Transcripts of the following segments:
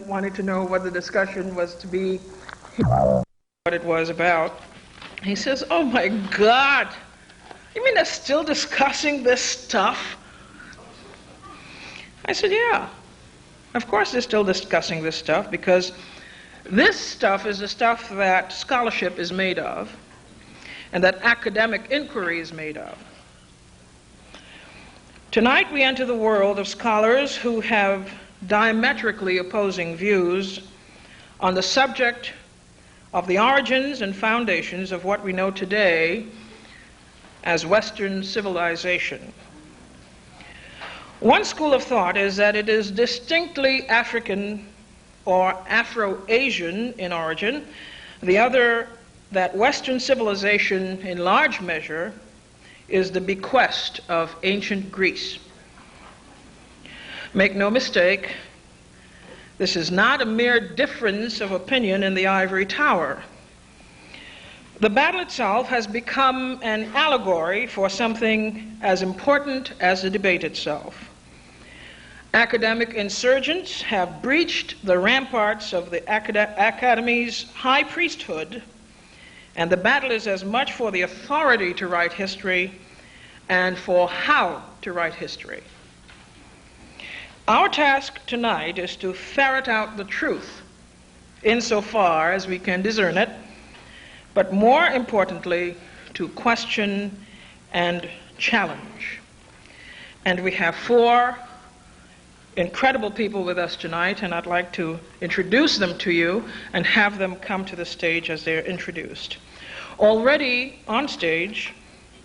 wanted to know what the discussion was to be, what it was about. He says, "Oh my God, you mean they're still discussing this stuff?" I said, "Yeah, of course they're still discussing this stuff, because this stuff is the stuff that scholarship is made of and that academic inquiry is made of." Tonight we enter the world of scholars who have diametrically opposing views on the subject of the origins and foundations of what we know today as Western civilization. One school of thought is that it is distinctly African or Afro-Asian in origin. The other, that Western civilization in large measure is the bequest of ancient Greece. Make no mistake, this is not a mere difference of opinion in the ivory tower. The battle itself has become an allegory for something as important as the debate itself. Academic insurgents have breached the ramparts of the Academy's high priesthood, and the battle is as much for the authority to write history and for how to write history. Our task tonight is to ferret out the truth insofar as we can discern it, but more importantly, to question and challenge. And we have four incredible people with us tonight, and I'd like to introduce them to you and have them come to the stage as they're introduced. Already on stage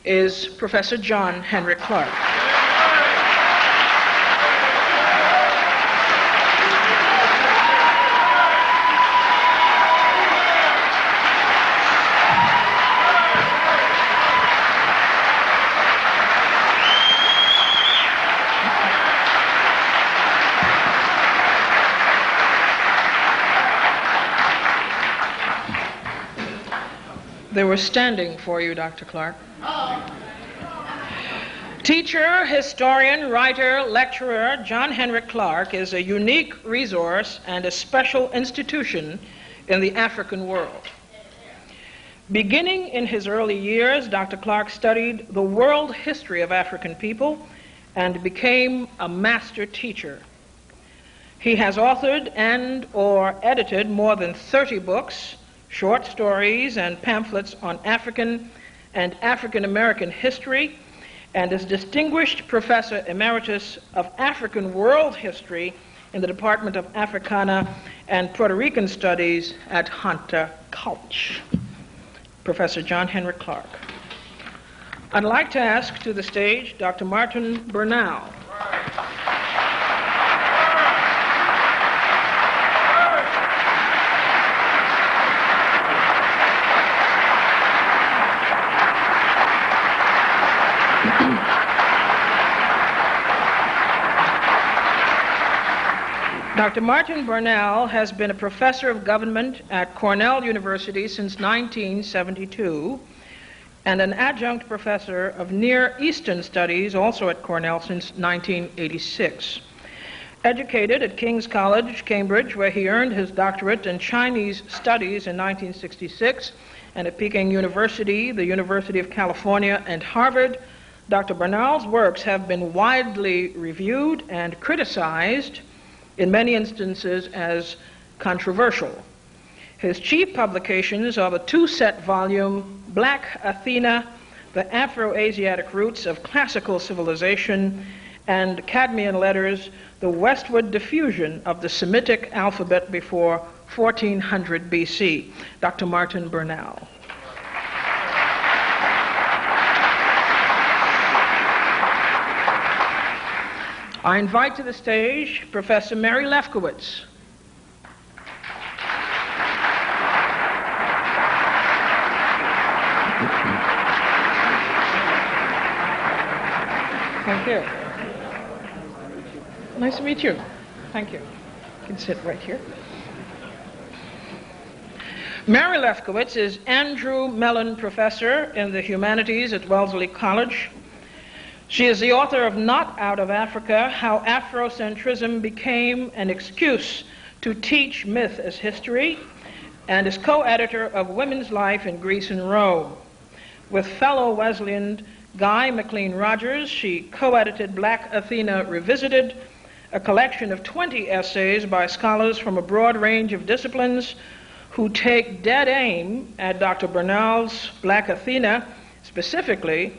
is Professor John Henrik Clarke. They were standing for you, Dr. Clarke. Teacher, historian, writer, lecturer, John Henrik Clarke is a unique resource and a special institution in the African world. Beginning in his early years, Dr. Clarke studied the world history of African people and became a master teacher. He has authored and or edited more than 30 books, short stories, and pamphlets on African and African American history, and is Distinguished Professor Emeritus of African World History in the Department of Africana and Puerto Rican Studies at Hunter College. Professor John Henrik Clarke. I'd like to ask to the stage Dr. Martin Bernal. Dr. Martin Bernal has been a professor of government at Cornell University since 1972 and an adjunct professor of Near Eastern Studies also at Cornell since 1986. Educated at King's College, Cambridge, where he earned his doctorate in Chinese Studies in 1966, and at Peking University, the University of California, and Harvard, Dr. Bernal's works have been widely reviewed and criticized, in many instances as controversial. His chief publications are the two-set volume Black Athena, The Afro-Asiatic Roots of Classical Civilization, and Cadmean Letters, The Westward Diffusion of the Semitic Alphabet Before 1400 BC. Dr. Martin Bernal. I invite to the stage Professor Mary Lefkowitz. Thank you. Nice to meet you. Thank you. You can sit right here. Mary Lefkowitz is Andrew Mellon Professor in the Humanities at Wellesley College. She is the author of Not Out of Africa, How Afrocentrism Became an Excuse to teach myth as history, and is co-editor of Women's Life in Greece and Rome. With fellow Wesleyan Guy McLean Rogers, she co-edited Black Athena Revisited, a collection of 20 essays by scholars from a broad range of disciplines who take dead aim at Dr. Bernal's Black Athena specifically,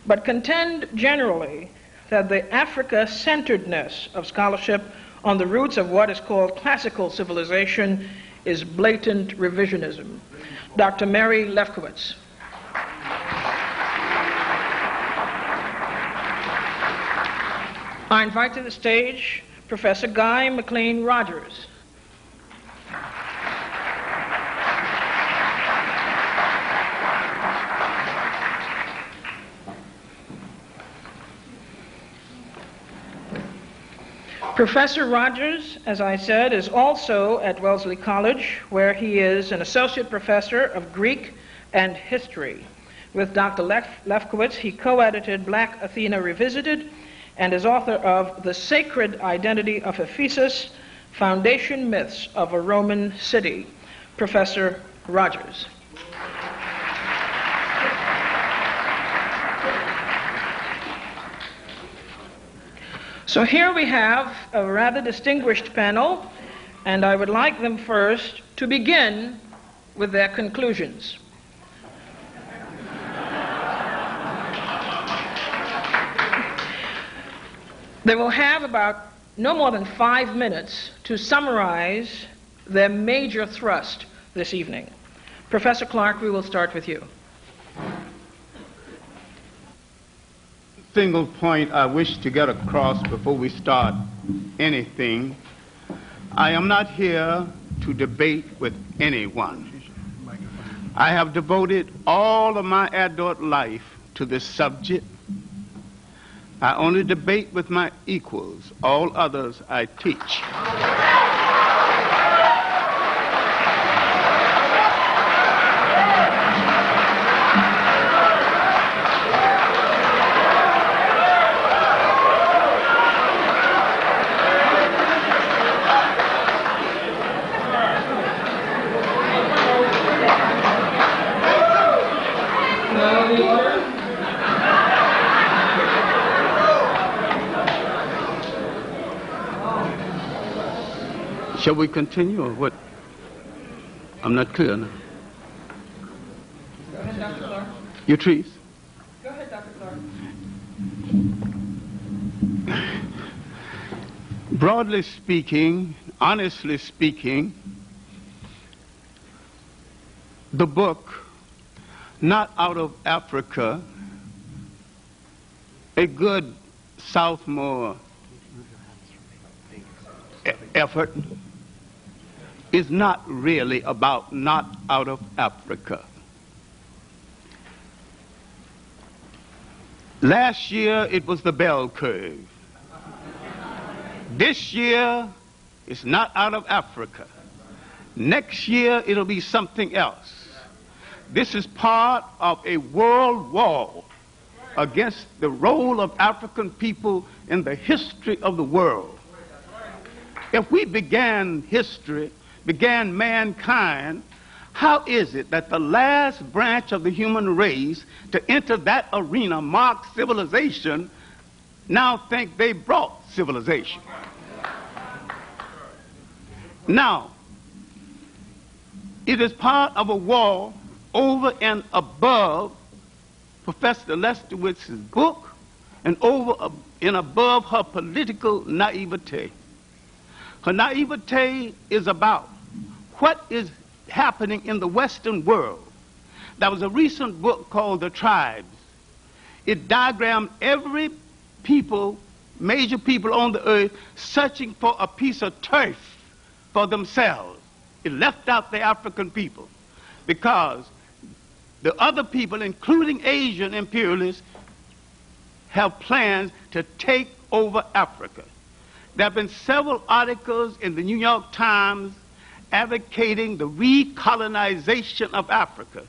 but contend generally that the Africa-centeredness of scholarship on the roots of what is called classical civilization is blatant revisionism. Dr. Mary Lefkowitz. I invite to the stage Professor Guy McLean Rogers. Professor Rogers, as I said, is also at Wellesley College, where he is an associate professor of Greek and history. With Dr. Lefkowitz, he co-edited Black Athena Revisited and is author of The Sacred Identity of Ephesus, Foundation Myths of a Roman City. Professor Rogers. So here we have a rather distinguished panel, and I would like them first to begin with their conclusions. They will have about no more than 5 minutes to summarize their major thrust this evening. Professor Clarke, we will start with you. Single point I wish to get across before we start anything. I am not here to debate with anyone. I have devoted all of my adult life to this subject. I only debate with my equals. All others I teach. Shall we continue or what? I'm not clear now. Go ahead, Dr. Clarke. You, Trees? Go ahead, Dr. Clarke. Broadly speaking, honestly speaking, the book, Not Out of Africa, a good sophomore effort, is not really about Not Out of Africa. Last year it was the bell curve. This year it's Not Out of Africa. Next year it'll be something else. This is part of a world war against the role of African people in the history of the world. If we began history, began mankind, how is it that the last branch of the human race to enter that arena, marked civilization, now think they brought civilization? Now, it is part of a war over and above Professor Lefkowitz's book and over and above her political naivete. Her naivete is about what is happening in the Western world. There was a recent book called The Tribes. It diagrammed every people, major people on the earth, searching for a piece of turf for themselves. It left out the African people because the other people, including Asian imperialists, have plans to take over Africa. There have been several articles in the New York Times advocating the recolonization of Africa.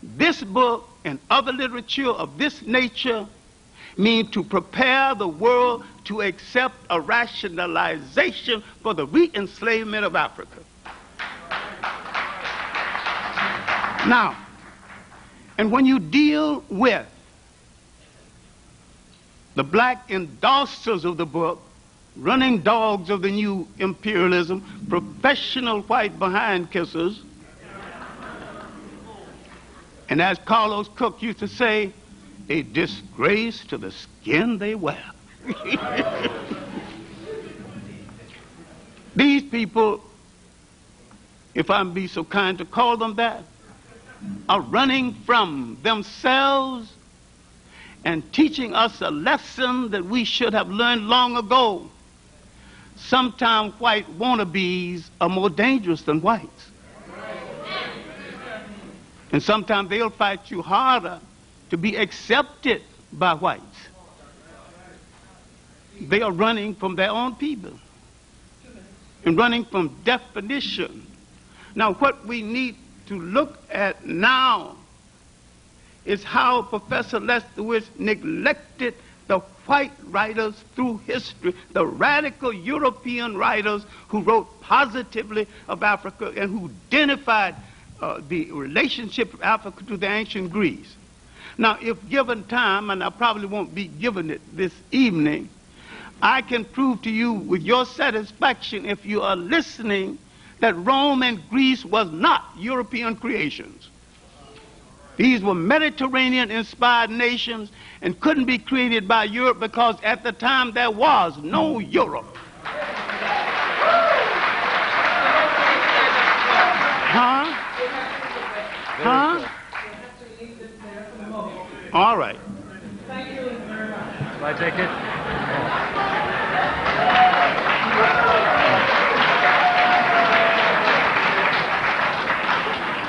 This book and other literature of this nature means to prepare the world to accept a rationalization for the re-enslavement of Africa. Now, and when you deal with the black endorsers of the book, running dogs of the new imperialism, professional white behind kissers, and as Carlos Cook used to say, a disgrace to the skin they wear. These people, if I be so kind to call them that, are running from themselves and teaching us a lesson that we should have learned long ago. Sometimes white wannabes are more dangerous than whites. And sometimes they'll fight you harder to be accepted by whites. They are running from their own people and running from definition. Now, what we need to look at now is how Professor Lefkowitz neglected the white writers through history, the radical European writers who wrote positively of Africa and who identified the relationship of Africa to the ancient Greece. Now, if given time, and I probably won't be given it this evening, I can prove to you with your satisfaction, if you are listening, that Rome and Greece was not European creations. These were Mediterranean-inspired nations and couldn't be created by Europe because at the time there was no Europe. Huh? Huh? All right. Thank you very much. Shall I take it?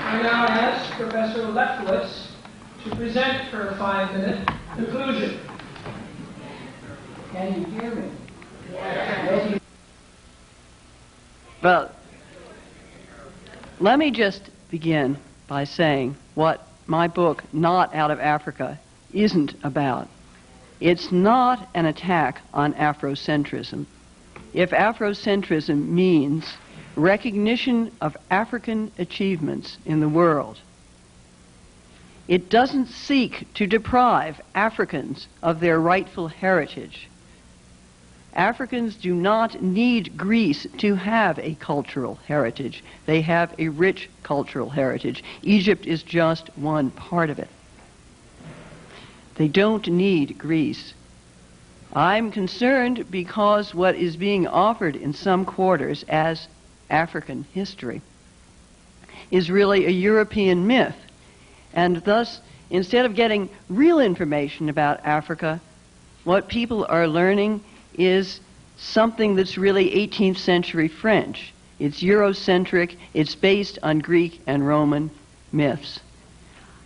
I now ask Professor Lefkowitz to present her 5-minute conclusion. Can you hear me? Yes. Well, let me just begin by saying what my book, Not Out of Africa, isn't about. It's not an attack on Afrocentrism. If Afrocentrism means recognition of African achievements in the world, it doesn't seek to deprive Africans of their rightful heritage. Africans do not need Greece to have a cultural heritage. They have a rich cultural heritage. Egypt is just one part of it. They don't need Greece. I'm concerned because what is being offered in some quarters as African history is really a European myth. And thus, instead of getting real information about Africa, what people are learning is something that's really 18th century French. It's Eurocentric, it's based on Greek and Roman myths.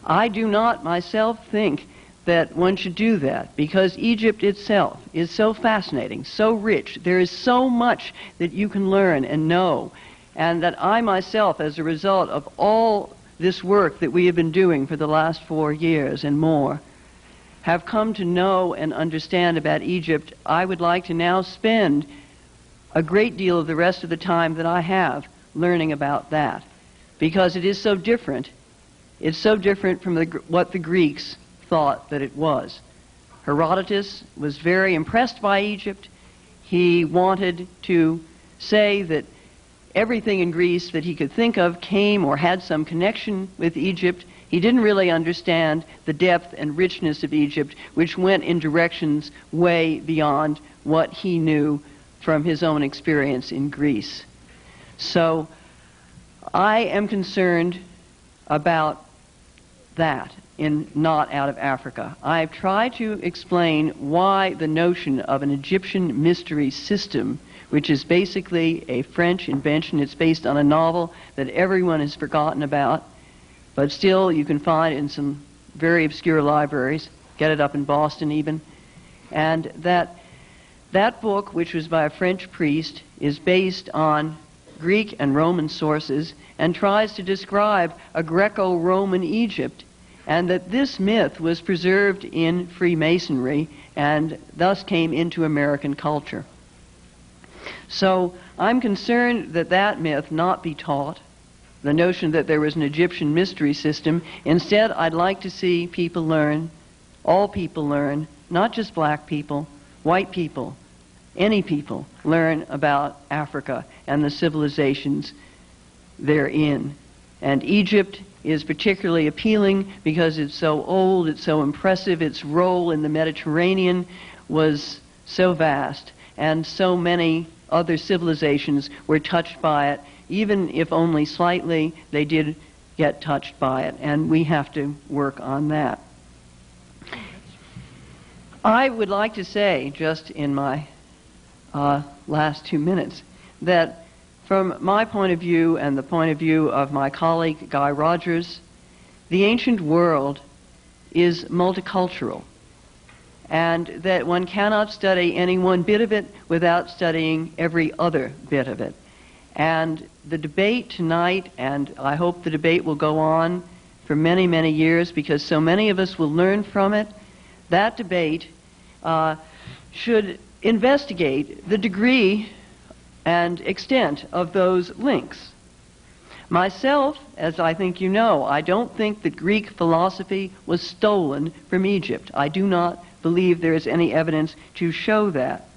I do not myself think that one should do that, because Egypt itself is so fascinating, so rich. There is so much that you can learn and know, and that I myself, as a result of all this work that we have been doing for the last 4 years and more, have come to know and understand about Egypt. I would like to now spend a great deal of the rest of the time that I have learning about that, because it is so different. It's so different from what the Greeks thought that it was. Herodotus was very impressed by Egypt. He wanted to say that everything in Greece that he could think of came or had some connection with Egypt. He didn't really understand the depth and richness of Egypt, which went in directions way beyond what he knew from his own experience in Greece. So I am concerned about that in Not Out of Africa. I've tried to explain why the notion of an Egyptian mystery system, which is basically a French invention, it's based on a novel that everyone has forgotten about, but still you can find it in some very obscure libraries, get it up in Boston even, and that book, which was by a French priest, is based on Greek and Roman sources and tries to describe a Greco-Roman Egypt, and that this myth was preserved in Freemasonry and thus came into American culture. So I'm concerned that that myth not be taught, the notion that there was an Egyptian mystery system. Instead, I'd like to see people learn, all people learn, not just black people, white people, any people learn about Africa and the civilizations therein. And Egypt is particularly appealing because it's so old, it's so impressive, its role in the Mediterranean was so vast, and so many other civilizations were touched by it. Even if only slightly, they did get touched by it, and we have to work on that. I would like to say, just in my last 2 minutes, that from my point of view and the point of view of my colleague Guy Rogers, the ancient world is multicultural, and that one cannot study any one bit of it without studying every other bit of it. And the debate tonight, and I hope the debate will go on for many, many years because so many of us will learn from it, that debate should investigate the degree and extent of those links. Myself, as I think you know, I don't think that Greek philosophy was stolen from Egypt. I do not believe there is any evidence to show that.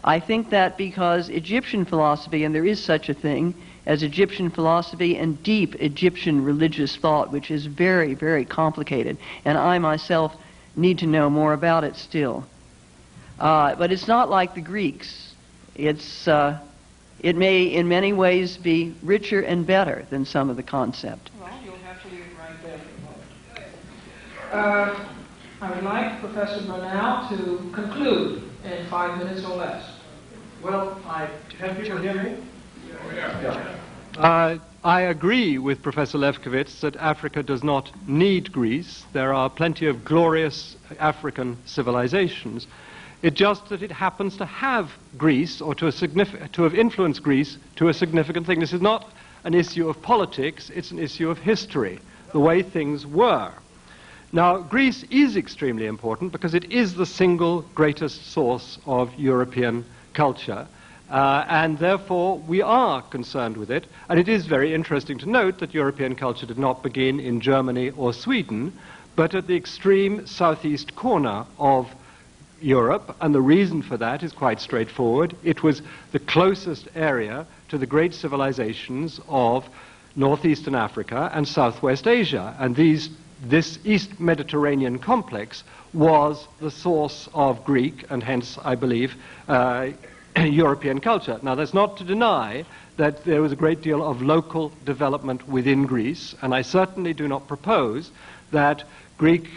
I think that because Egyptian philosophy, and there is such a thing as Egyptian philosophy and deep Egyptian religious thought, which is very, very complicated, and I myself need to know more about it still. But it's not like the Greeks. It may in many ways be richer and better than some of the concept. Well, you'll have to leave it right there for a moment. I would like Professor Bernal to conclude in 5 minutes or less. Well, can people hear me? Yeah. I agree with Professor Lefkowitz that Africa does not need Greece. There are plenty of glorious African civilizations. It's just that it happens to have Greece, or to have influenced Greece to a significant thing. This is not an issue of politics, it's an issue of history, the way things were. Now, Greece is extremely important because it is the single greatest source of European culture, and therefore we are concerned with it. And it is very interesting to note that European culture did not begin in Germany or Sweden, but at the extreme southeast corner of Europe, and the reason for that is quite straightforward. It was the closest area to the great civilizations of northeastern Africa and southwest Asia, and this East Mediterranean complex was the source of Greek and hence, I believe, European culture. Now, that's not to deny that there was a great deal of local development within Greece, and I certainly do not propose that Greek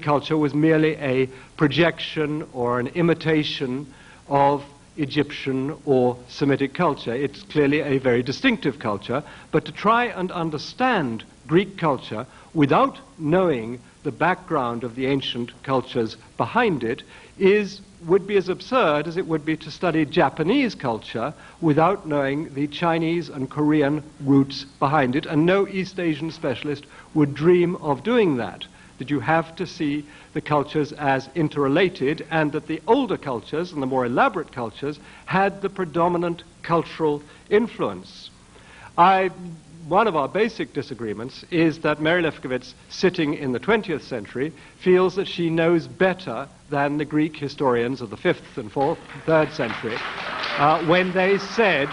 culture was merely a projection or an imitation of Egyptian or Semitic culture. It's clearly a very distinctive culture, but to try and understand Greek culture without knowing the background of the ancient cultures behind it would be as absurd as it would be to study Japanese culture without knowing the Chinese and Korean roots behind it, and no East Asian specialist would dream of doing that. That you have to see the cultures as interrelated, and that the older cultures and the more elaborate cultures had the predominant cultural influence. One of our basic disagreements is that Mary Lefkowitz, sitting in the 20th century, feels that she knows better than the Greek historians of the 5th and 4th, 3rd century, when they said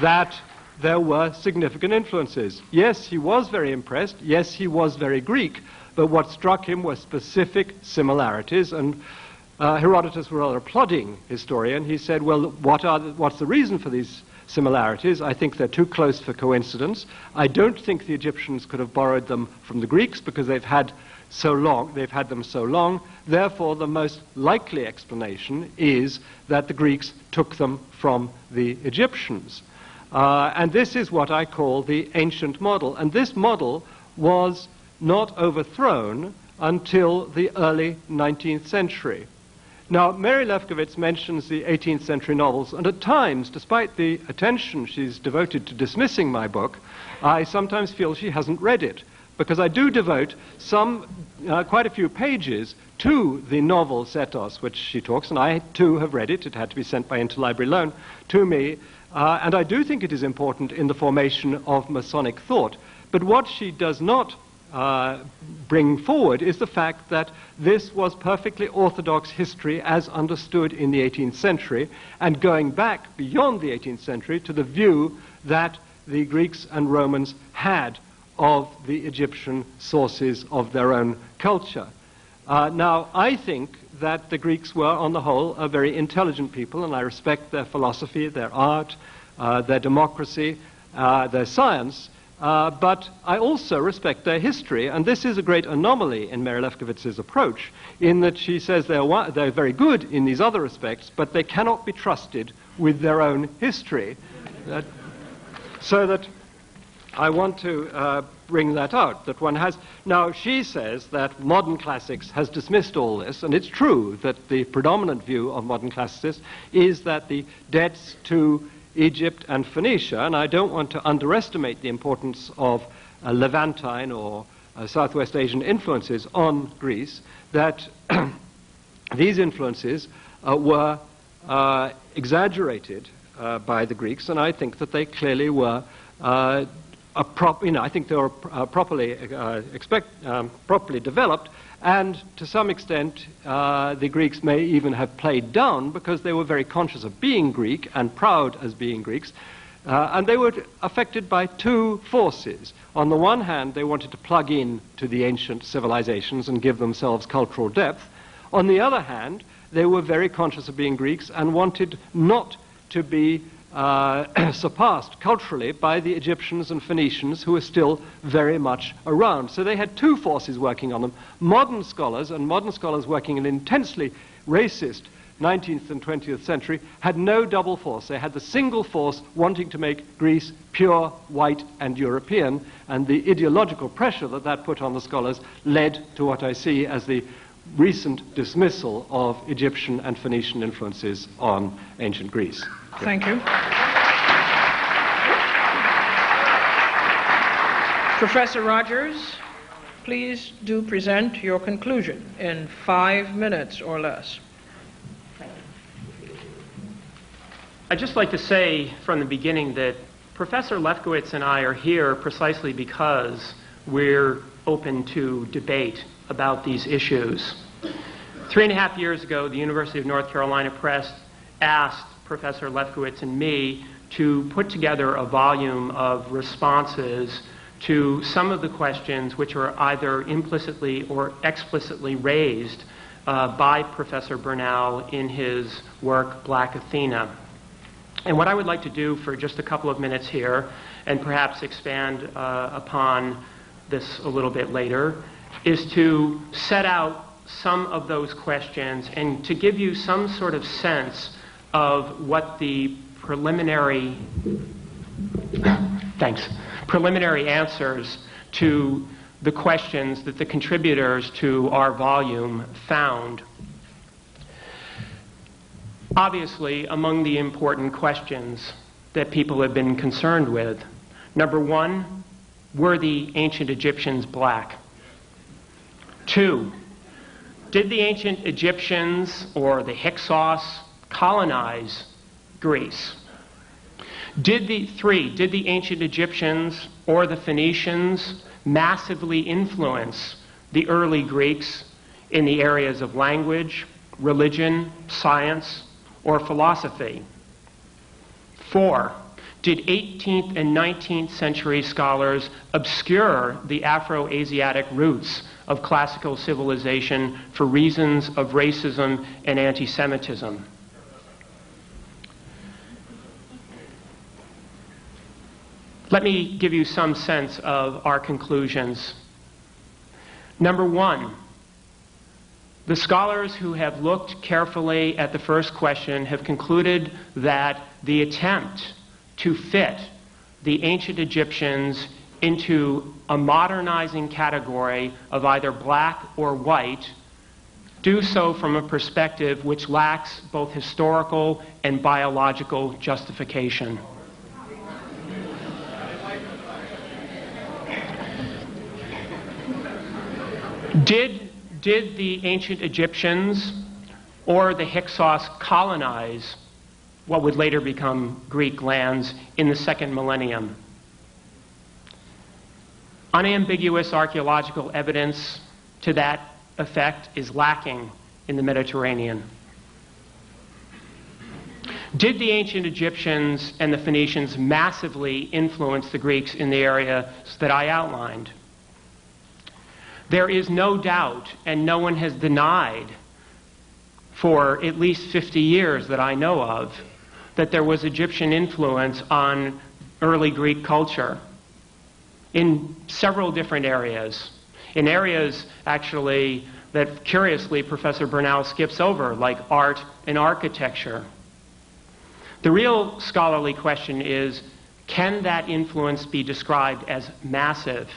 that there were significant influences. Yes, he was very impressed. Yes, he was very Greek. But what struck him were specific similarities. And Herodotus was a rather plodding historian. He said, well, what's the reason for these similarities? I think they're too close for coincidence. I don't think the Egyptians could have borrowed them from the Greeks because they've had them so long. Therefore, the most likely explanation is that the Greeks took them from the Egyptians. And this is what I call the ancient model. And this model was not overthrown until the early 19th century. Now, Mary Lefkowitz mentions the 18th century novels, and at times, despite the attention she's devoted to dismissing my book, I sometimes feel she hasn't read it. because I do devote quite a few pages to the novel Setos, which she talks, and I too have read it. It had to be sent by interlibrary loan to me, and I do think it is important in the formation of Masonic thought. But what she does not bring forward is the fact that this was perfectly orthodox history as understood in the 18th century, and going back beyond the 18th century to the view that the Greeks and Romans had of the Egyptian sources of their own culture. Now, I think that the Greeks were, on the whole, a very intelligent people, and I respect their philosophy, their art, their democracy, their science, but I also respect their history, and this is a great anomaly in Mary Lefkowitz's approach, in that she says they're very good in these other respects, but they cannot be trusted with their own history. So that I want to bring that out, that one has... Now, she says that modern classics has dismissed all this, and it's true that the predominant view of modern classicists is that the debts to Egypt and Phoenicia, and I don't want to underestimate the importance of Levantine or Southwest Asian influences on Greece, that these influences were exaggerated by the Greeks, and I think that they clearly were I think they were properly developed, and to some extent the Greeks may even have played down because they were very conscious of being Greek and proud as being Greeks, and they were affected by two forces. On the one hand, they wanted to plug in to the ancient civilizations and give themselves cultural depth. On the other hand, they were very conscious of being Greeks and wanted not to be surpassed culturally by the Egyptians and Phoenicians, who were still very much around. So they had two forces working on them. Modern scholars, and modern scholars working in an intensely racist 19th and 20th century, had no double force. They had the single force wanting to make Greece pure, white, and European, and the ideological pressure that that put on the scholars led to what I see as the recent dismissal of Egyptian and Phoenician influences on ancient Greece. Thank you. Professor Rogers, please do present your conclusion in 5 minutes or less. I'd just like to say from the beginning that Professor Lefkowitz and I are here precisely because we're open to debate about these issues. 3.5 years ago, the University of North Carolina Press asked Professor Lefkowitz and me to put together a volume of responses to some of the questions which are either implicitly or explicitly raised by Professor Bernal in his work, Black Athena. And what I would like to do for just a couple of minutes here, and perhaps expand upon this a little bit later, is to set out some of those questions and to give you some sort of sense of what the preliminary answers to the questions that the contributors to our volume found. Obviously, among the important questions that people have been concerned with, number one, were the ancient Egyptians black? 2, did the ancient Egyptians or the Hyksos colonize Greece? 3, did the ancient Egyptians or the Phoenicians massively influence the early Greeks in the areas of language, religion, science, or philosophy? 4, did 18th and 19th century scholars obscure the Afro-Asiatic roots of classical civilization for reasons of racism and anti-Semitism? Let me give you some sense of our conclusions. Number one, the scholars who have looked carefully at the first question have concluded that the attempt to fit the ancient Egyptians into a modernizing category of either black or white do so from a perspective which lacks both historical and biological justification. Did the ancient Egyptians or the Hyksos colonize what would later become Greek lands in the second millennium? Unambiguous archaeological evidence to that effect is lacking in the Mediterranean. Did the ancient Egyptians and the Phoenicians massively influence the Greeks in the areas that I outlined? There is no doubt, and no one has denied for at least 50 years that I know of, that there was Egyptian influence on early Greek culture in several different areas. In areas, actually, that curiously Professor Bernal skips over, like art and architecture. The real scholarly question is, can that influence be described as massive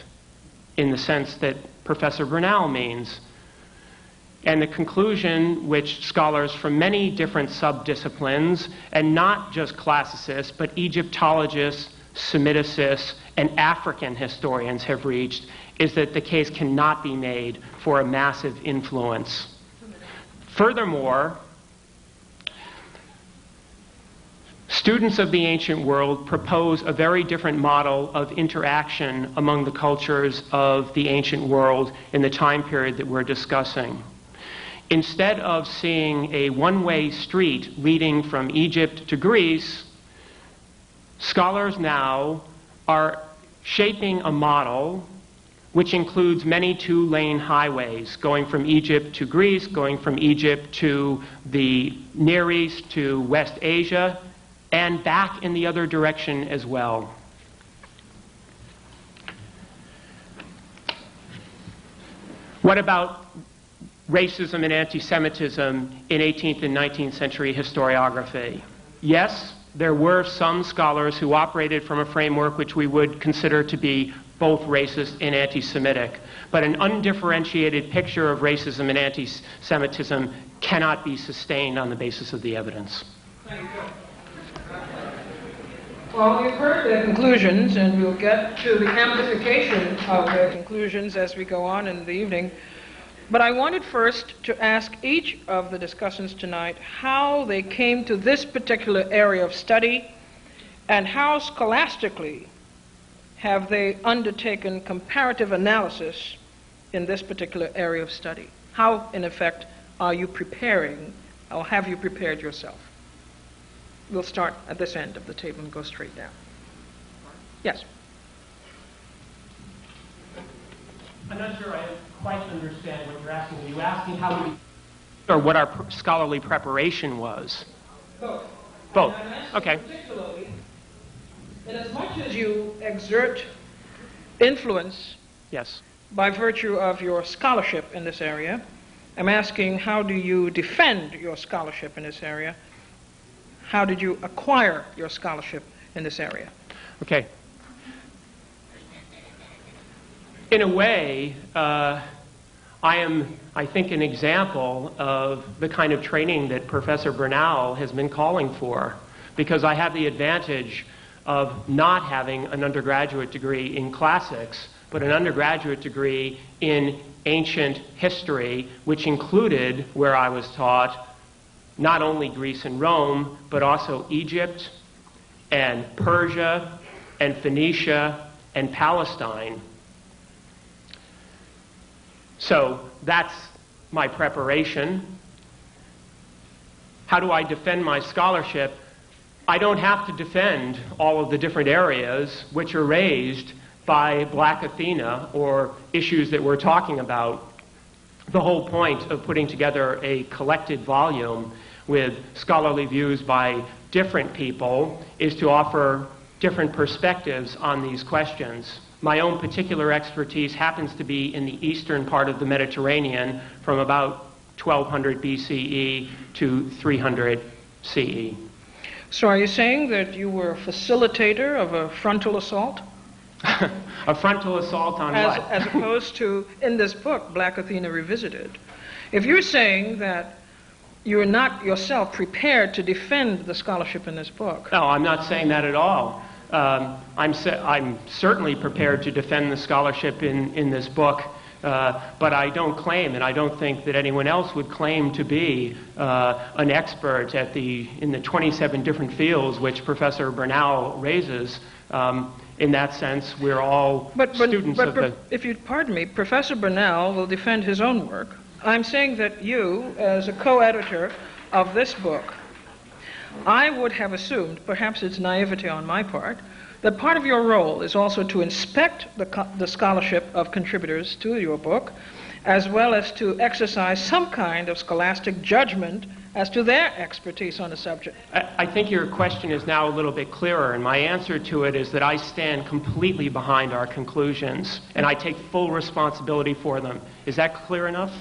in the sense that Professor Bernal means? And the conclusion, which scholars from many different subdisciplines, and not just classicists, but Egyptologists, Semiticists, and African historians have reached, is that the case cannot be made for a massive influence. Furthermore, students of the ancient world propose a very different model of interaction among the cultures of the ancient world in the time period that we're discussing. Instead of seeing a one-way street leading from Egypt to Greece, scholars now are shaping a model which includes many two-lane highways going from Egypt to Greece, going from Egypt to the Near East to West Asia, and back in the other direction as well. What about racism and anti-Semitism in 18th and 19th century historiography? Yes, there were some scholars who operated from a framework which we would consider to be both racist and anti-Semitic. But an undifferentiated picture of racism and anti-Semitism cannot be sustained on the basis of the evidence. Thank you. Well, you've heard their conclusions, and we'll get to the amplification of their conclusions as we go on in the evening. But I wanted first to ask each of the discussants tonight how they came to this particular area of study, and how scholastically have they undertaken comparative analysis in this particular area of study. How, in effect, are you preparing, or have you prepared yourself? We'll start at this end of the table and go straight down. Yes? I'm not sure I quite understand what you're asking. Are you asking how we, or what our scholarly preparation was? Both. Both. And I'm asking Okay. particularly, in as much as you exert influence Yes. by virtue of your scholarship in this area, I'm asking, how do you defend your scholarship in this area? How did you acquire your scholarship in this area? Okay. In a way, I am, I think, an example of the kind of training that Professor Bernal has been calling for, because I have the advantage of not having an undergraduate degree in classics, but an undergraduate degree in ancient history, which included, where I was taught, not only Greece and Rome, but also Egypt and Persia and Phoenicia and Palestine. So that's my preparation. How do I defend my scholarship? I don't have to defend all of the different areas which are raised by Black Athena or issues that we're talking about. The whole point of putting together a collected volume with scholarly views by different people is to offer different perspectives on these questions. My own particular expertise happens to be in the eastern part of the Mediterranean from about 1200 BCE to 300 CE. So are you saying that you were a facilitator of a frontal assault? A frontal assault on what? As opposed to, in this book, Black Athena Revisited. If you're saying that you're not yourself prepared to defend the scholarship in this book. No, I'm not saying that at all. I'm certainly prepared to defend the scholarship in this book But I don't claim, and I don't think that anyone else would claim to be an expert in the 27 different fields which Professor Bernal raises. In that sense, we're all students of the... If you'd pardon me, Professor Bernal will defend his own work. I'm saying that you, as a co-editor of this book, I would have assumed, perhaps it's naivety on my part, that part of your role is also to inspect the scholarship of contributors to your book, as well as to exercise some kind of scholastic judgment as to their expertise on the subject. I think your question is now a little bit clearer, and my answer to it is that I stand completely behind our conclusions, and I take full responsibility for them. Is that clear enough?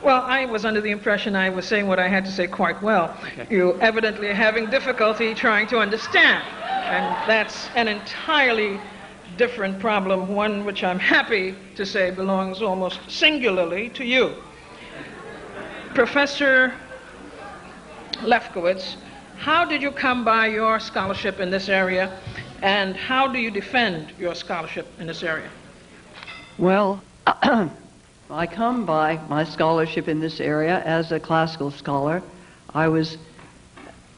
Well, I was under the impression I was saying what I had to say quite well. Okay. You evidently are having difficulty trying to understand, and that's an entirely different problem, one which I'm happy to say belongs almost singularly to you. Professor Lefkowitz, how did you come by your scholarship in this area, and how do you defend your scholarship in this area? Well, I come by my scholarship in this area as a classical scholar. I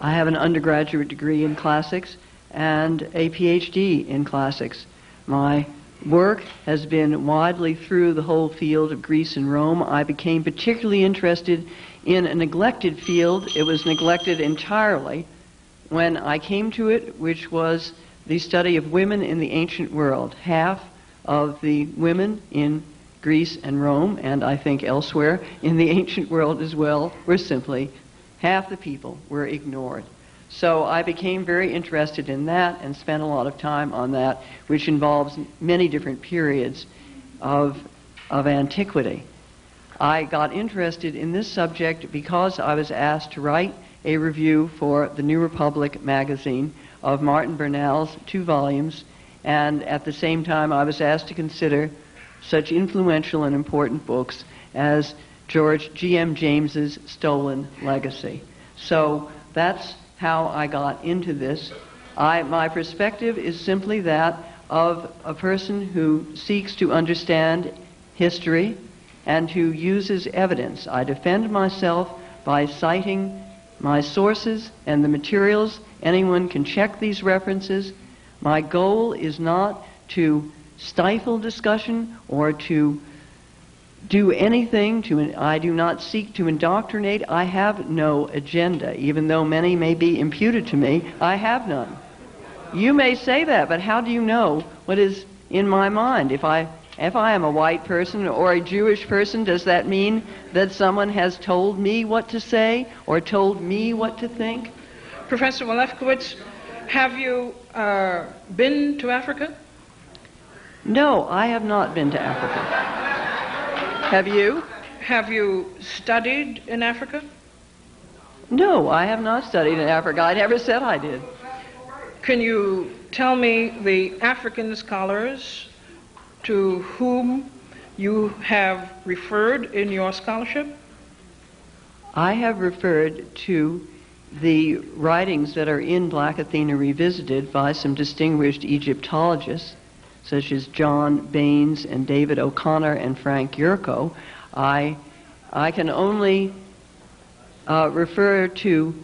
have an undergraduate degree in classics and a PhD in classics. My work has been widely through the whole field of Greece and Rome. I became particularly interested in a neglected field. It was neglected entirely when I came to it, which was the study of women in the ancient world. Half of the women in Greece and Rome, and I think elsewhere in the ancient world as well, were simply, half the people were ignored. So I became very interested in that and spent a lot of time on that, which involves many different periods of antiquity. I got interested in this subject because I was asked to write a review for the New Republic magazine of Martin Bernal's 2 volumes, and at the same time I was asked to consider such influential and important books as George G.M. James's Stolen Legacy. So that's how I got into this. My perspective is simply that of a person who seeks to understand history and who uses evidence. I defend myself by citing my sources and the materials. Anyone can check these references. My goal is not to stifle discussion or to do anything I do not seek to indoctrinate. I have no agenda. Even though many may be imputed to me, I have none. You may say that, but how do you know what is in my mind? If I am a white person or a Jewish person, does that mean that someone has told me what to say or told me what to think? Professor Lefkowitz, have you been to Africa? No, I have not been to Africa. Have you? Have you studied in Africa? No, I have not studied in Africa. I never said I did. Can you tell me the African scholars to whom you have referred in your scholarship? I have referred to the writings that are in Black Athena Revisited by some distinguished Egyptologists, such as John Baines and David O'Connor and Frank Yurko. I can only refer to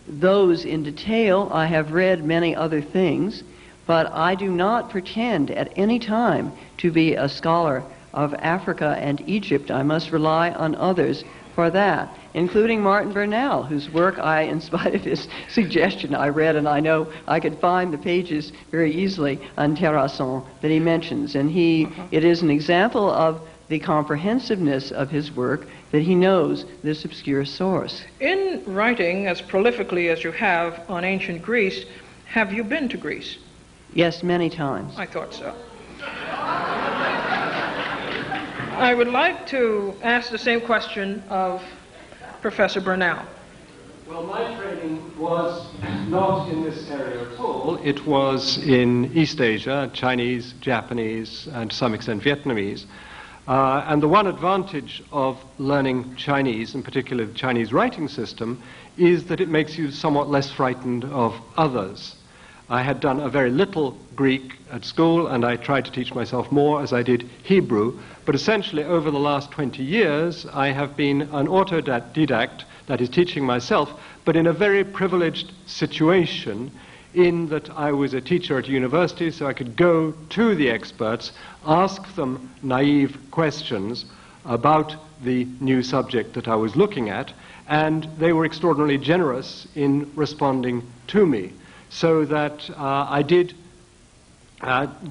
those in detail. I have read many other things, but I do not pretend at any time to be a scholar of Africa and Egypt. I must rely on others for that, including Martin Bernal, whose work in spite of his suggestion, I read, and I know I could find the pages very easily on Terrasson that he mentions. And it is an example of the comprehensiveness of his work that he knows this obscure source. In writing as prolifically as you have on ancient Greece, have you been to Greece? Yes, many times. I thought so. I would like to ask the same question of Professor Bernal. Well, my training was not in this area at all. It was in East Asia, Chinese, Japanese, and to some extent Vietnamese. And the one advantage of learning Chinese, in particular the Chinese writing system, is that it makes you somewhat less frightened of others. I had done a very little Greek at school, and I tried to teach myself more as I did Hebrew. But essentially, over the last 20 years, I have been an autodidact, that is, teaching myself, but in a very privileged situation, in that I was a teacher at university, so I could go to the experts, ask them naive questions about the new subject that I was looking at, and they were extraordinarily generous in responding to me, so that I did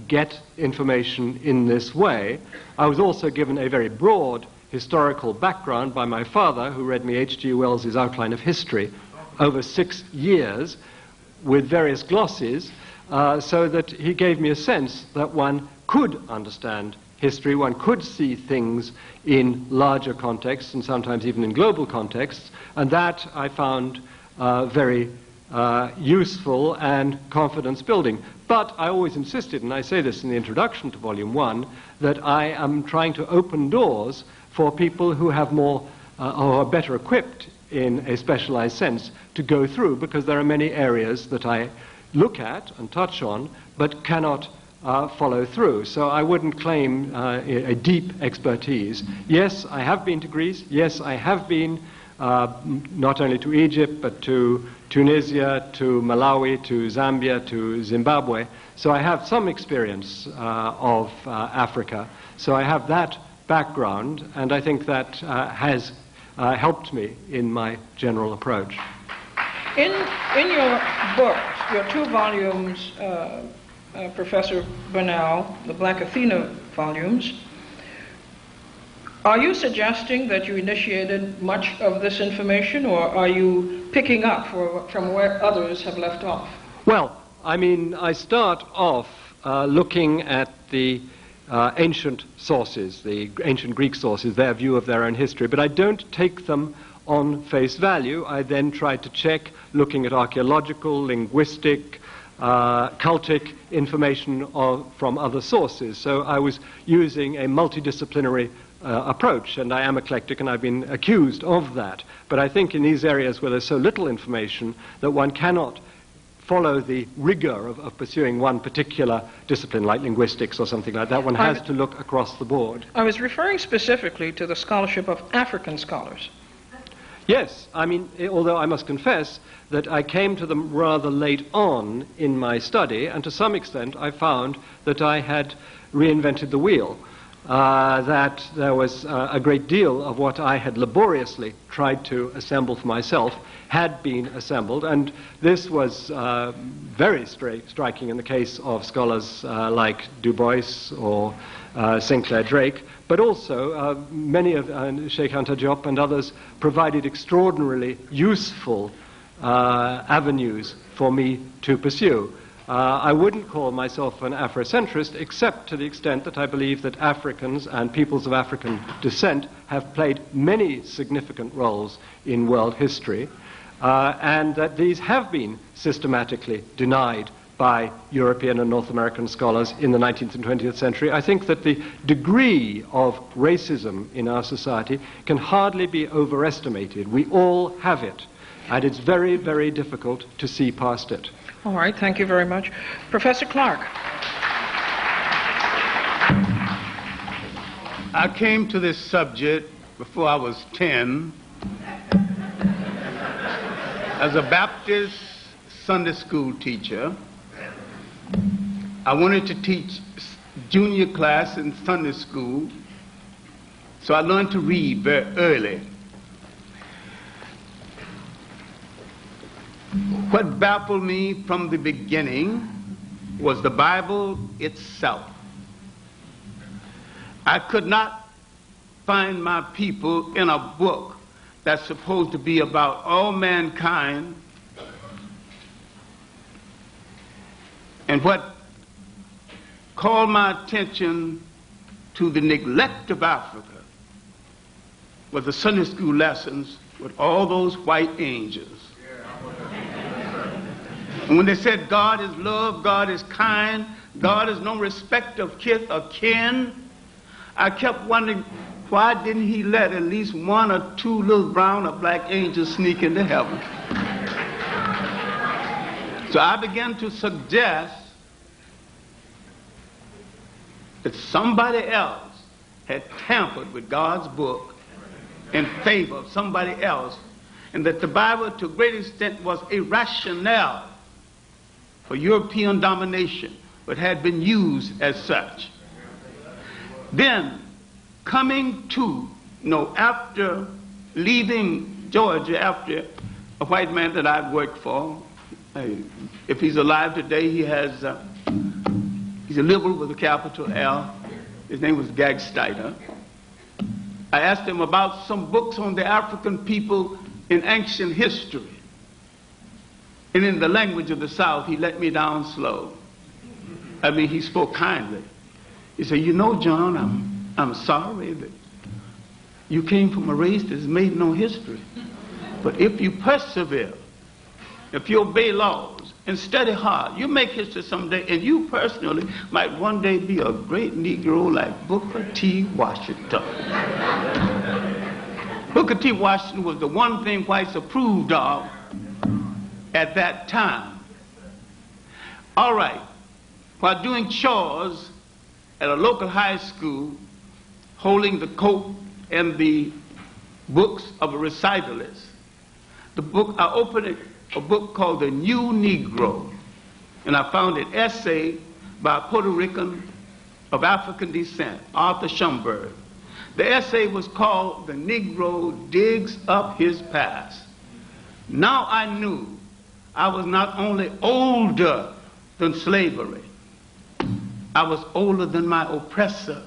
get information in this way. I was also given a very broad historical background by my father, who read me H.G. Wells's Outline of History over 6 years with various glosses, so that he gave me a sense that one could understand history, one could see things in larger contexts and sometimes even in global contexts, and that I found very useful and confidence building. But I always insisted, and I say this in the introduction to Volume 1, that I am trying to open doors for people who have more, or are better equipped in a specialized sense to go through, because there are many areas that I look at and touch on, but cannot follow through. So I wouldn't claim a deep expertise. Yes, I have been to Greece. Yes, I have been not only to Egypt, but to Tunisia, to Malawi, to Zambia, to Zimbabwe. So I have some experience of Africa. So I have that background, and I think that has helped me in my general approach. In your book, your 2 volumes, Professor Burnell, the Black Athena volumes, are you suggesting that you initiated much of this information, or are you picking up from where others have left off? Well, I mean, I start off looking at the ancient sources, the ancient Greek sources, their view of their own history, but I don't take them on face value. I then try to check, looking at archaeological, linguistic, cultic information from other sources. So I was using a multidisciplinary approach, and I am eclectic, and I've been accused of that. But I think in these areas where there's so little information that one cannot follow the rigor of pursuing one particular discipline, like linguistics or something like that, one has to look across the board. I was referring specifically to the scholarship of African scholars. Yes, I mean, although I must confess that I came to them rather late on in my study, and to some extent I found that I had reinvented the wheel. That there was a great deal of what I had laboriously tried to assemble for myself had been assembled, and this was very striking in the case of scholars like Du Bois or Sinclair Drake, but also many of Sheikh Anta Diop and others provided extraordinarily useful avenues for me to pursue. I wouldn't call myself an Afrocentrist, except to the extent that I believe that Africans and peoples of African descent have played many significant roles in world history, and that these have been systematically denied by European and North American scholars in the 19th and 20th century. I think that the degree of racism in our society can hardly be overestimated. We all have it, and it's very, very difficult to see past it. All right, thank you very much. Professor Clarke. I came to this subject before I was 10 as a Baptist Sunday school teacher. I wanted to teach junior class in Sunday school, so I learned to read very early. What baffled me from the beginning was the Bible itself. I could not find my people in a book that's supposed to be about all mankind. And what called my attention to the neglect of Africa was the Sunday school lessons with all those white angels. And when they said God is love, God is kind, God is no respect of kith or kin, I kept wondering, why didn't he let at least 1 or 2 little brown or black angels sneak into heaven? So I began to suggest that somebody else had tampered with God's book in favor of somebody else, and that the Bible to a great extent was a rationale for European domination, but had been used as such. Then, coming to, after leaving Georgia, after a white man that I've worked for, if he's alive today, he's a liberal with a capital L. His name was Gagsteiner. I asked him about some books on the African people in ancient history. And in the language of the South, he let me down slow. He spoke kindly. He said, John, I'm sorry that you came from a race that's made no history. But if you persevere, if you obey laws and study hard, you make history someday, and you personally might one day be a great Negro like Booker T. Washington. Booker T. Washington was the one thing whites approved of at that time. All right, while doing chores at a local high school, holding the coat and the books of a recitalist, I opened a book called The New Negro, and I found an essay by a Puerto Rican of African descent, Arthur Schomburg. The essay was called The Negro Digs Up His Past. Now I knew I was not only older than slavery, I was older than my oppressor,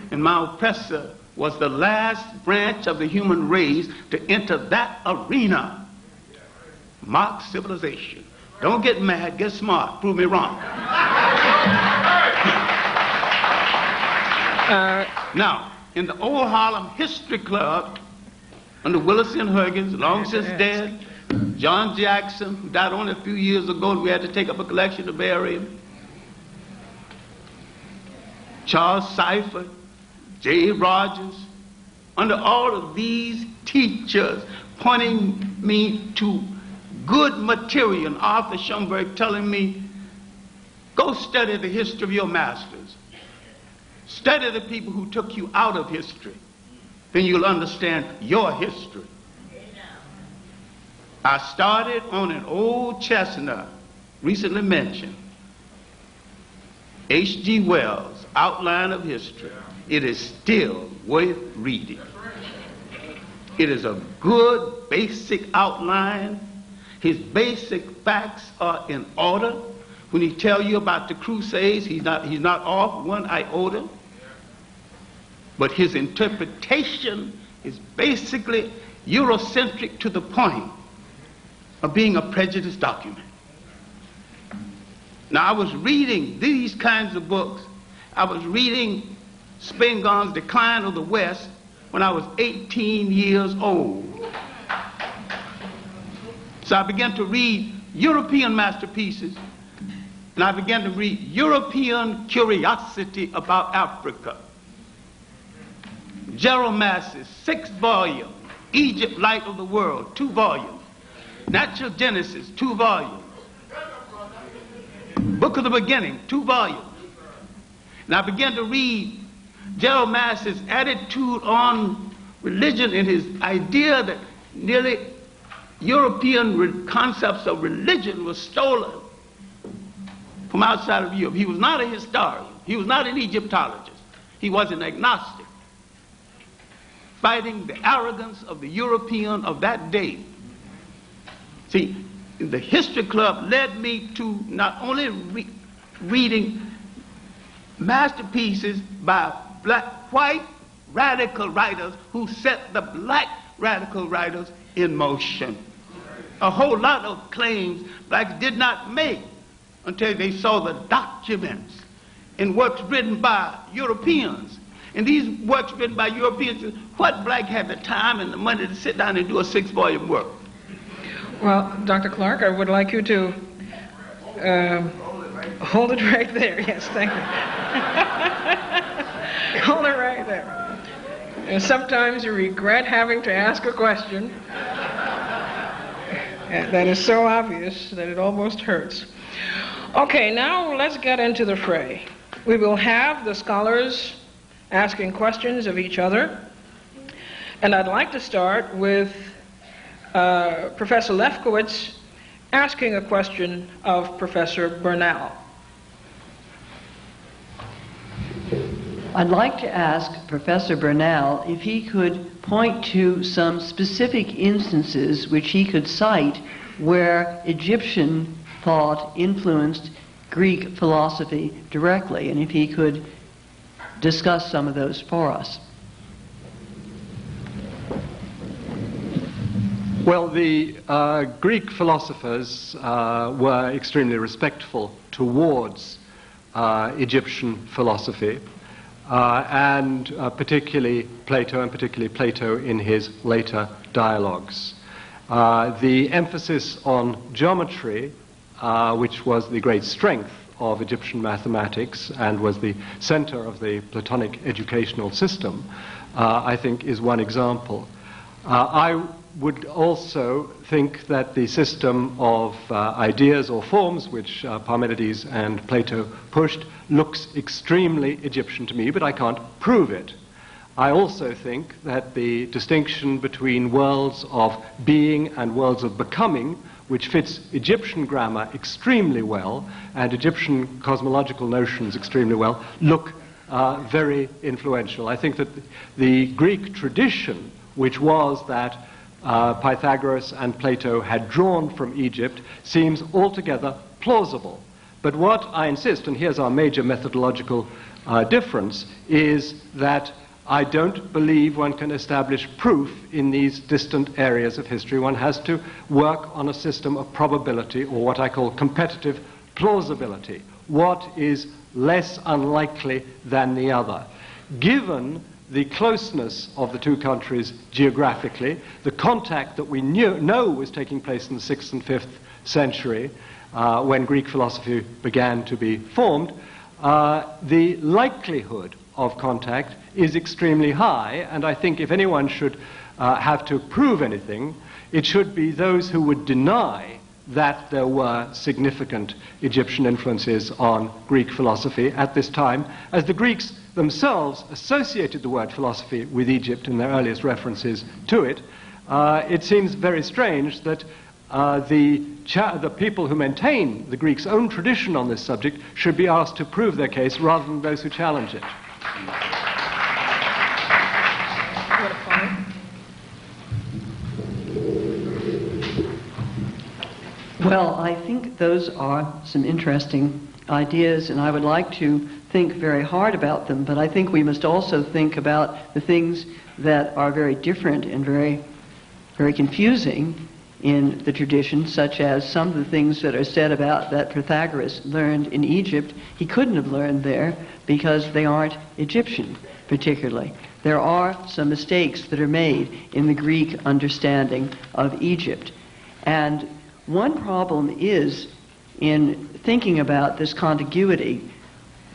and my oppressor was the last branch of the human race to enter that arena. Mock civilization. Don't get mad, get smart. Prove me wrong. Now, in the old Harlem History Club, under Willis and Huggins, long since dead, John Jackson, who died only a few years ago, and we had to take up a collection to bury him, Charles Seifert, J. Rogers, under all of these teachers pointing me to good material, and Arthur Schomburg telling me, go study the history of your masters. Study the people who took you out of history. Then you'll understand your history. I started on an old chestnut, recently mentioned, H.G. Wells' Outline of History. It is still worth reading. It is a good basic outline. His basic facts are in order. When he tells you about the Crusades, he's not off one iota. But his interpretation is basically Eurocentric to the point of being a prejudiced document. Now, I was reading these kinds of books. I was reading Spingarn's Decline of the West when I was 18 years old. So I began to read European masterpieces, and I began to read European curiosity about Africa. Gerald Massey's 6th volume, Egypt, Light of the World, 2 volumes. Natural Genesis, 2 volumes. Book of the Beginning, 2 volumes. And I began to read Gerald Massey's attitude on religion and his idea that nearly European concepts of religion were stolen from outside of Europe. He was not a historian. He was not an Egyptologist. He was an agnostic, fighting the arrogance of the European of that day. See, the History Club led me to not only reading masterpieces by white radical writers who set the black radical writers in motion. A whole lot of claims blacks did not make until they saw the documents in works written by Europeans. And these works written by Europeans, what black had the time and the money to sit down and do a 6-volume work? Well, Dr. Clarke, I would like you to hold it right there. Yes, thank you. Hold it right there. And sometimes you regret having to ask a question. That is so obvious that it almost hurts. Okay, now let's get into the fray. We will have the scholars asking questions of each other. And I'd like to start with Professor Lefkowitz asking a question of Professor Bernal. I'd like to ask Professor Bernal if he could point to some specific instances which he could cite where Egyptian thought influenced Greek philosophy directly, and if he could discuss some of those for us. Well, the Greek philosophers were extremely respectful towards Egyptian philosophy, and particularly Plato in his later dialogues. The emphasis on geometry, which was the great strength of Egyptian mathematics and was the center of the Platonic educational system, I think is one example. I would also think that the system of ideas or forms which Parmenides and Plato pushed looks extremely Egyptian to me, but I can't prove it. I also think that the distinction between worlds of being and worlds of becoming, which fits Egyptian grammar extremely well and Egyptian cosmological notions extremely well, look very influential. I think that the Greek tradition, which was that Pythagoras and Plato had drawn from Egypt, seems altogether plausible. But what I insist, and here's our major methodological difference, is that I don't believe one can establish proof in these distant areas of history. One has to work on a system of probability, or what I call competitive plausibility. What is less unlikely than the other? Given the closeness of the two countries geographically, the contact that we know was taking place in the 6th and 5th century, when Greek philosophy began to be formed, the likelihood of contact is extremely high, and I think if anyone should have to prove anything, it should be those who would deny that there were significant Egyptian influences on Greek philosophy at this time, as the Greeks themselves associated the word philosophy with Egypt in their earliest references to it. It seems very strange that the people who maintain the Greeks' own tradition on this subject should be asked to prove their case rather than those who challenge it. Well, I think those are some interesting ideas, and I would like to think very hard about them, but I think we must also think about the things that are very different and very, very confusing in the tradition, such as some of the things that are said about that Pythagoras learned in Egypt. He couldn't have learned there because they aren't Egyptian, particularly. There are some mistakes that are made in the Greek understanding of Egypt. And one problem is, in thinking about this contiguity,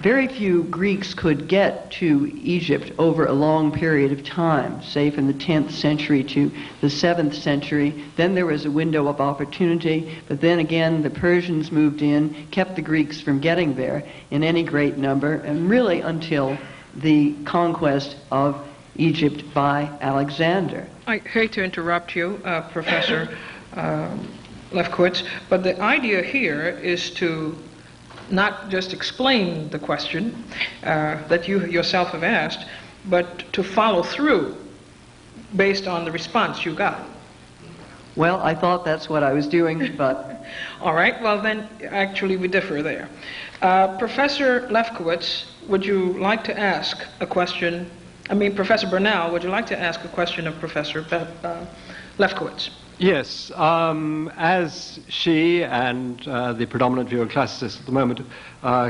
very few Greeks could get to Egypt over a long period of time, say from the 10th century to the 7th century. Then there was a window of opportunity, but then again the Persians moved in, kept the Greeks from getting there in any great number, and really until the conquest of Egypt by Alexander. I hate to interrupt you, Professor Lefkowitz, but the idea here is to not just explain the question that you yourself have asked, but to follow through based on the response you got. Well, I thought that's what I was doing, but... All right, well then, actually we differ there. Professor Lefkowitz, would you like to ask a question? Professor Bernal, would you like to ask a question of Professor Lefkowitz? Yes, as she and the predominant view of classicists at the moment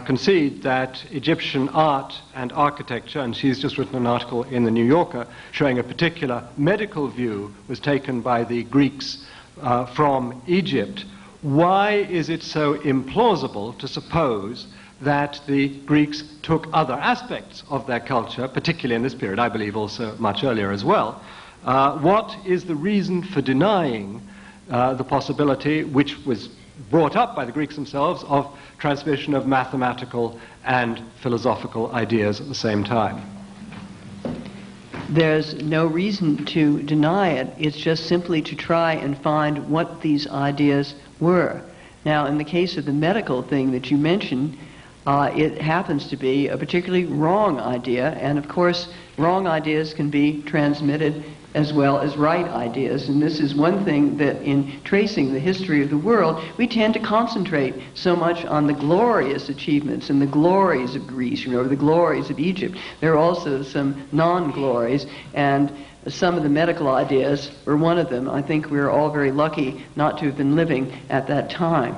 concede that Egyptian art and architecture, and she's just written an article in the New Yorker showing a particular medical view was taken by the Greeks from Egypt, why is it so implausible to suppose that the Greeks took other aspects of their culture, particularly in this period, I believe also much earlier as well? What is the reason for denying the possibility, which was brought up by the Greeks themselves, of transmission of mathematical and philosophical ideas at the same time. There's no reason to deny it. It's just simply to try and find what these ideas were. Now, in the case of the medical thing that you mentioned, it happens to be a particularly wrong idea, and of course, wrong ideas can be transmitted as well as right ideas. And this is one thing that in tracing the history of the world, we tend to concentrate so much on the glorious achievements and the glories of Greece, or the glories of Egypt. There are also some non-glories, and some of the medical ideas were one of them. I think we were all very lucky not to have been living at that time.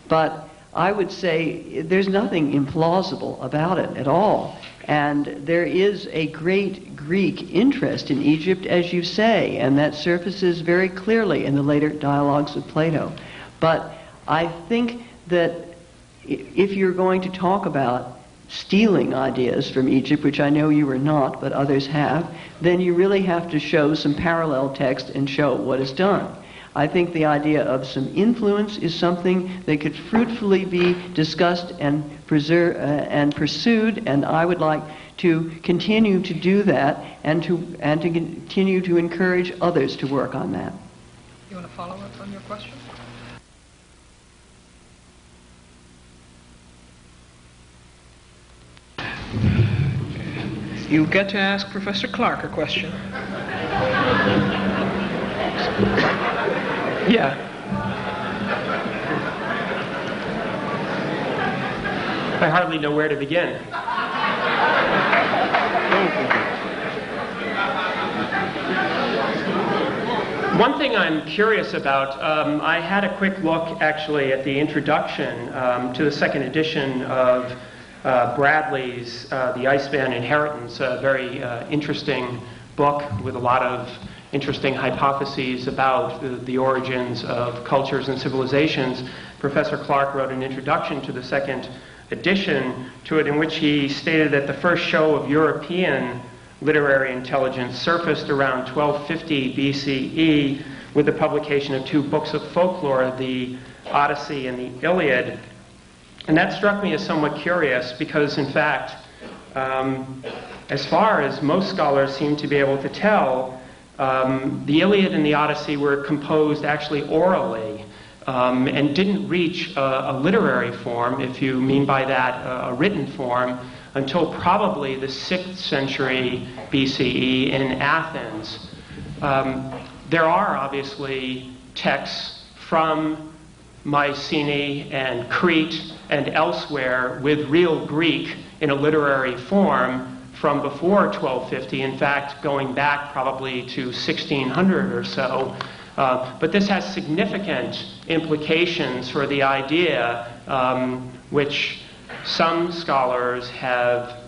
But I would say there's nothing implausible about it at all. And there is a great Greek interest in Egypt, as you say, and that surfaces very clearly in the later dialogues of Plato. But I think that if you're going to talk about stealing ideas from Egypt, which I know you are not, but others have, then you really have to show some parallel text and show what is done. I think the idea of some influence is something that could fruitfully be discussed and pursued, and I would like to continue to do that and to continue to encourage others to work on that. You want to follow up on your question? You get to ask Professor Clarke a question. Yeah. I hardly know where to begin. One thing I'm curious about, I had a quick look actually at the introduction to the second edition of Bradley's The Iceman Inheritance, a very interesting book with a lot of interesting hypotheses about the origins of cultures and civilizations. Professor Clarke wrote an introduction to the second edition to it, in which he stated that the first show of European literary intelligence surfaced around 1250 BCE with the publication of two books of folklore, the Odyssey and the Iliad. And that struck me as somewhat curious because, in fact, as far as most scholars seem to be able to tell, the Iliad and the Odyssey were composed actually orally and didn't reach a literary form, if you mean by that a written form, until probably the 6th century BCE in Athens. There are obviously texts from Mycenae and Crete and elsewhere with real Greek in a literary form from before 1250, in fact, going back probably to 1600 or so. But this has significant implications for the idea, which some scholars have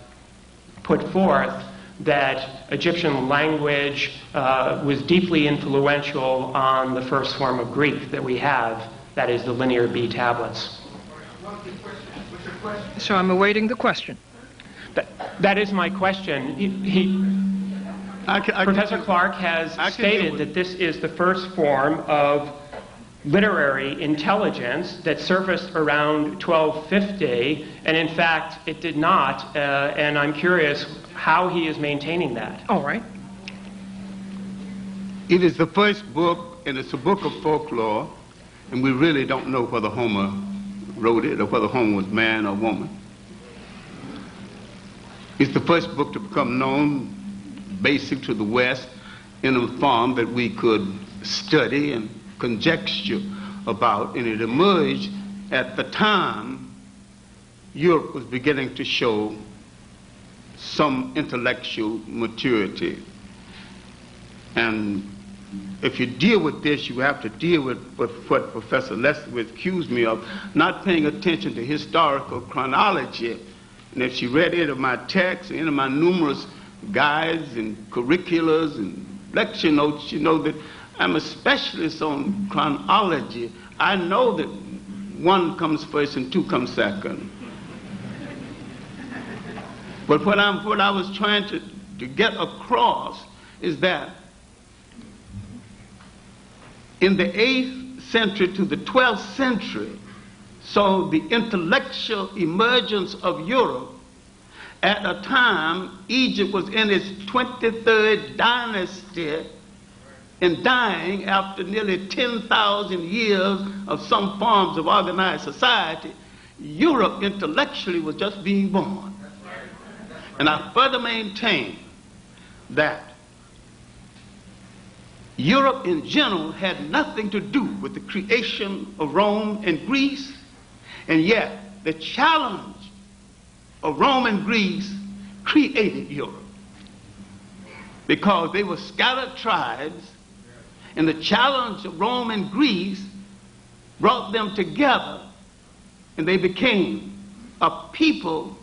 put forth, that Egyptian language was deeply influential on the first form of Greek that we have, that is the Linear B tablets. So I'm awaiting the question. That is my question. Professor Clarke has stated that this is the first form of literary intelligence that surfaced around 1250, and in fact it did not, and I'm curious how he is maintaining that. All right. It is the first book, and it's a book of folklore, and we really don't know whether Homer wrote it or whether Homer was man or woman. It's the first book to become known, basic to the West, in a form that we could study and conjecture about, and it emerged at the time Europe was beginning to show some intellectual maturity. And if you deal with this, you have to deal with what Professor Lefkowitz accused me of, not paying attention to historical chronology. And if she read any of my texts, any of my numerous guides and curriculars and lecture notes, you know that I'm a specialist on chronology. I know that one comes first and two comes second. But what I was trying to get across is that in the 8th century to the 12th century saw the intellectual emergence of Europe at a time Egypt was in its 23rd dynasty and dying after nearly 10,000 years of some forms of organized society. Europe intellectually was just being born. And I further maintain that Europe in general had nothing to do with the creation of Rome and Greece, and yet the challenge of Rome and Greece created Europe, because they were scattered tribes, and the challenge of Rome and Greece brought them together, and they became a people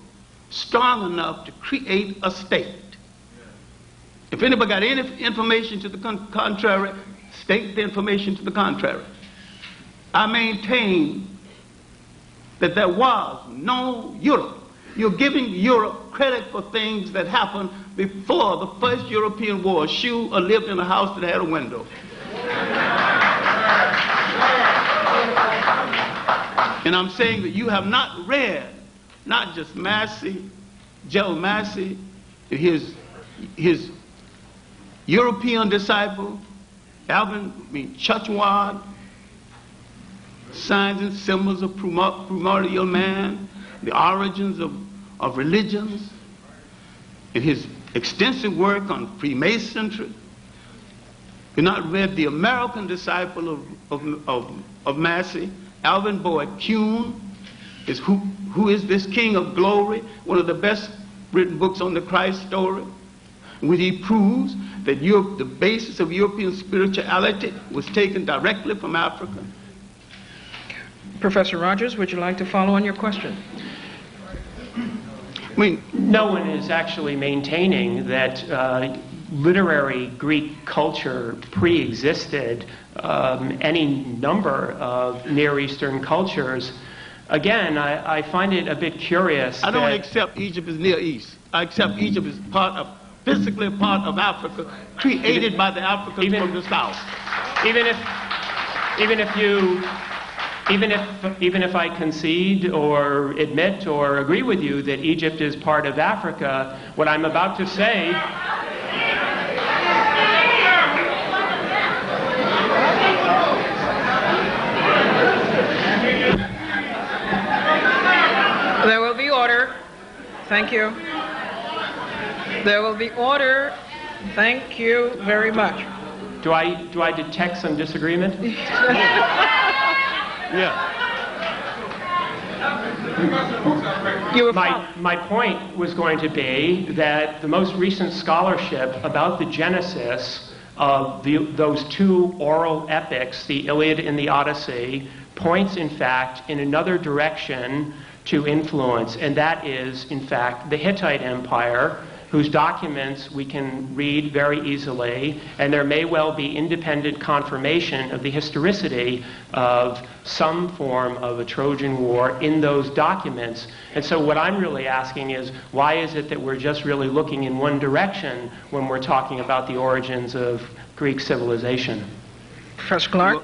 strong enough to create a state. If anybody got any information to the contrary, state the information to the contrary. I maintain that there was no Europe. You're giving Europe credit for things that happened before the first European war. Shoe or lived in a house that had a window. And I'm saying that you have not read, not just Massey, Joe Massey, and his European disciple, Churchward, Signs and Symbols of Primordial Man, the Origins of Religions, and his extensive work on Freemasonry. You've not read the American disciple of Massey, Alvin Boyd Kuhn, is Who is This King of Glory, one of the best written books on the Christ story, when he proves that the basis of European spirituality was taken directly from Africa. Professor Rogers, would you like to follow on your question? I mean, no one is actually maintaining that literary Greek culture pre-existed any number of Near Eastern cultures. Again, I find it a bit curious. I don't accept Egypt as Near East. I accept Egypt as physically part of Africa, created by the Africans from the South. Even if I concede or admit or agree with you that Egypt is part of Africa, what I'm about to say There will be order. Thank you. There will be order. Thank you very much. Do I detect some disagreement? Yeah. My point was going to be that the most recent scholarship about the genesis of those two oral epics, the Iliad and the Odyssey, points in fact in another direction to influence, and that is in fact the Hittite Empire, whose documents we can read very easily, and there may well be independent confirmation of the historicity of some form of a Trojan War in those documents. And so what I'm really asking is, why is it that we're just really looking in one direction when we're talking about the origins of Greek civilization? Professor Clarke?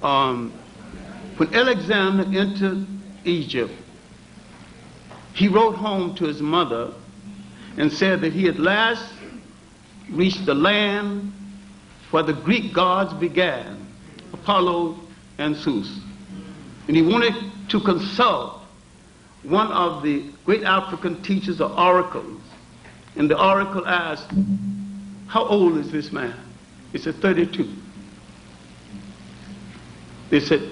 When Alexander entered Egypt, he wrote home to his mother and said that he at last reached the land where the Greek gods began, Apollo and Zeus. And he wanted to consult one of the great African teachers of oracles. And the oracle asked, how old is this man? He said, 32. They said,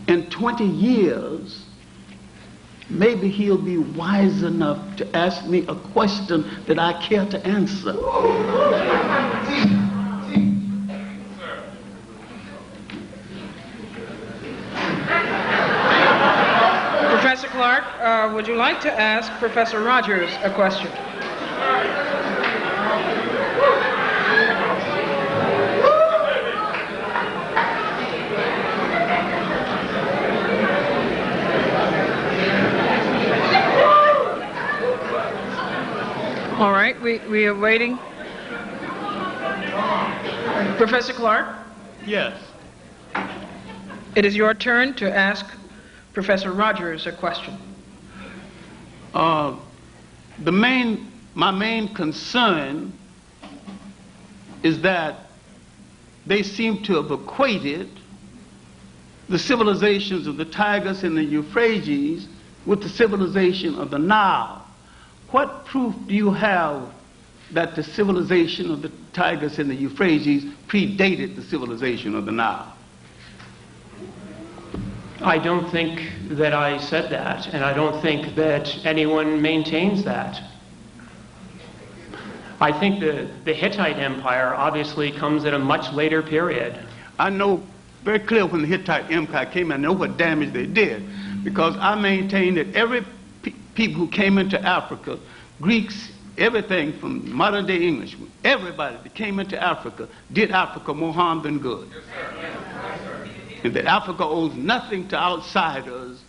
in 20 years, maybe he'll be wise enough to ask me a question that I care to answer. Professor Clarke, would you like to ask Professor Rogers a question? All right, we are waiting. Professor Clarke? Yes. It is your turn to ask Professor Rogers a question. My main concern is that they seem to have equated the civilizations of the Tigris and the Euphrates with the civilization of the Nile. What proof do you have that the civilization of the Tigris and the Euphrates predated the civilization of the Nile? I don't think that I said that, and I don't think that anyone maintains that. I think the Hittite Empire obviously comes at a much later period. I know very clear when the Hittite Empire came, I know what damage they did, because I maintain that every people who came into Africa, Greeks, everything from modern day English, everybody that came into Africa did Africa more harm than good. Yes, sir. Yes, sir. And that Africa owes nothing to outsiders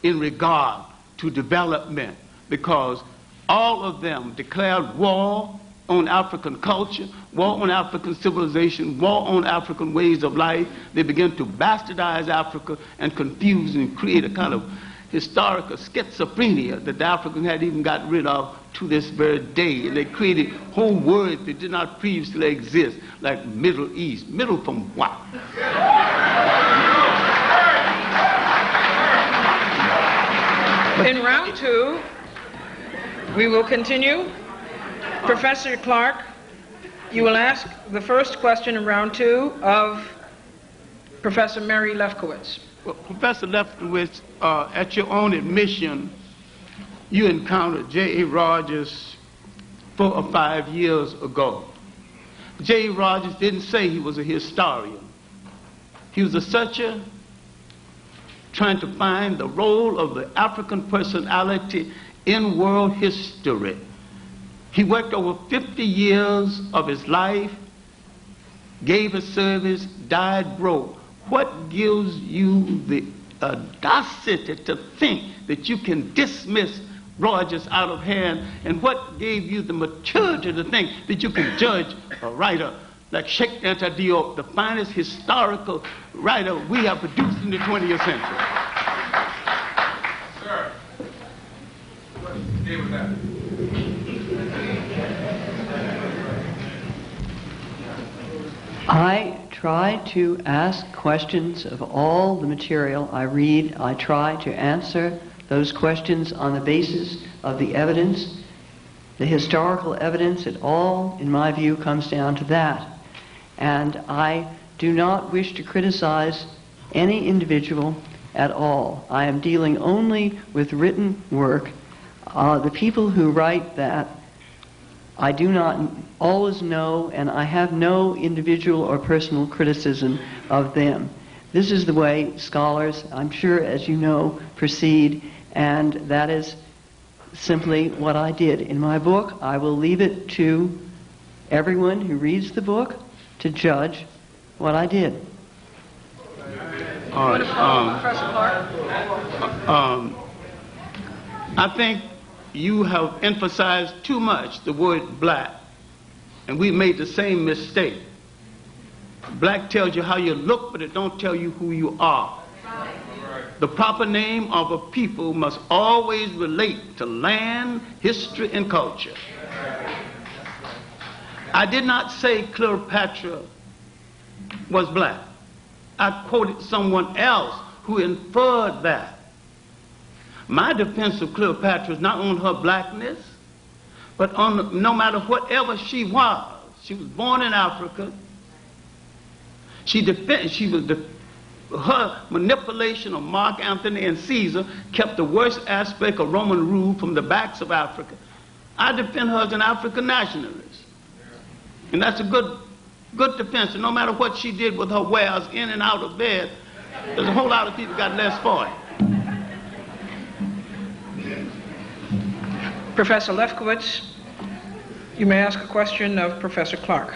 in regard to development, because all of them declared war on African culture, war on African civilization, war on African ways of life. They began to bastardize Africa and confuse and create a kind of historical schizophrenia that the Africans had even got rid of to this very day. And they created whole words that did not previously exist, like Middle East. Middle from what? In round two, we will continue. Professor Clarke, you will ask the first question in round two of Professor Mary Lefkowitz. Well, Professor Lefkowitz, at your own admission, you encountered J.A. Rogers 4 or 5 years ago. J.A. Rogers didn't say he was a historian. He was a searcher trying to find the role of the African personality in world history. He worked over 50 years of his life, gave his service, died broke. What gives you the audacity to think that you can dismiss Rogers out of hand, and what gave you the maturity to think that you can judge a writer like Sheikh Anta Diop, the finest historical writer we have produced in the 20th century? Sir, deal with that. I try to ask questions of all the material I read. I try to answer those questions on the basis of the evidence, the historical evidence. It all, in my view, comes down to that. And I do not wish to criticize any individual at all. I am dealing only with written work. The people who write that, I do not always know, and I have no individual or personal criticism of them. This is the way scholars, I'm sure, as you know, proceed, and that is simply what I did. In my book, I will leave it to everyone who reads the book to judge what I did. Professor Clarke? I think you have emphasized too much the word black, and we made the same mistake. Black tells you how you look, but it don't tell you who you are. The proper name of a people must always relate to land, history, and culture. I did not say Cleopatra was black. I quoted someone else who inferred that. My defense of Cleopatra is not on her blackness, but on no matter whatever she was. She was born in Africa. Her manipulation of Mark Antony and Caesar kept the worst aspect of Roman rule from the backs of Africa. I defend her as an African nationalist. And that's a good defense. And no matter what she did with her wares in and out of bed, there's a whole lot of people got less for it. Professor Lefkowitz, you may ask a question of Professor Clarke.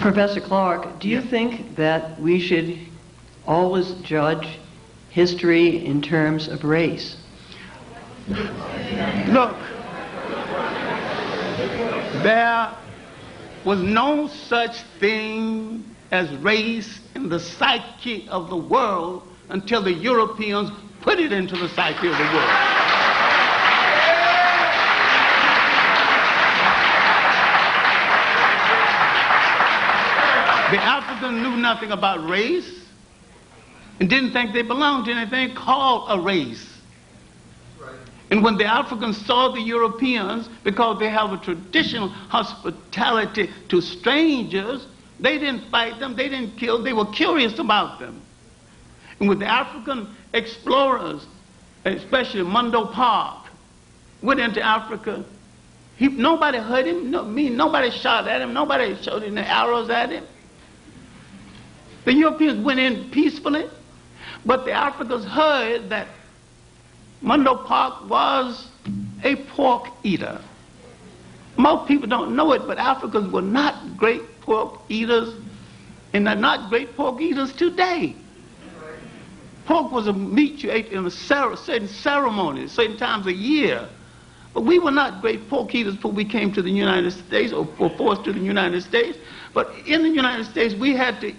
Professor Clarke, do you think that we should always judge history in terms of race? Look, there was no such thing as race in the psyche of the world until the Europeans put it into the psyche of the world. The Africans knew nothing about race and didn't think they belonged to anything called a race. And when the Africans saw the Europeans, because they have a traditional hospitality to strangers, they didn't fight them, they didn't kill, they were curious about them. And with the African explorers, especially Mungo Park, went into Africa, nobody hurt him, nobody shot at him, nobody shot any arrows at him. The Europeans went in peacefully, but the Africans heard that Mungo Park was a pork eater. Most people don't know it, but Africans were not great pork eaters, and are not great pork eaters today. Pork was a meat you ate in certain ceremonies, certain times a year. But we were not great pork eaters before we came to the United States, or were forced to the United States. But in the United States, we had to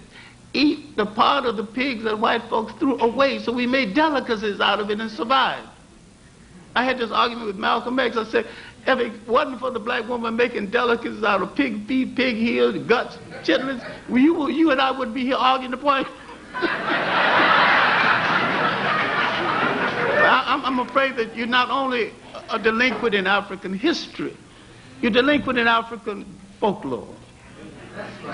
eat the part of the pigs that white folks threw away, so we made delicacies out of it and survived. I had this argument with Malcolm X. I said, if it wasn't for the black woman making delicacies out of pig feet, pig heels, guts, chitlins, you and I would be here arguing the point. I'm afraid that you're not only a delinquent in African history, you're delinquent in African folklore.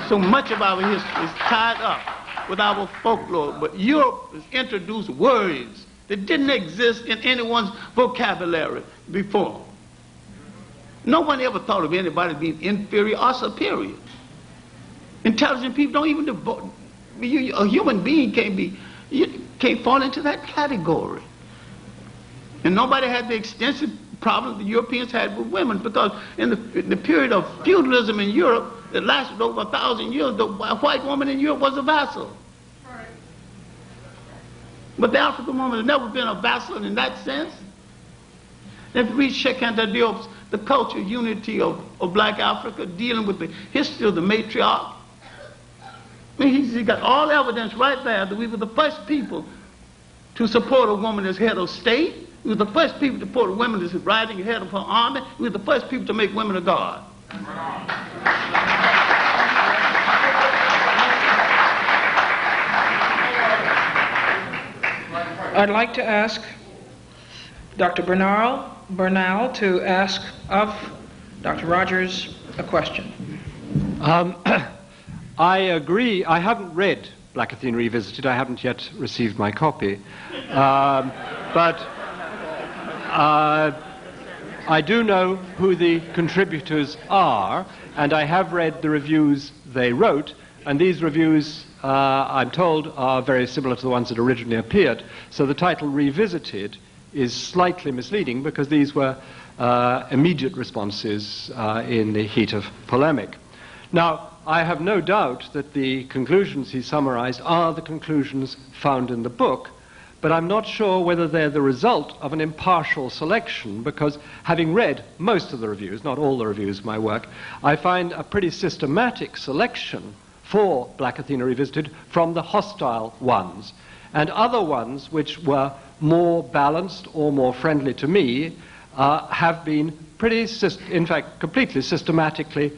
So much of our history is tied up with our folklore, but Europe has introduced words that didn't exist in anyone's vocabulary before. No one ever thought of anybody being inferior or superior. Intelligent people don't even devote. A human being can't fall into that category. And nobody had the extensive problems the Europeans had with women, because in the period of feudalism in Europe that lasted over 1,000 years, the white woman in Europe was a vassal. But the African woman has never been a vassal in that sense. If you read Sheikh Anta Diop's The Culture Unity of Black Africa, dealing with the history of the matriarch, I mean, he got all evidence right there that we were the first people to support a woman as head of state. We were the first people to support a woman as riding ahead of her army. We were the first people to make women a god. I'd like to ask Dr. Bernal to ask of Dr. Rogers a question. I agree. I haven't read Black Athena Revisited. I haven't yet received my copy. But I do know who the contributors are, and I have read the reviews they wrote, and these reviews, I'm told, are very similar to the ones that originally appeared. So the title Revisited is slightly misleading, because these were immediate responses in the heat of polemic. Now, I have no doubt that the conclusions he summarized are the conclusions found in the book, but I'm not sure whether they're the result of an impartial selection, because having read most of the reviews, not all the reviews of my work, I find a pretty systematic selection for Black Athena Revisited from the hostile ones, and other ones which were more balanced or more friendly to me have been in fact, completely systematically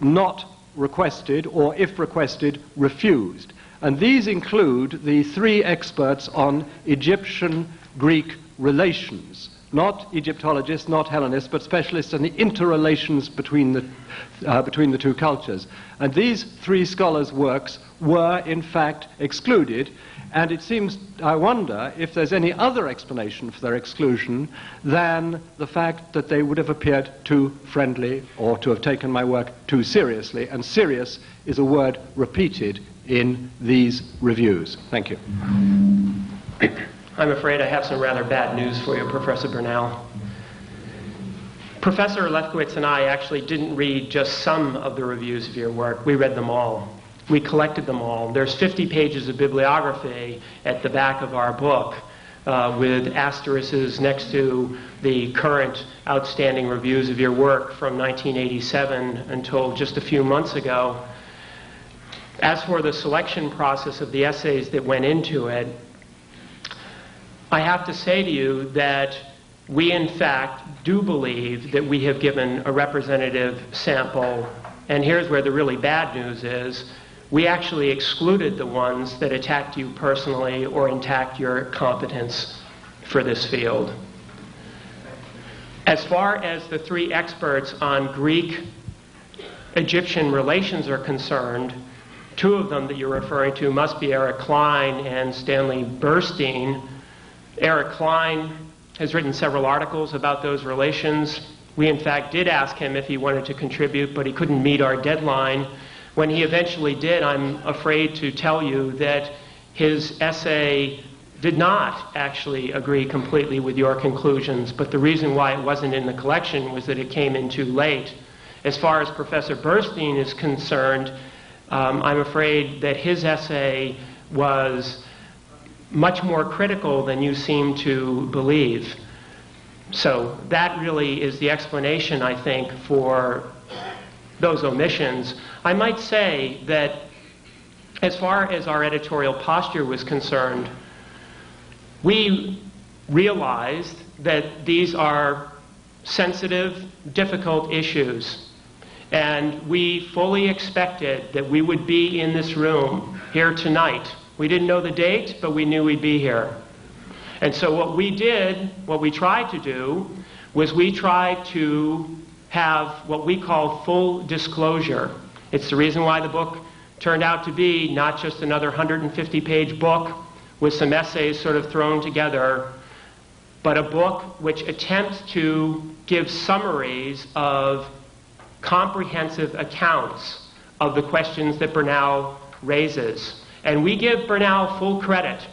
not requested, or if requested, refused. And these include the three experts on Egyptian-Greek relations, not Egyptologists, not Hellenists, but specialists in the interrelations between the two cultures. And these three scholars' works were, in fact, excluded, and it seems, I wonder, if there's any other explanation for their exclusion than the fact that they would have appeared too friendly or to have taken my work too seriously, and serious is a word repeated in these reviews. Thank you. I'm afraid I have some rather bad news for you, Professor Bernal. Professor Lefkowitz and I actually didn't read just some of the reviews of your work. We read them all. We collected them all. There's 50 pages of bibliography at the back of our book with asterisks next to the current outstanding reviews of your work from 1987 until just a few months ago. As for the selection process of the essays that went into it, I have to say to you that we in fact do believe that we have given a representative sample, and here's where the really bad news is. We actually excluded the ones that attacked you personally or attacked your competence for this field. As far as the three experts on Greek-Egyptian relations are concerned, two of them that you're referring to must be Eric Klein and Stanley Burstein. Eric Klein has written several articles about those relations. We, in fact, did ask him if he wanted to contribute, but he couldn't meet our deadline. When he eventually did, I'm afraid to tell you that his essay did not actually agree completely with your conclusions, but the reason why it wasn't in the collection was that it came in too late. As far as Professor Burstein is concerned, I'm afraid that his essay was much more critical than you seem to believe. So that really is the explanation, I think, for those omissions. I might say that as far as our editorial posture was concerned, we realized that these are sensitive, difficult issues, and we fully expected that we would be in this room here tonight. We didn't know the date, but we knew we'd be here. And so what we tried to do, was we tried to have what we call full disclosure. It's the reason why the book turned out to be not just another 150-page book with some essays sort of thrown together, but a book which attempts to give summaries of comprehensive accounts of the questions that Bernal raises. And we give Bernal full credit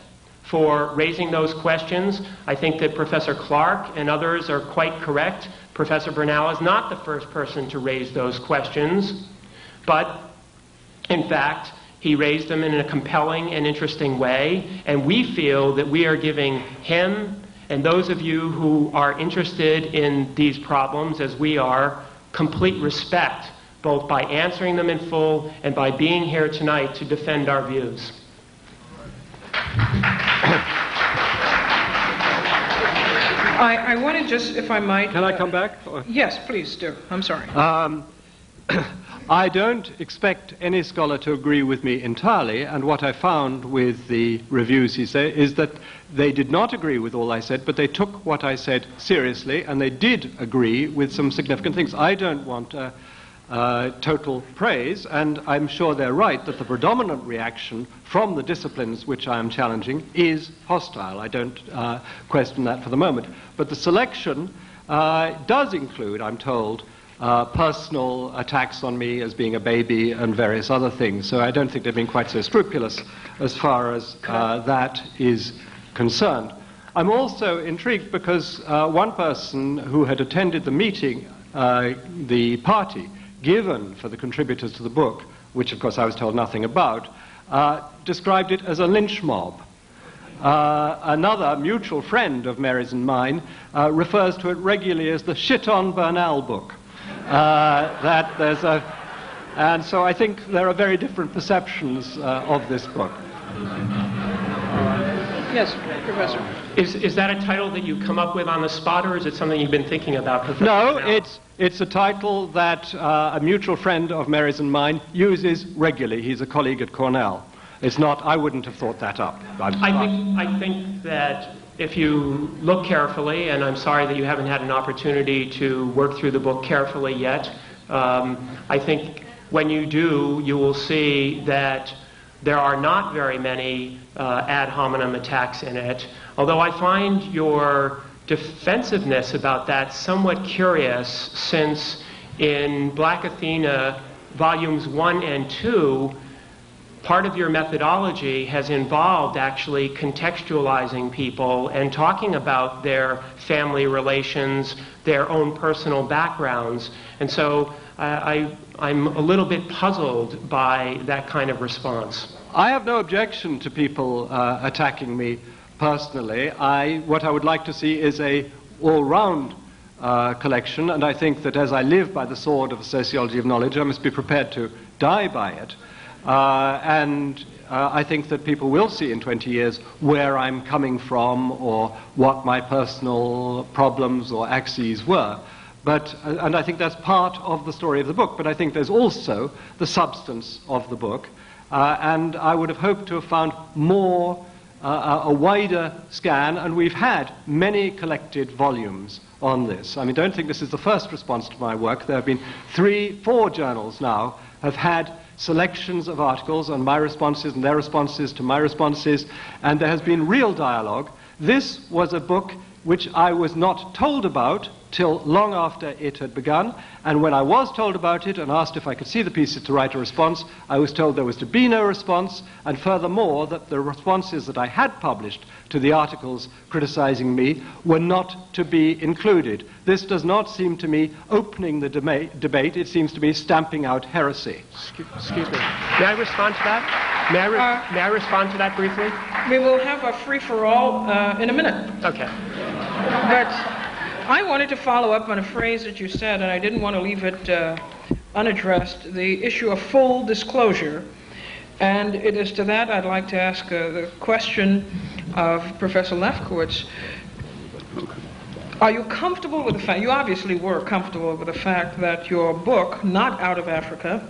for raising those questions. I think that Professor Clarke and others are quite correct. Professor Bernal is not the first person to raise those questions, but in fact, he raised them in a compelling and interesting way, and we feel that we are giving him and those of you who are interested in these problems, as we are, complete respect, both by answering them in full and by being here tonight to defend our views. I want to just, if I might... Can I come back? Yes, please do. I'm sorry. I don't expect any scholar to agree with me entirely, and what I found with the reviews he said is that they did not agree with all I said, but they took what I said seriously, and they did agree with some significant things. I don't want total praise, and I'm sure they're right that the predominant reaction from the disciplines which I am challenging is hostile. I don't question that for the moment. But the selection does include, I'm told, personal attacks on me as being a baby and various other things. So I don't think they've been quite so scrupulous as far as that is concerned. I'm also intrigued because one person who had attended the meeting, the party given for the contributors to the book, which of course I was told nothing about, described it as a lynch mob. Another mutual friend of Mary's and mine refers to it regularly as the shit on Bernal book. And so I think there are very different perceptions of this book. Yes, Professor. Is that a title that you come up with on the spot, or is it something you've been thinking about, Professor? No, Bernal? it's a title that a mutual friend of Mary's and mine uses regularly. He's a colleague at Cornell. It's not, I wouldn't have thought that up. I think that if you look carefully, and I'm sorry that you haven't had an opportunity to work through the book carefully yet, I think when you do, you will see that there are not very many ad hominem attacks in it, although I find your defensiveness about that somewhat curious, since in Black Athena, volumes 1 and 2, part of your methodology has involved actually contextualizing people and talking about their family relations, their own personal backgrounds. And so I'm a little bit puzzled by that kind of response. I have no objection to people attacking me personally. What I would like to see is a all-round collection, and I think that as I live by the sword of a sociology of knowledge, I must be prepared to die by it. I think that people will see in 20 years where I'm coming from or what my personal problems or axes were. And I think that's part of the story of the book, but I think there's also the substance of the book. And I would have hoped to have found more, a wider scan, and we've had many collected volumes on this. I mean, don't think this is the first response to my work. There have been 4 journals now have had selections of articles on my responses and their responses to my responses, and there has been real dialogue. This was a book which I was not told about till long after it had begun, and when I was told about it and asked if I could see the pieces to write a response, I was told there was to be no response, and furthermore that the responses that I had published to the articles criticizing me were not to be included. This does not seem to me opening the debate, it seems to me stamping out heresy. Excuse me. May I respond to that? May I respond to that briefly? We will have a free-for-all in a minute. Okay. But I wanted to follow up on a phrase that you said, and I didn't want to leave it unaddressed, the issue of full disclosure. And it is to that I'd like to ask the question of Professor Lefkowitz. Are you comfortable with the fact, you obviously were comfortable with the fact that your book, Not Out of Africa,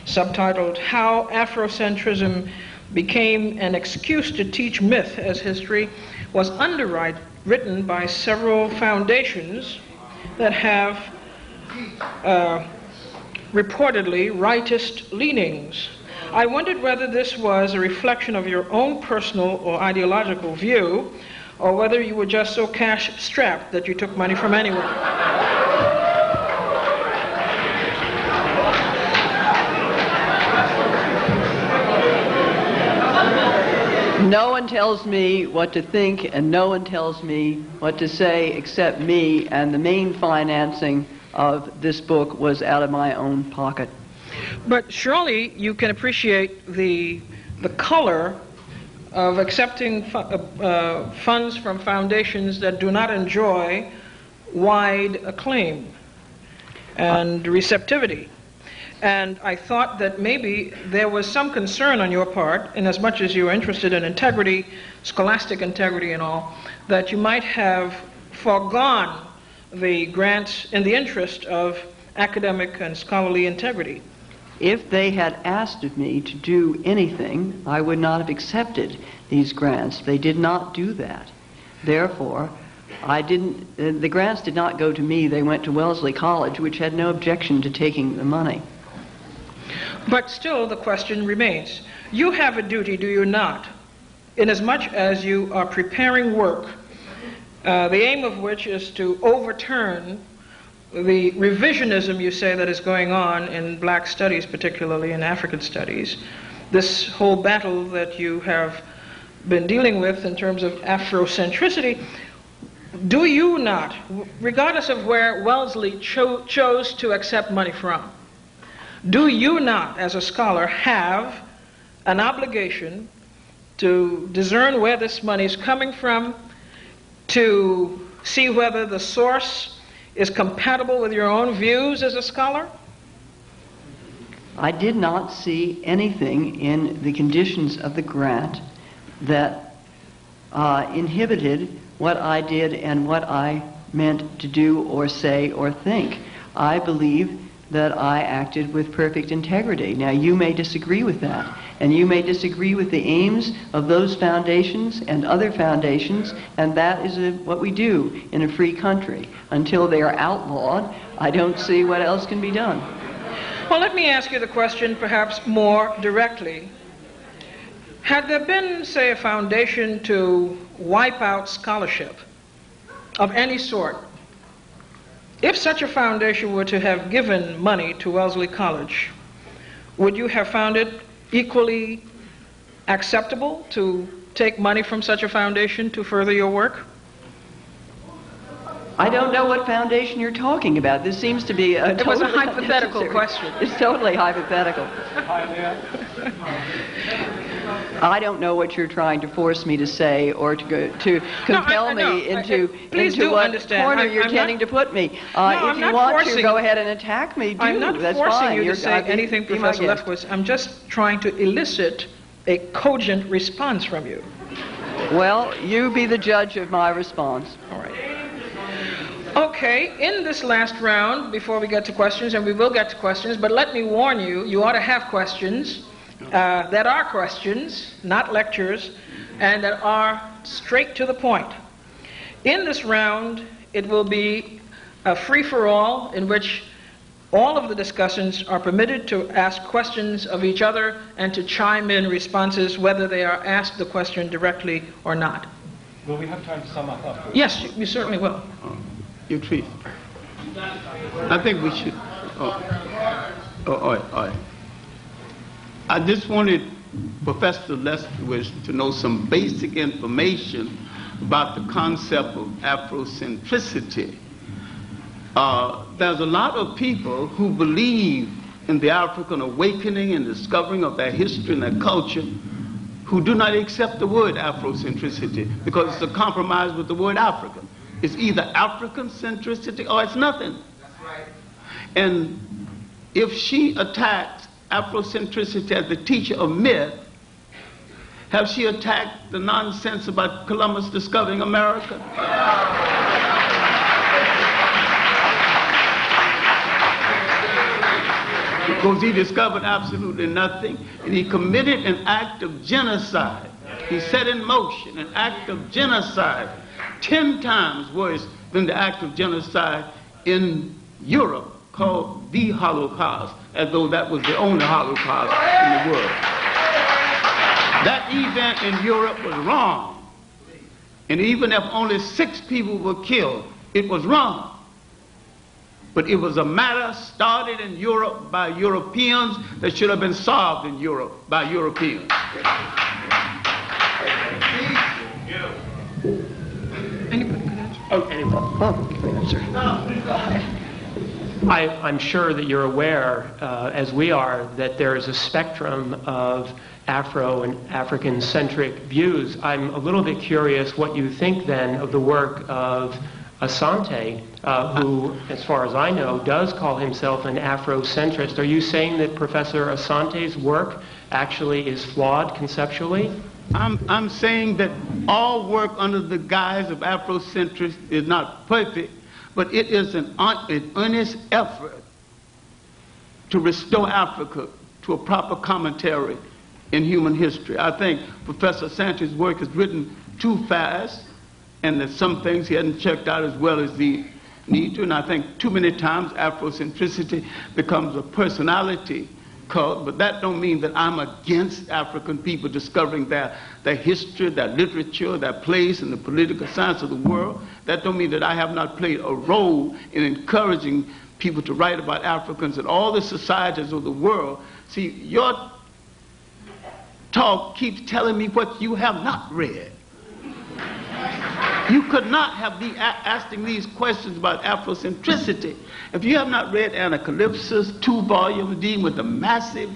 subtitled How Afrocentrism Became an Excuse to Teach Myth as History, was underwritten by several foundations that have reportedly rightist leanings. I wondered whether this was a reflection of your own personal or ideological view, or whether you were just so cash-strapped that you took money from anyone. No one tells me what to think, and no one tells me what to say except me, and the main financing of this book was out of my own pocket. But surely you can appreciate the color of accepting funds from foundations that do not enjoy wide acclaim and receptivity. And I thought that maybe there was some concern on your part, in as much as you were interested in integrity, scholastic integrity and all, that you might have foregone the grants in the interest of academic and scholarly integrity. If they had asked of me to do anything, I would not have accepted these grants. They did not do that. Therefore, the grants did not go to me. They went to Wellesley College, which had no objection to taking the money. But still, the question remains. You have a duty, do you not, inasmuch as you are preparing work, the aim of which is to overturn the revisionism, you say, that is going on in black studies, particularly in African studies, this whole battle that you have been dealing with in terms of Afrocentricity. Do you not, regardless of where Wellesley chose to accept money from, do you not, as a scholar, have an obligation to discern where this money is coming from, to see whether the source is compatible with your own views as a scholar? I did not see anything in the conditions of the grant that inhibited what I did and what I meant to do or say or think. I believe that I acted with perfect integrity. Now, you may disagree with that, and you may disagree with the aims of those foundations and other foundations, and that is what we do in a free country. Until they are outlawed, I don't see what else can be done. Well, let me ask you the question perhaps more directly. Had there been, say, a foundation to wipe out scholarship of any sort, if such a foundation were to have given money to Wellesley College, would you have found it equally acceptable to take money from such a foundation to further your work? I don't know what foundation you're talking about. This seems to be a It was a totally hypothetical unnecessary- question. It's totally hypothetical. I don't know what you're trying to force me to say or to compel me into what understand. corner you're I'm tending not, to put me. I'm If you not want forcing, to go ahead and attack me, do. I'm not That's forcing fine. you to You're, say anything, be my Professor guest. Lefkowitz. I'm just trying to elicit a cogent response from you. Well, you be the judge of my response. All right. Okay, in this last round, before we get to questions, and we will get to questions, but let me warn you, you ought to have questions that are questions, not lectures, and that are straight to the point. In this round, it will be a free-for-all in which all of the discussants are permitted to ask questions of each other and to chime in responses whether they are asked the question directly or not. Will we have time to sum up afterwards? Yes, you certainly will. You treat. I think we should. All right. I just wanted Professor Lefkowitz to know some basic information about the concept of Afrocentricity. There's a lot of people who believe in the African awakening and discovering of their history and their culture who do not accept the word Afrocentricity because it's a compromise with the word Africa. It's either African centricity or it's nothing. That's right. And if she attacks Afrocentricity as the teacher of myth, have she attacked the nonsense about Columbus discovering America? Because he discovered absolutely nothing, and he committed an act of genocide. He set in motion an act of genocide 10 times worse than the act of genocide in Europe called the Holocaust, as though that was the only Holocaust in the world. That event in Europe was wrong. And even if only 6 people were killed, it was wrong. But it was a matter started in Europe by Europeans that should have been solved in Europe by Europeans. I'm sure that you're aware, as we are, that there is a spectrum of Afro and African-centric views. I'm a little bit curious what you think then of the work of Asante, who, as far as I know, does call himself an Afrocentrist. Are you saying that Professor Asante's work actually is flawed conceptually? I'm saying that all work under the guise of Afrocentrist is not perfect, but it is an earnest effort to restore Africa to a proper commentary in human history. I think Professor Asante's work is written too fast, and that some things he hadn't checked out as well as he need to, and I think too many times Afrocentricity becomes a personality cult, but that don't mean that I'm against African people discovering their history, their literature, their place in the political science of the world. That don't mean that I have not played a role in encouraging people to write about Africans in all the societies of the world. See, your talk keeps telling me what you have not read. You could not have been asking these questions about Afrocentricity if you have not read Anacalypsis, 2 volumes dealing with the massive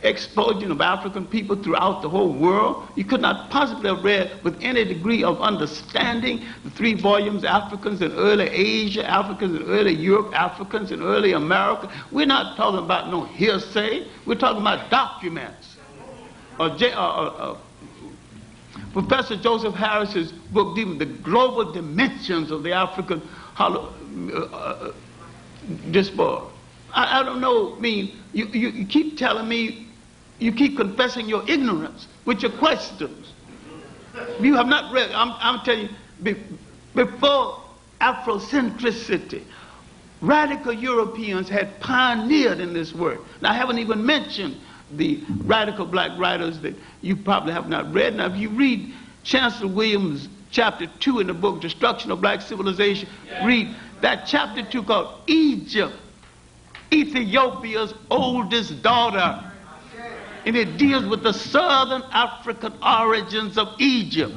explosion of African people throughout the whole world. You could not possibly have read with any degree of understanding the 3 volumes, Africans in early Asia, Africans in early Europe, Africans in early America. We're not talking about no hearsay. We're talking about documents. Professor Joseph Harris's book dealing with the global dimensions of the African diaspora. I don't know, I mean, you keep telling me, you keep confessing your ignorance with your questions. You have not read, I'm telling you, before Afrocentricity, radical Europeans had pioneered in this work. Now, I haven't even mentioned the radical black writers that you probably have not read. Now, if you read Chancellor Williams' chapter 2 in the book, Destruction of Black Civilization, read that chapter 2 called Egypt, Ethiopia's oldest daughter. And it deals with the southern African origins of Egypt.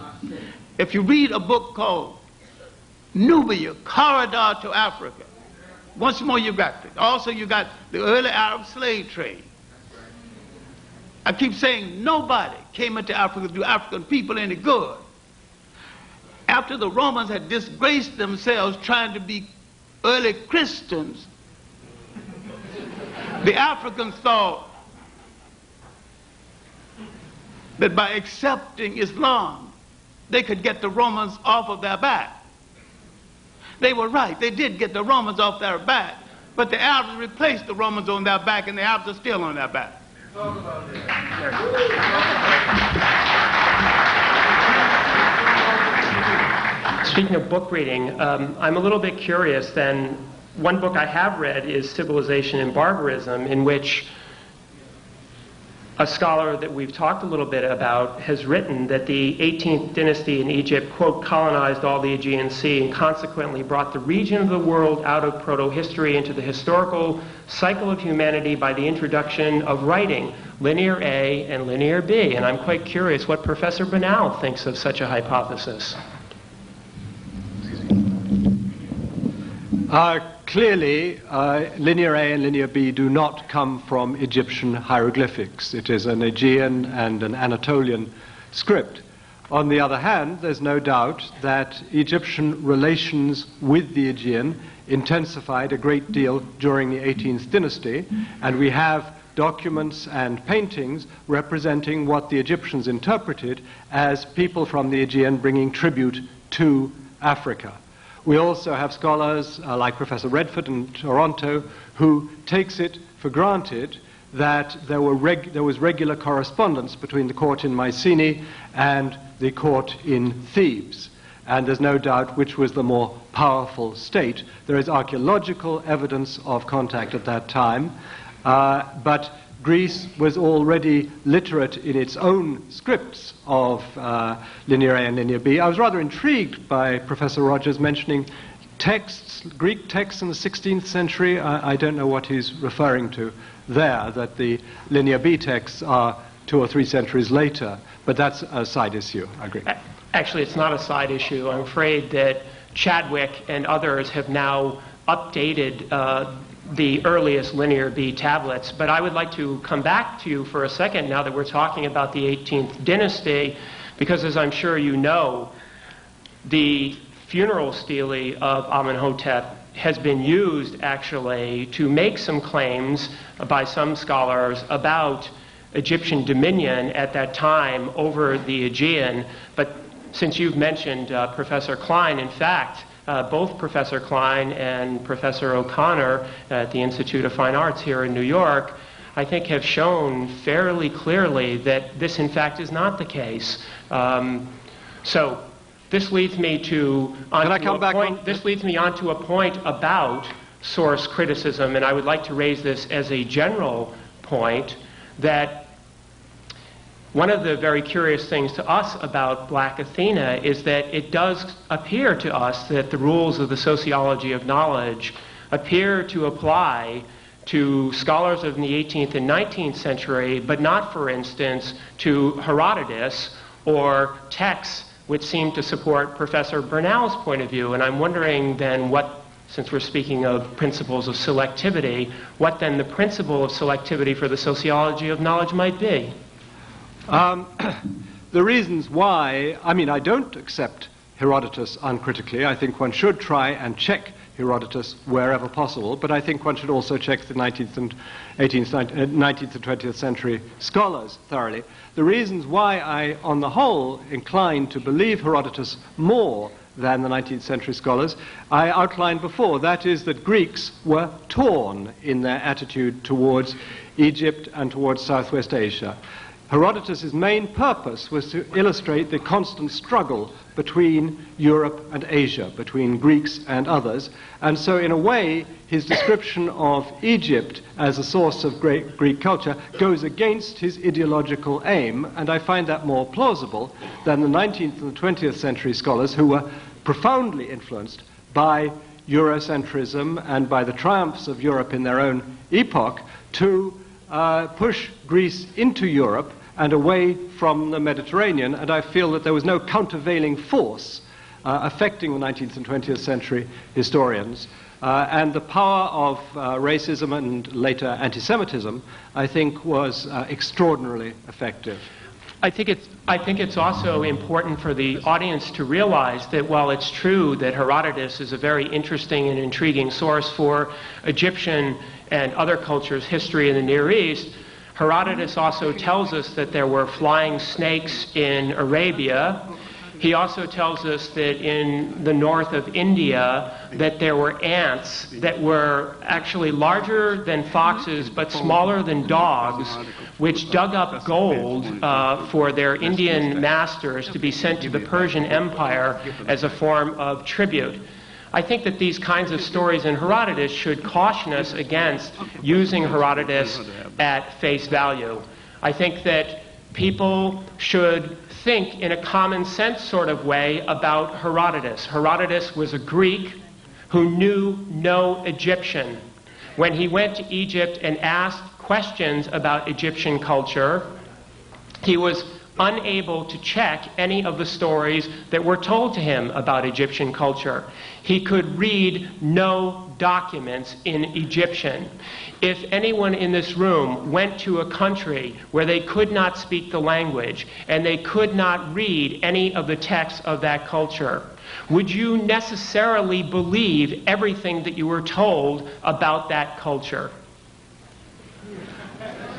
If you read a book called Nubia, corridor to Africa. Once more you got it. Also you got the early Arab slave trade. I keep saying nobody came into Africa to do African people any good. After the Romans had disgraced themselves trying to be early Christians, the Africans thought that by accepting Islam, they could get the Romans off of their back. They were right. They did get the Romans off their back. But the Arabs replaced the Romans on their back, and the Arabs are still on their back. Speaking of book reading, I'm a little bit curious then. One book I have read is Civilization and Barbarism, in which a scholar that we've talked a little bit about has written that the 18th dynasty in Egypt, quote, colonized all the Aegean Sea and consequently brought the region of the world out of proto-history into the historical cycle of humanity by the introduction of writing, linear A and linear B. And I'm quite curious what Professor Bernal thinks of such a hypothesis. Clearly, linear A and linear B do not come from Egyptian hieroglyphics. It is an Aegean and an Anatolian script. On the other hand, there's no doubt that Egyptian relations with the Aegean intensified a great deal during the 18th dynasty, and we have documents and paintings representing what the Egyptians interpreted as people from the Aegean bringing tribute to Africa. We also have scholars like Professor Redford in Toronto who takes it for granted that there was regular correspondence between the court in Mycenae and the court in Thebes. And there's no doubt which was the more powerful state. There is archaeological evidence of contact at that time, but Greece was already literate in its own scripts of linear A and linear B. I was rather intrigued by Professor Rogers mentioning texts, Greek texts in the 16th century. I don't know what he's referring to there, that the linear B texts are 2 or 3 centuries later, but that's a side issue, I agree. Actually, it's not a side issue. I'm afraid that Chadwick and others have now updated the earliest linear B tablets. But I would like to come back to you for a second now that we're talking about the 18th dynasty, because as I'm sure you know, the funeral stele of Amenhotep has been used actually to make some claims by some scholars about Egyptian dominion at that time over the Aegean. But since you've mentioned Professor Klein, in fact, both Professor Klein and Professor O'Connor at the Institute of Fine Arts here in New York, I think have shown fairly clearly that this in fact is not the case. So this leads me to onto a point about source criticism, and I would like to raise this as a general point that one of the very curious things to us about Black Athena is that it does appear to us that the rules of the sociology of knowledge appear to apply to scholars of the 18th and 19th century, but not, for instance, to Herodotus or texts which seem to support Professor Bernal's point of view. And I'm wondering then what, since we're speaking of principles of selectivity, what then the principle of selectivity for the sociology of knowledge might be. The reasons why, I don't accept Herodotus uncritically. I think one should try and check Herodotus wherever possible, but I think one should also check the 19th and 20th century scholars thoroughly. The reasons why I, on the whole, incline to believe Herodotus more than the 19th century scholars, I outlined before. That is that Greeks were torn in their attitude towards Egypt and towards Southwest Asia. Herodotus' main purpose was to illustrate the constant struggle between Europe and Asia, between Greeks and others. And so, in a way, his description of Egypt as a source of great Greek culture goes against his ideological aim, and I find that more plausible than the 19th and the 20th century scholars who were profoundly influenced by Eurocentrism and by the triumphs of Europe in their own epoch to push Greece into Europe and away from the Mediterranean, and I feel that there was no countervailing force affecting the 19th and 20th century historians. And the power of racism and later anti-Semitism, I think, was extraordinarily effective. I think it's also important for the audience to realize that while it's true that Herodotus is a very interesting and intriguing source for Egyptian and other cultures' history in the Near East, Herodotus also tells us that there were flying snakes in Arabia. He also tells us that in the north of India that there were ants that were actually larger than foxes but smaller than dogs, which dug up gold for their Indian masters to be sent to the Persian Empire as a form of tribute. I think that these kinds of stories in Herodotus should caution us against using Herodotus at face value. I think that people should think in a common sense sort of way about Herodotus. Herodotus was a Greek who knew no Egyptian. When he went to Egypt and asked questions about Egyptian culture, he was unable to check any of the stories that were told to him about Egyptian culture. He could read no documents in Egyptian. If anyone in this room went to a country where they could not speak the language and they could not read any of the texts of that culture, would you necessarily believe everything that you were told about that culture?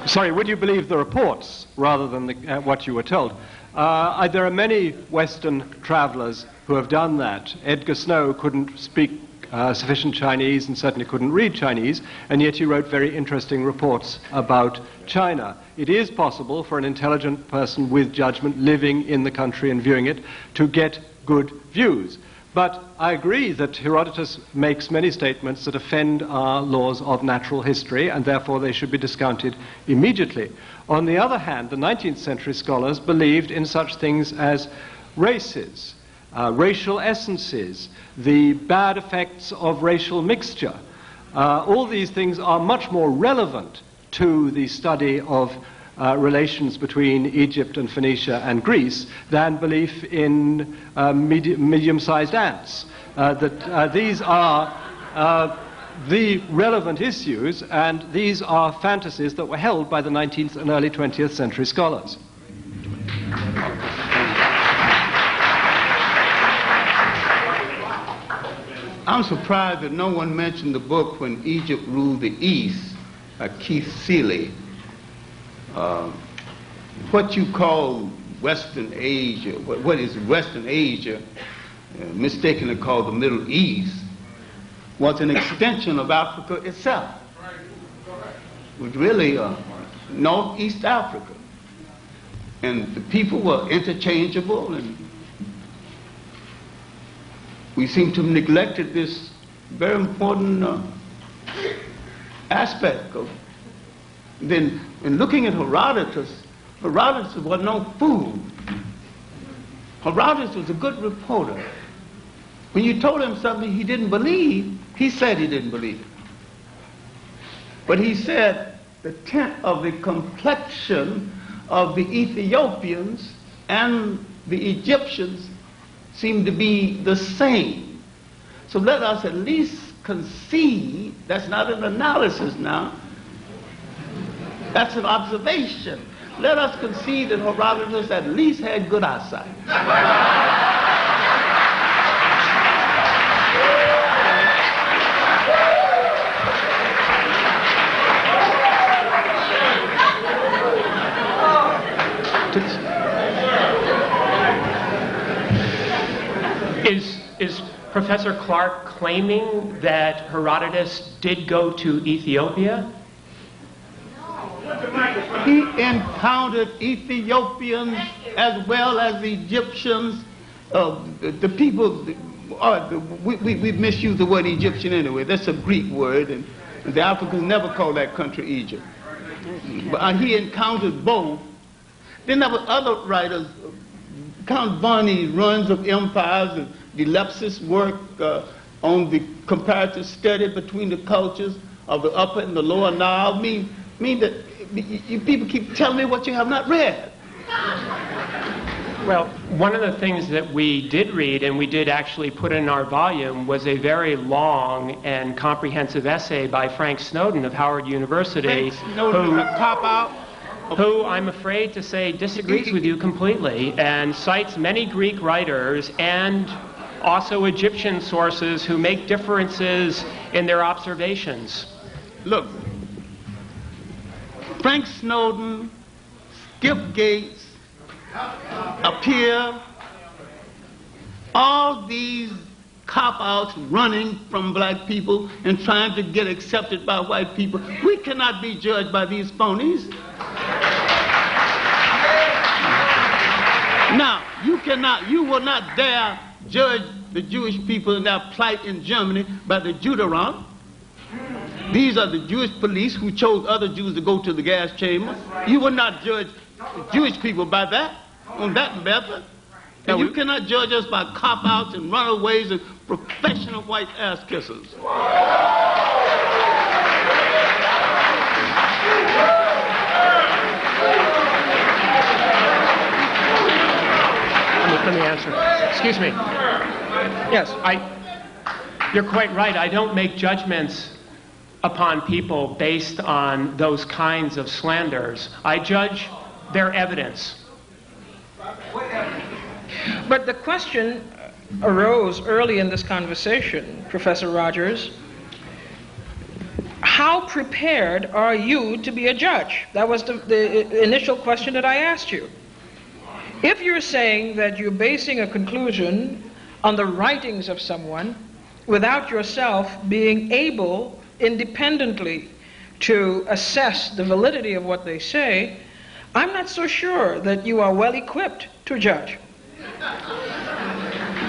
Sorry, would you believe the reports rather than what you were told? There are many Western travelers who have done that. Edgar Snow couldn't speak sufficient Chinese and certainly couldn't read Chinese, and yet he wrote very interesting reports about China. It is possible for an intelligent person with judgment living in the country and viewing it to get good views. But I agree that Herodotus makes many statements that offend our laws of natural history, and therefore they should be discounted immediately. On the other hand, the 19th century scholars believed in such things as races, racial essences, the bad effects of racial mixture. All these things are much more relevant to the study of relations between Egypt and Phoenicia and Greece than belief in medium-sized ants. These are the relevant issues, and these are fantasies that were held by the 19th and early 20th century scholars. I'm surprised that no one mentioned the book When Egypt Ruled the East by Keith Seeley. What you call Western Asia, what is Western Asia, mistakenly called the Middle East, was an extension of Africa itself. It was really Northeast Africa. And the people were interchangeable, and we seem to have neglected this very important aspect of. Then, in looking at Herodotus, Herodotus was no fool. Herodotus was a good reporter. When you told him something he didn't believe, he said he didn't believe it. But he said the tint of the complexion of the Ethiopians and the Egyptians seemed to be the same. So let us at least concede, that's not an analysis now, that's an observation. Let us concede that Herodotus at least had good eyesight. Is Professor Clarke claiming that Herodotus did go to Ethiopia? He encountered Ethiopians as well as Egyptians. The people, we misuse the word Egyptian anyway. That's a Greek word, and the Africans never call that country Egypt. But he encountered both. Then there were other writers. Count Varney's Runs of Empires and Lefkowitz work on the comparative study between the cultures of the upper and the lower Nile mean that you people keep telling me what you have not read. Well, one of the things that we did read and we did actually put in our volume was a very long and comprehensive essay by Frank Snowden of Howard University, who I'm afraid to say disagrees with you completely and cites many Greek writers and also Egyptian sources who make differences in their observations. Look, Frank Snowden, Skip Gates, appear, all these cop-outs running from black people and trying to get accepted by white people. We cannot be judged by these phonies. Now, you will not dare judge the Jewish people and their plight in Germany by the Juderon. These are the Jewish police who chose other Jews to go to the gas chamber. You will not judge the Jewish people by that, on that method. And you cannot judge us by cop-outs and runaways and professional white ass kissers. Let me answer. Excuse me. Yes. You're quite right. I don't make judgments upon people based on those kinds of slanders. I judge their evidence. But the question arose early in this conversation, Professor Rogers. How prepared are you to be a judge? That was the initial question that I asked you. If you're saying that you're basing a conclusion on the writings of someone without yourself being able independently to assess the validity of what they say, I'm not so sure that you are well equipped to judge.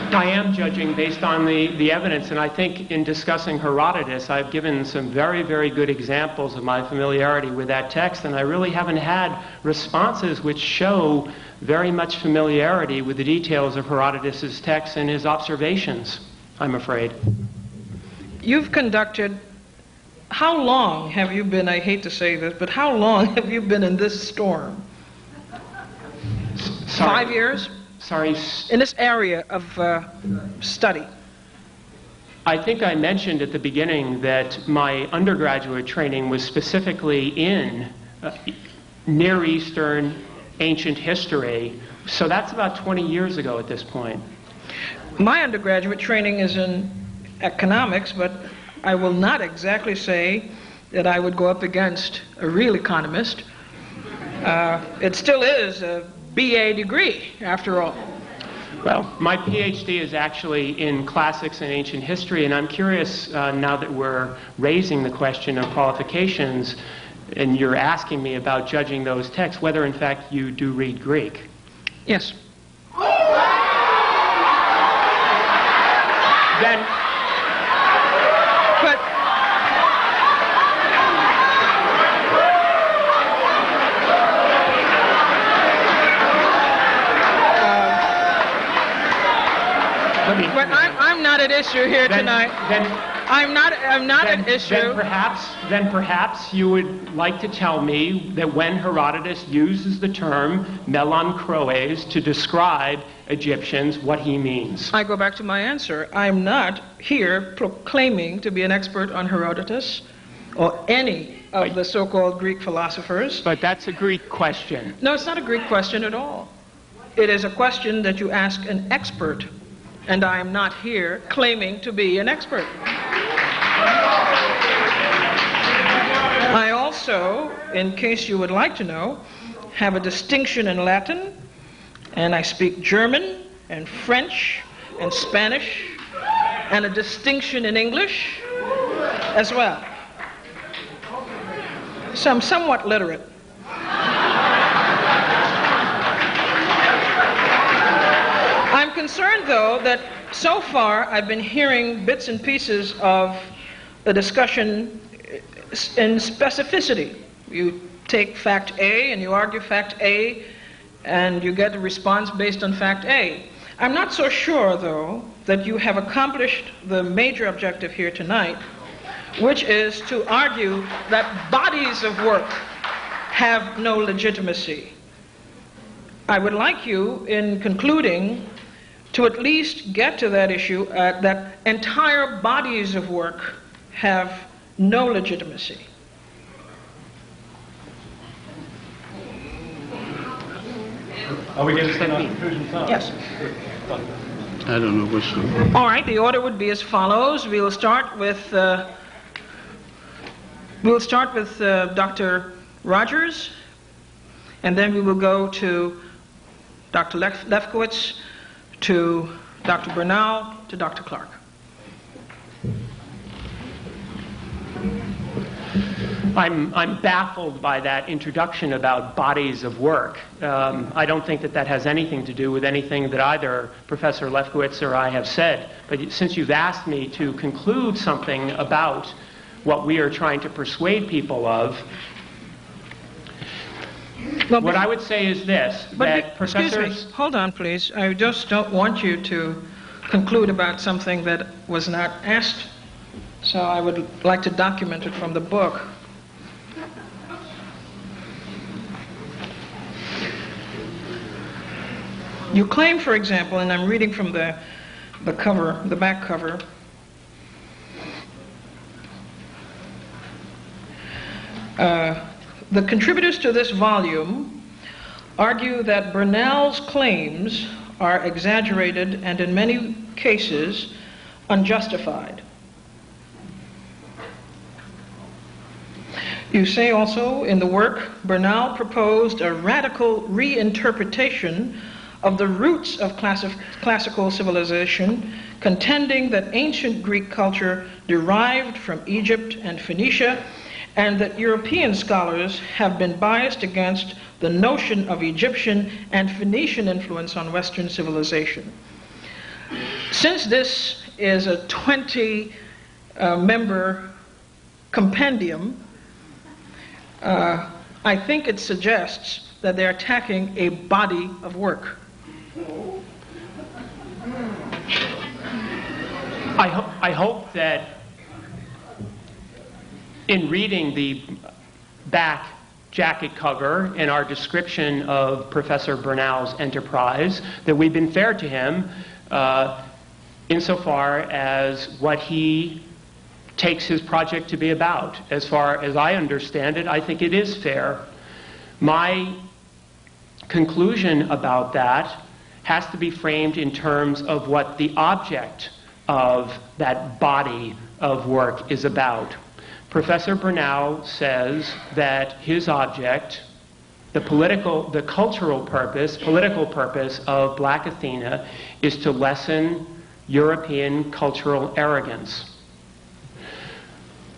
I am judging based on the evidence, and I think in discussing Herodotus, I've given some very, very good examples of my familiarity with that text, and I really haven't had responses which show very much familiarity with the details of Herodotus' text and his observations, I'm afraid. You've conducted, how long have you been, I hate to say this, but how long have you been in this storm? Sorry. 5 years? Sorry. In this area of study? I think I mentioned at the beginning that my undergraduate training was specifically in Near Eastern ancient history, so that's about 20 years ago at this point. My undergraduate training is in economics, but I will not exactly say that I would go up against a real economist. It still is a BA degree, after all. Well, my PhD is actually in classics and ancient history, and I'm curious, now that we're raising the question of qualifications, and you're asking me about judging those texts, whether in fact you do read Greek. Yes. Then, but I'm not at issue here tonight. I'm not at issue. Then perhaps you would like to tell me that when Herodotus uses the term melanchroes to describe Egyptians, what he means. I go back to my answer. I'm not here proclaiming to be an expert on Herodotus or any of the so-called Greek philosophers. But that's a Greek question. No, it's not a Greek question at all. It is a question that you ask an expert, and I am not here claiming to be an expert. I also, in case you would like to know, have a distinction in Latin, and I speak German and French and Spanish, and a distinction in English as well. So I'm somewhat literate. I'm concerned, though, that so far I've been hearing bits and pieces of the discussion in specificity. You take fact A and you argue fact A, and you get a response based on fact A. I'm not so sure, though, that you have accomplished the major objective here tonight, which is to argue that bodies of work have no legitimacy. I would like you, in concluding, to at least get to that issue, that entire bodies of work have no legitimacy. Are we going to send our conclusions now? Yes. I don't know what's wrong. All right, the order would be as follows. We'll start with Dr. Rogers, and then we will go to Dr. Lefkowitz, to Dr. Bernal, to Dr. Clarke. I'm baffled by that introduction about bodies of work. I don't think that that has anything to do with anything that either Professor Lefkowitz or I have said. But since you've asked me to conclude something about what we are trying to persuade people of, Well, what I would say is this, that excuse professors... me, hold on please. I just don't want you to conclude about something that was not asked. So I would like to document it from the book. You claim, for example, and I'm reading from the cover, the back cover, the contributors to this volume argue that Bernal's claims are exaggerated and in many cases unjustified. You say also in the work, Bernal proposed a radical reinterpretation of the roots of classical civilization, contending that ancient Greek culture derived from Egypt and Phoenicia, and that European scholars have been biased against the notion of Egyptian and Phoenician influence on Western civilization. Since this is a 20-member compendium, I think it suggests that they're attacking a body of work. I hope that in reading the back jacket cover and our description of Professor Bernal's enterprise, that we've been fair to him insofar as what he takes his project to be about. As far as I understand it, I think it is fair. My conclusion about that has to be framed in terms of what the object of that body of work is about. Professor Bernal says that his object, the cultural purpose, political purpose of Black Athena is to lessen European cultural arrogance.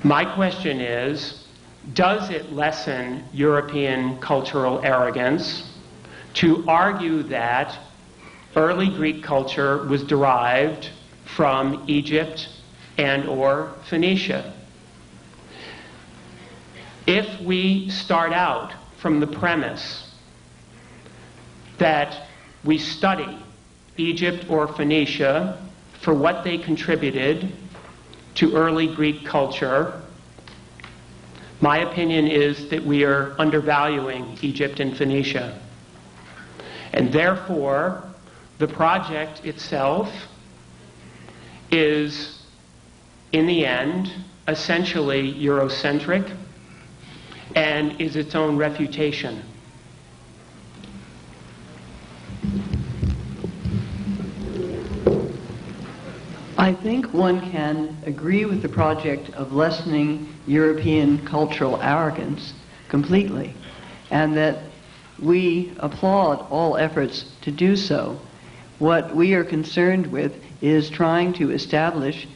My question is, does it lessen European cultural arrogance to argue that early Greek culture was derived from Egypt and or Phoenicia? If we start out from the premise that we study Egypt or Phoenicia for what they contributed to early Greek culture, my opinion is that we are undervaluing Egypt and Phoenicia. And therefore, the project itself is, in the end, essentially Eurocentric and is its own refutation. I think one can agree with the project of lessening European cultural arrogance completely, and that we applaud all efforts to do so. What we are concerned with is trying to establish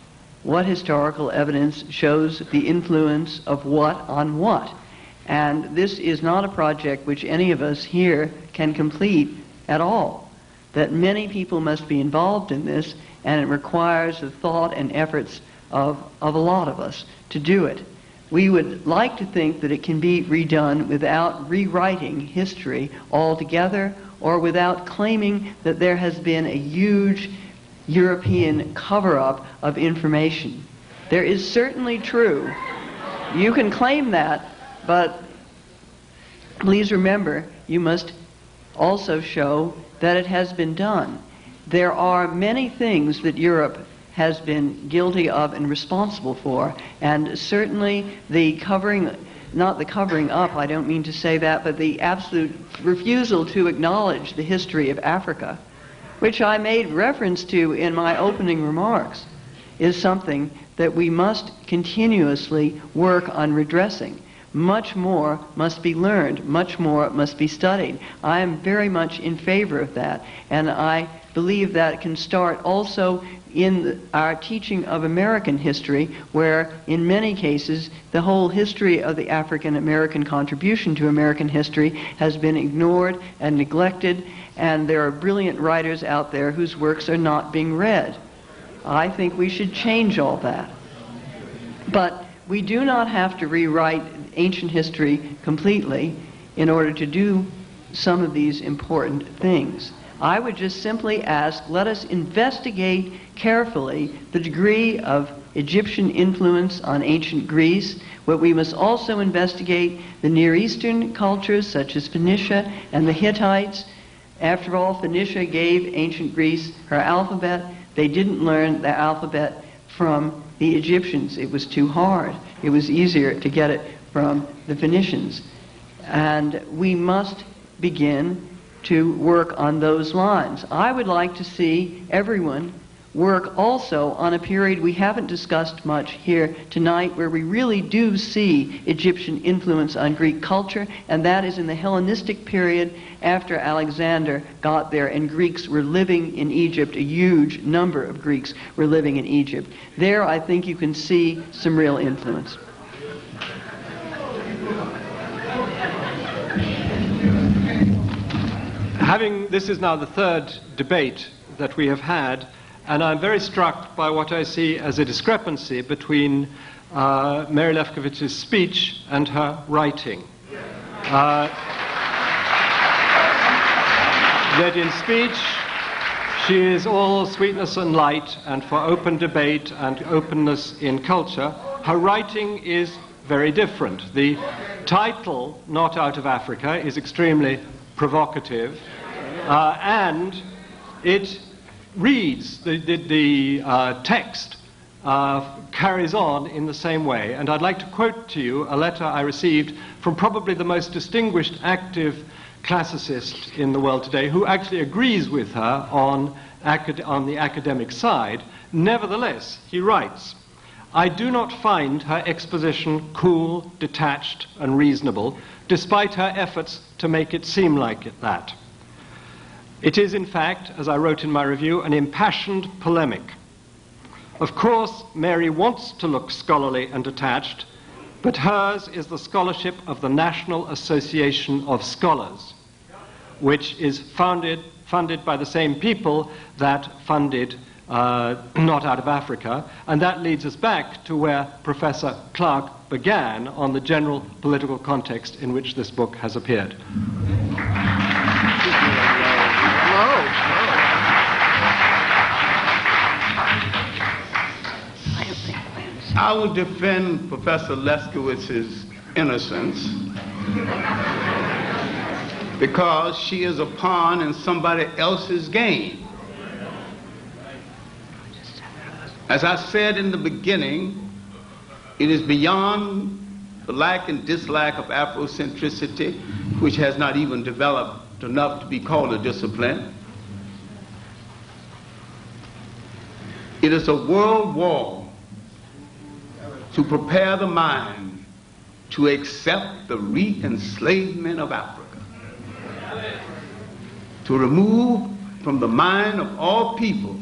what historical evidence shows the influence of what on what. And this is not a project which any of us here can complete at all. That many people must be involved in this, and it requires the thought and efforts of a lot of us to do it. We would like to think that it can be redone without rewriting history altogether, or without claiming that there has been a huge European cover-up of information. There is certainly true. You can claim that, but please remember, you must also show that it has been done. There are many things that Europe has been guilty of and responsible for, and certainly the covering, not the covering up, I don't mean to say that, but the absolute refusal to acknowledge the history of Africa, which I made reference to in my opening remarks, is something that we must continuously work on redressing. Much more must be learned, much more must be studied. I am very much in favor of that, and I believe that can start also in our teaching of American history, where in many cases the whole history of the African American contribution to American history has been ignored and neglected, and there are brilliant writers out there whose works are not being read. I think we should change all that. But we do not have to rewrite ancient history completely in order to do some of these important things. I would just simply ask, let us investigate carefully the degree of Egyptian influence on ancient Greece, but we must also investigate the Near Eastern cultures such as Phoenicia and the Hittites. After all, Phoenicia gave ancient Greece her alphabet. They didn't learn the alphabet from the Egyptians. It was too hard. It was easier to get it from the Phoenicians. And we must begin to work on those lines. I would like to see everyone work also on a period we haven't discussed much here tonight, where we really do see Egyptian influence on Greek culture, and that is in the Hellenistic period after Alexander got there and Greeks were living in Egypt. A huge number of Greeks were living in Egypt. There I think you can see some real influence. This is now the third debate that we have had, and I'm very struck by what I see as a discrepancy between Mary Lefkowitz's speech and her writing. That in speech she is all sweetness and light and for open debate and openness in culture. Her writing is very different. The title, Not Out of Africa, is extremely provocative, and it reads, the text carries on in the same way. And I'd like to quote to you a letter I received from probably the most distinguished active classicist in the world today, who actually agrees with her on the academic side. Nevertheless, he writes, "I do not find her exposition cool, detached, and reasonable, despite her efforts to make it seem like that. It is, in fact, as I wrote in my review, an impassioned polemic. Of course, Mary wants to look scholarly and detached, but hers is the scholarship of the National Association of Scholars, which is funded by the same people that funded Not Out of Africa, and that leads us back to where Professor Clarke began on the general political context in which this book has appeared." I will defend Professor Lefkowitz's innocence because she is a pawn in somebody else's game. As I said in the beginning, it is beyond the lack and dislike of Afrocentricity, which has not even developed enough to be called a discipline. It is a world war to prepare the mind to accept the re-enslavement of Africa, to remove from the mind of all people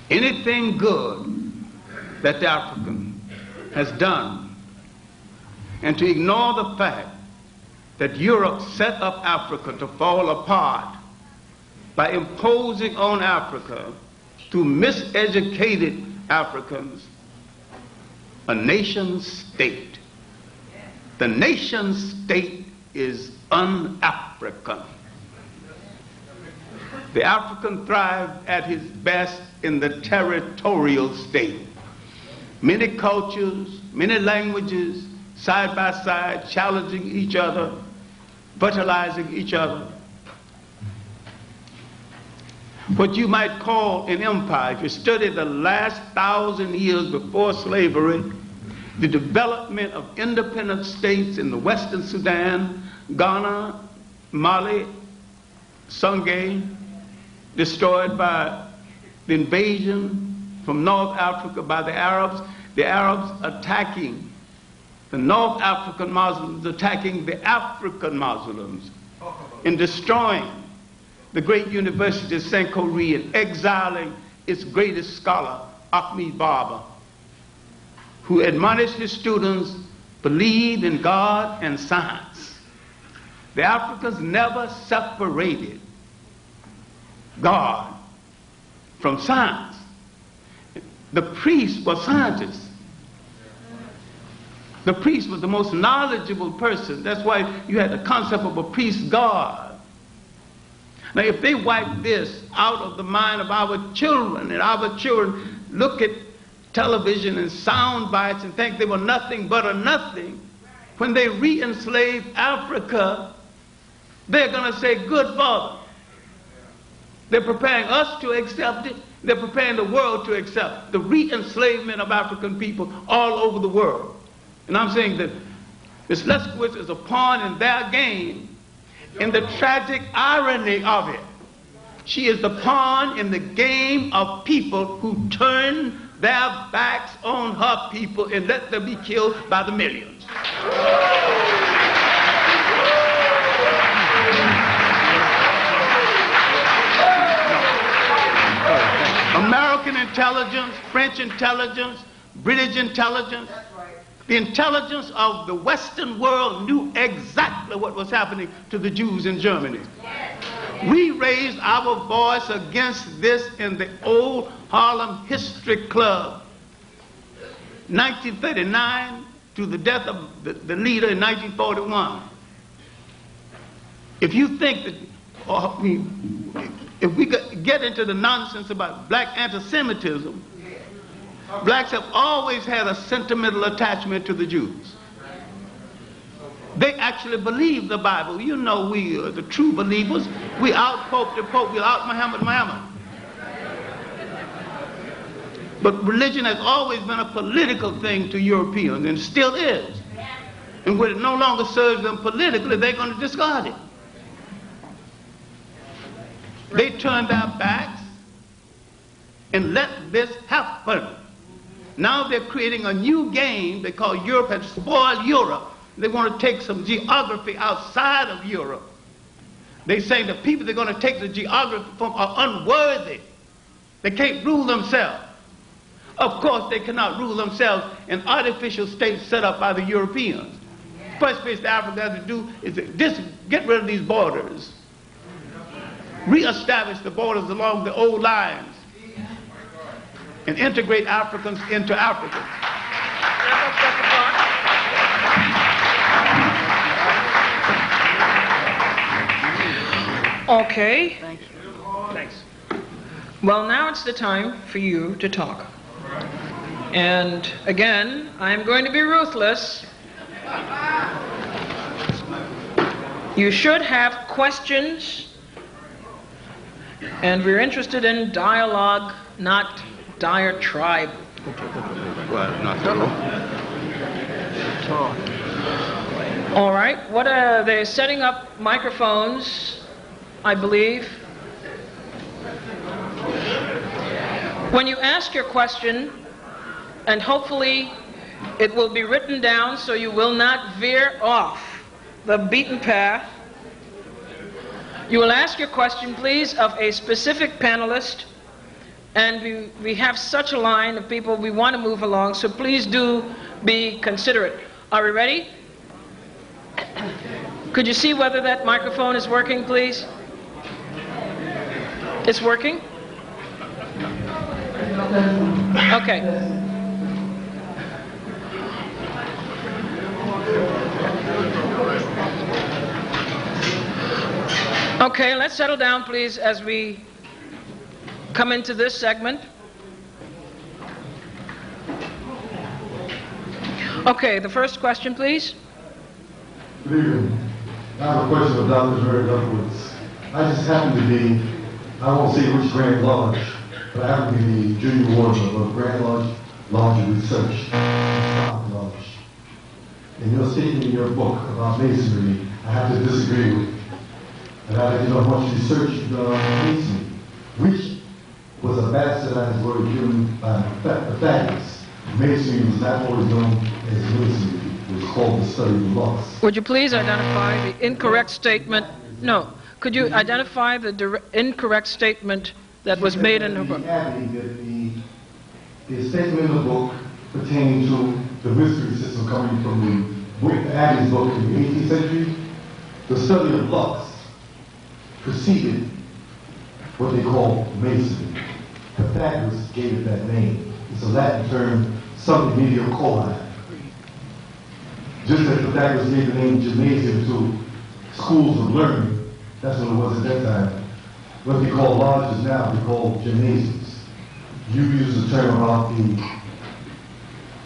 anything good that the African has done, and to ignore the fact that Europe set up Africa to fall apart by imposing on Africa, through miseducated Africans, a nation state. The nation state is un-African. The African thrived at his best in the territorial state. Many cultures, many languages, side by side, challenging each other, fertilizing each other. What you might call an empire. If you study the last 1,000 years before slavery, the development of independent states in the Western Sudan, Ghana, Mali, Sangay, destroyed by the invasion from North Africa by the Arabs attacking the North African Muslims, attacking the African Muslims, and destroying the great university of St. Corée and exiling its greatest scholar, Ahmed Baba, who admonished his students, believe in God and science. The Africans never separated God from science. The priest was scientists. The priest was the most knowledgeable person. That's why you had the concept of a priest God. Now, if they wipe this out of the mind of our children, and our children look at television and sound bites and think they were nothing but a nothing, when they re-enslave Africa, they're going to say, good Father. They're preparing us to accept it. They're preparing the world to accept the re-enslavement of African people all over the world. And I'm saying that Ms. Lefkowitz is a pawn in their game, in the tragic irony of it. She is the pawn in the game of people who turn their backs on her people and let them be killed by the millions. American intelligence, French intelligence, British intelligence, the intelligence of the Western world knew exactly what was happening to the Jews in Germany. We raised our voice against this in the old Harlem History Club, 1939 to the death of the leader in 1941. If you think that, if we get into the nonsense about black anti-Semitism, blacks have always had a sentimental attachment to the Jews. They actually believe the Bible. You know, we are the true believers. We out-Pope the Pope, we out-Muhammad Muhammad. But religion has always been a political thing to Europeans, and still is. And when it no longer serves them politically, they're going to discard it. They turn their backs and let this happen. Now they're creating a new game because Europe has spoiled Europe. They want to take some geography outside of Europe. They're saying the people they're going to take the geography from are unworthy. They can't rule themselves. Of course, they cannot rule themselves in artificial states set up by the Europeans. First place Africa has to do is to just get rid of these borders. Re-establish the borders along the old lines and integrate Africans into Africa. Okay. Thank you. Thanks. Well, now it's the time for you to talk. And again, I'm going to be ruthless. You should have questions, and we're interested in dialogue, not diatribe. Well, not All right. What are they setting up microphones, I believe. When you ask your question, and hopefully it will be written down so you will not veer off the beaten path, you will ask your question, please, of a specific panelist, and we have such a line of people we want to move along, so please do be considerate. Are we ready? Could you see whether that microphone is working, please? It's working? Okay. Okay, let's settle down, please, as we come into this segment. Okay, the first question, please. Good evening. I have a question for Dr. Henrik Lefkowitz. I just happen to be, I won't say which Grand Lodge, but I happen to be the junior warden of a Grand Lodge of Research, Lodge. And your statement in your book about masonry, I have to disagree with. And I'd like to know how much research you've done on masonry, which was a bastardized word given by Pythagoras. Masonry was not always known as masonry. It was called the study of the lost. Would you please identify the incorrect statement? No. Could you identify the incorrect statement that was made in her book? The statement in the book pertaining to the mystery system coming from the Abbey's book in the 18th century. The study of lux preceded what they call masonry. Pythagoras gave it that name. It's a Latin term, something medio coli. Just as Pythagoras gave the name gymnasium to schools of learning, that's what it was at that time. What they call lodges now, they call gymnasiums. You use the term about the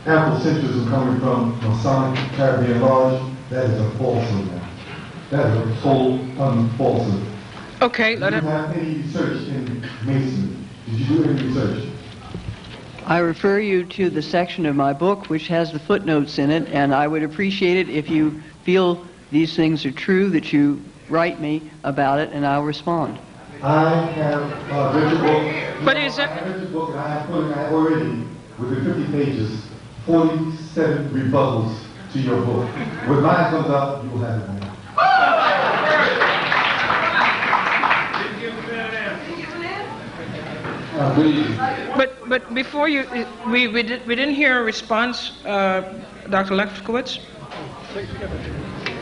Afrocentrism coming from Masonic Caribbean Lodge. That is a falsehood now. That is a total falsehood. Okay, Did you have any research in masonry? Did you do any research? I refer you to the section of my book which has the footnotes in it, and I would appreciate it if you feel these things are true, that you write me about it, and I'll respond. I have read your book. But is it? I read your book, and I have put in already, within 50 pages, 47 rebuttals to your book. When mine comes out, you will have it now. But before you, we didn't hear a response, Dr. Lefkowitz.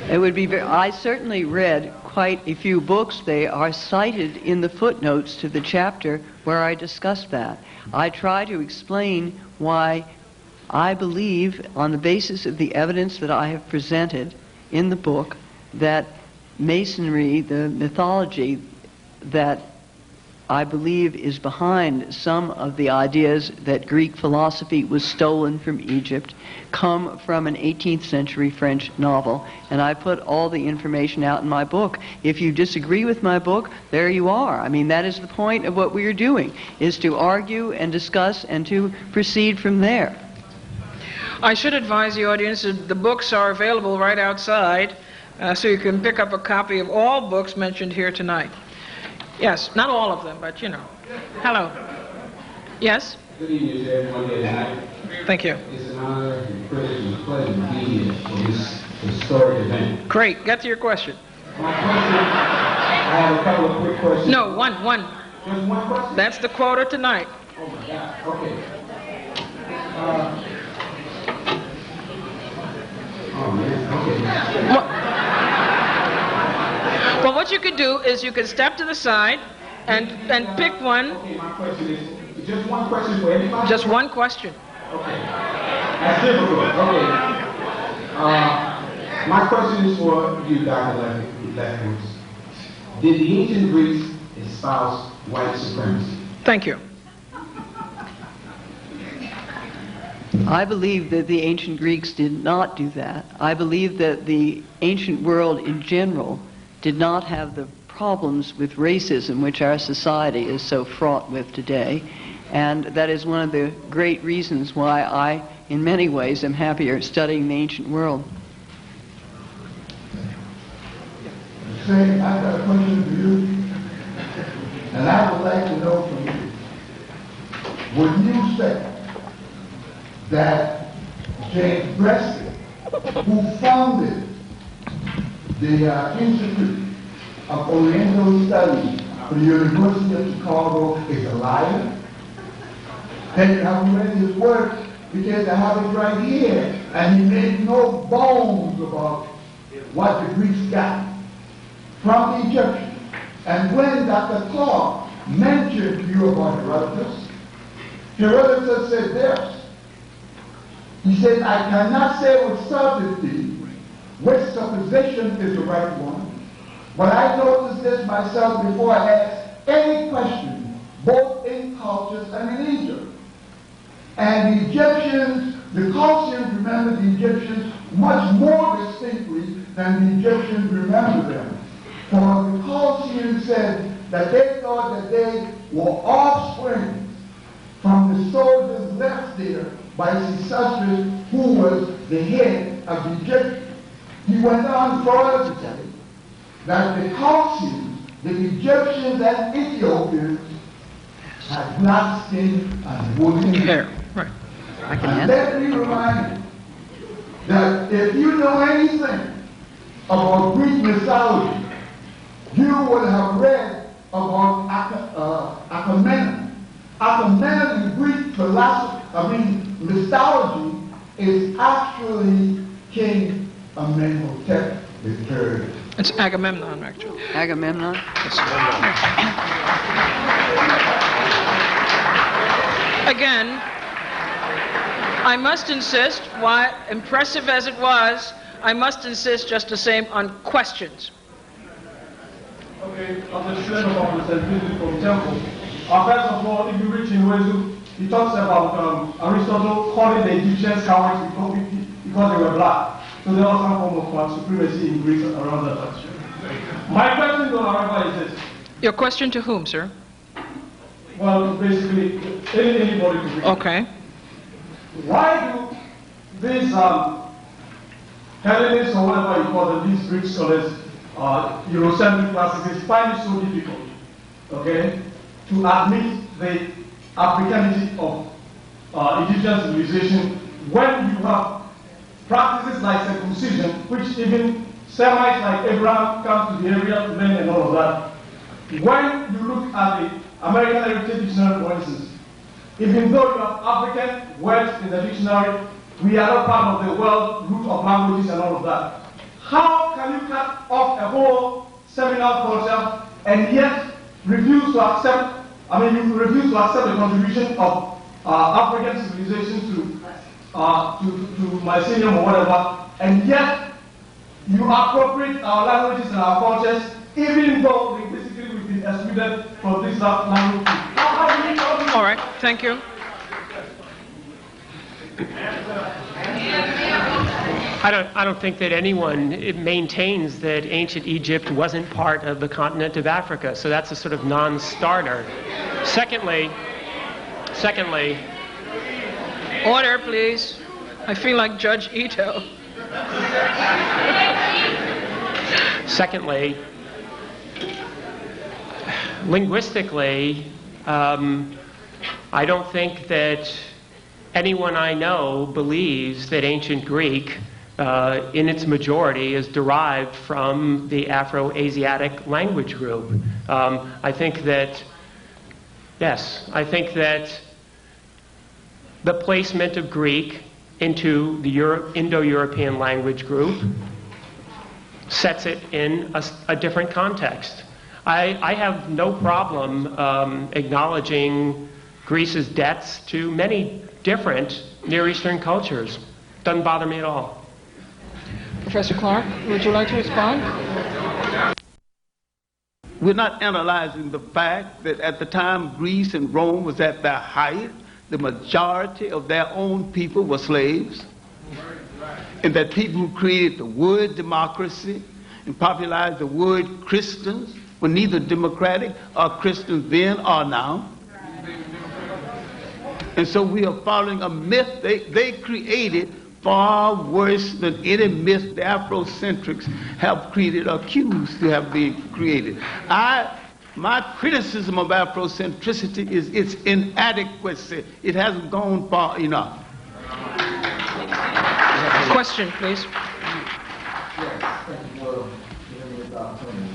It would be I certainly read quite a few books. They are cited in the footnotes to the chapter where I discussed that. I try to explain why I believe, on the basis of the evidence that I have presented in the book, that Masonry, the mythology that I believe is behind some of the ideas that Greek philosophy was stolen from Egypt, come from an 18th century French novel, and I put all the information out in my book. If you disagree with my book, there you are. I mean, that is the point of what we are doing, is to argue and discuss and to proceed from there. I should advise the audience that the books are available right outside, so you can pick up a copy of all books mentioned here tonight. Yes, not all of them, but you know. Hello. Yes? Good evening to everyone here tonight. Thank you. It's an honor and privilege and pleasure to be here for this historic event. Great. Get to your question. My question, I have a couple of quick questions. No, one. Just one question? That's the quota tonight. Oh my God, okay. Oh man, okay. Well, what you could do is you could step to the side and pick one. Okay, my question is, just one question for everybody? Just one question. Okay. That's difficult. Okay. My question is for you, Dr. Lefkowitz. Did the ancient Greeks espouse white supremacy? Thank you. I believe that the ancient Greeks did not do that. I believe that the ancient world in general did not have the problems with racism which our society is so fraught with today. And that is one of the great reasons why I, in many ways, am happier studying the ancient world. Say, I've got a question for you, and I would like to know from you. Would you say that James Preston, who founded the Institute of Oriental Studies for the University of Chicago, is a liar? Then you haven't read his work because I have it right here, and he made no bones about what the Greeks got from the Egyptians. And when Dr. Clarke mentioned to you about Herodotus said this. He said, I cannot say with certainty which supposition is the right one, but I noticed this myself before I asked any question, both in cultures and in Egypt. And the Egyptians, the Chaldeans remember the Egyptians much more distinctly and the Egyptians remember them. For the Colchians said that they thought that they were offspring from the soldiers left there by Sesostris, who was the head of the Egyptians. He went on further to say that the Colchians, the Egyptians and Ethiopians, had black skin and woolly hair. Right. And let me remind you that if you know anything about Greek mythology, you would have read about Achaemenid. Achaemenid in Greek mythology is actually King Amenhotep III. It's Agamemnon, actually. Agamemnon? Again, I must insist, why impressive as it was, I must insist just the same on questions. Okay, on the strength of the visit from Temple. First of all, if you reach in Wezu, he talks about Aristotle calling the Egyptians cowards because they were black. So there was some form of supremacy in Greece around that question. My question, though, however, is this. Your question to whom, sir? Well, basically, anybody could read. Okay. Why do these Hellenists, or whatever you call them, these Greek scholars, Eurocentric classicists, find it so difficult, okay, to admit the Africanity of Egyptian civilization when you have practices like circumcision, which even Semites like Abraham come to the area to learn and all of that. When you look at the American Heritage Dictionary, for instance, even though you have African words in the dictionary, we are not part of the world root of languages and all of that. How can you cut off a whole seminal culture and yet refuse to accept, you refuse to accept the contribution of African civilization to Mycenium or whatever, and yet you appropriate our languages and our cultures, even though linguistically we've been excluded from this language. All right, thank you. I don't think that anyone maintains that ancient Egypt wasn't part of the continent of Africa, so that's a sort of non-starter. Secondly, Order, please. I feel like Judge Ito. Secondly, linguistically, I don't think that anyone I know believes that ancient Greek, in its majority, is derived from the Afro-Asiatic language group. I think that the placement of Greek into the Indo-European language group sets it in a different context. I have no problem acknowledging Greece's debts to many different Near Eastern cultures. Doesn't bother me at all. Professor Clarke, would you like to respond? We're not analyzing the fact that at the time Greece and Rome was at their height, the majority of their own people were slaves, and that people who created the word democracy and popularized the word Christians were neither democratic or Christians then or now. And so we are following a myth they created far worse than any myth the Afrocentrics have created or accused to have been created. My criticism of Afrocentricity is its inadequacy. It hasn't gone far enough. Question, please. Yes, thank you for giving me this opportunity.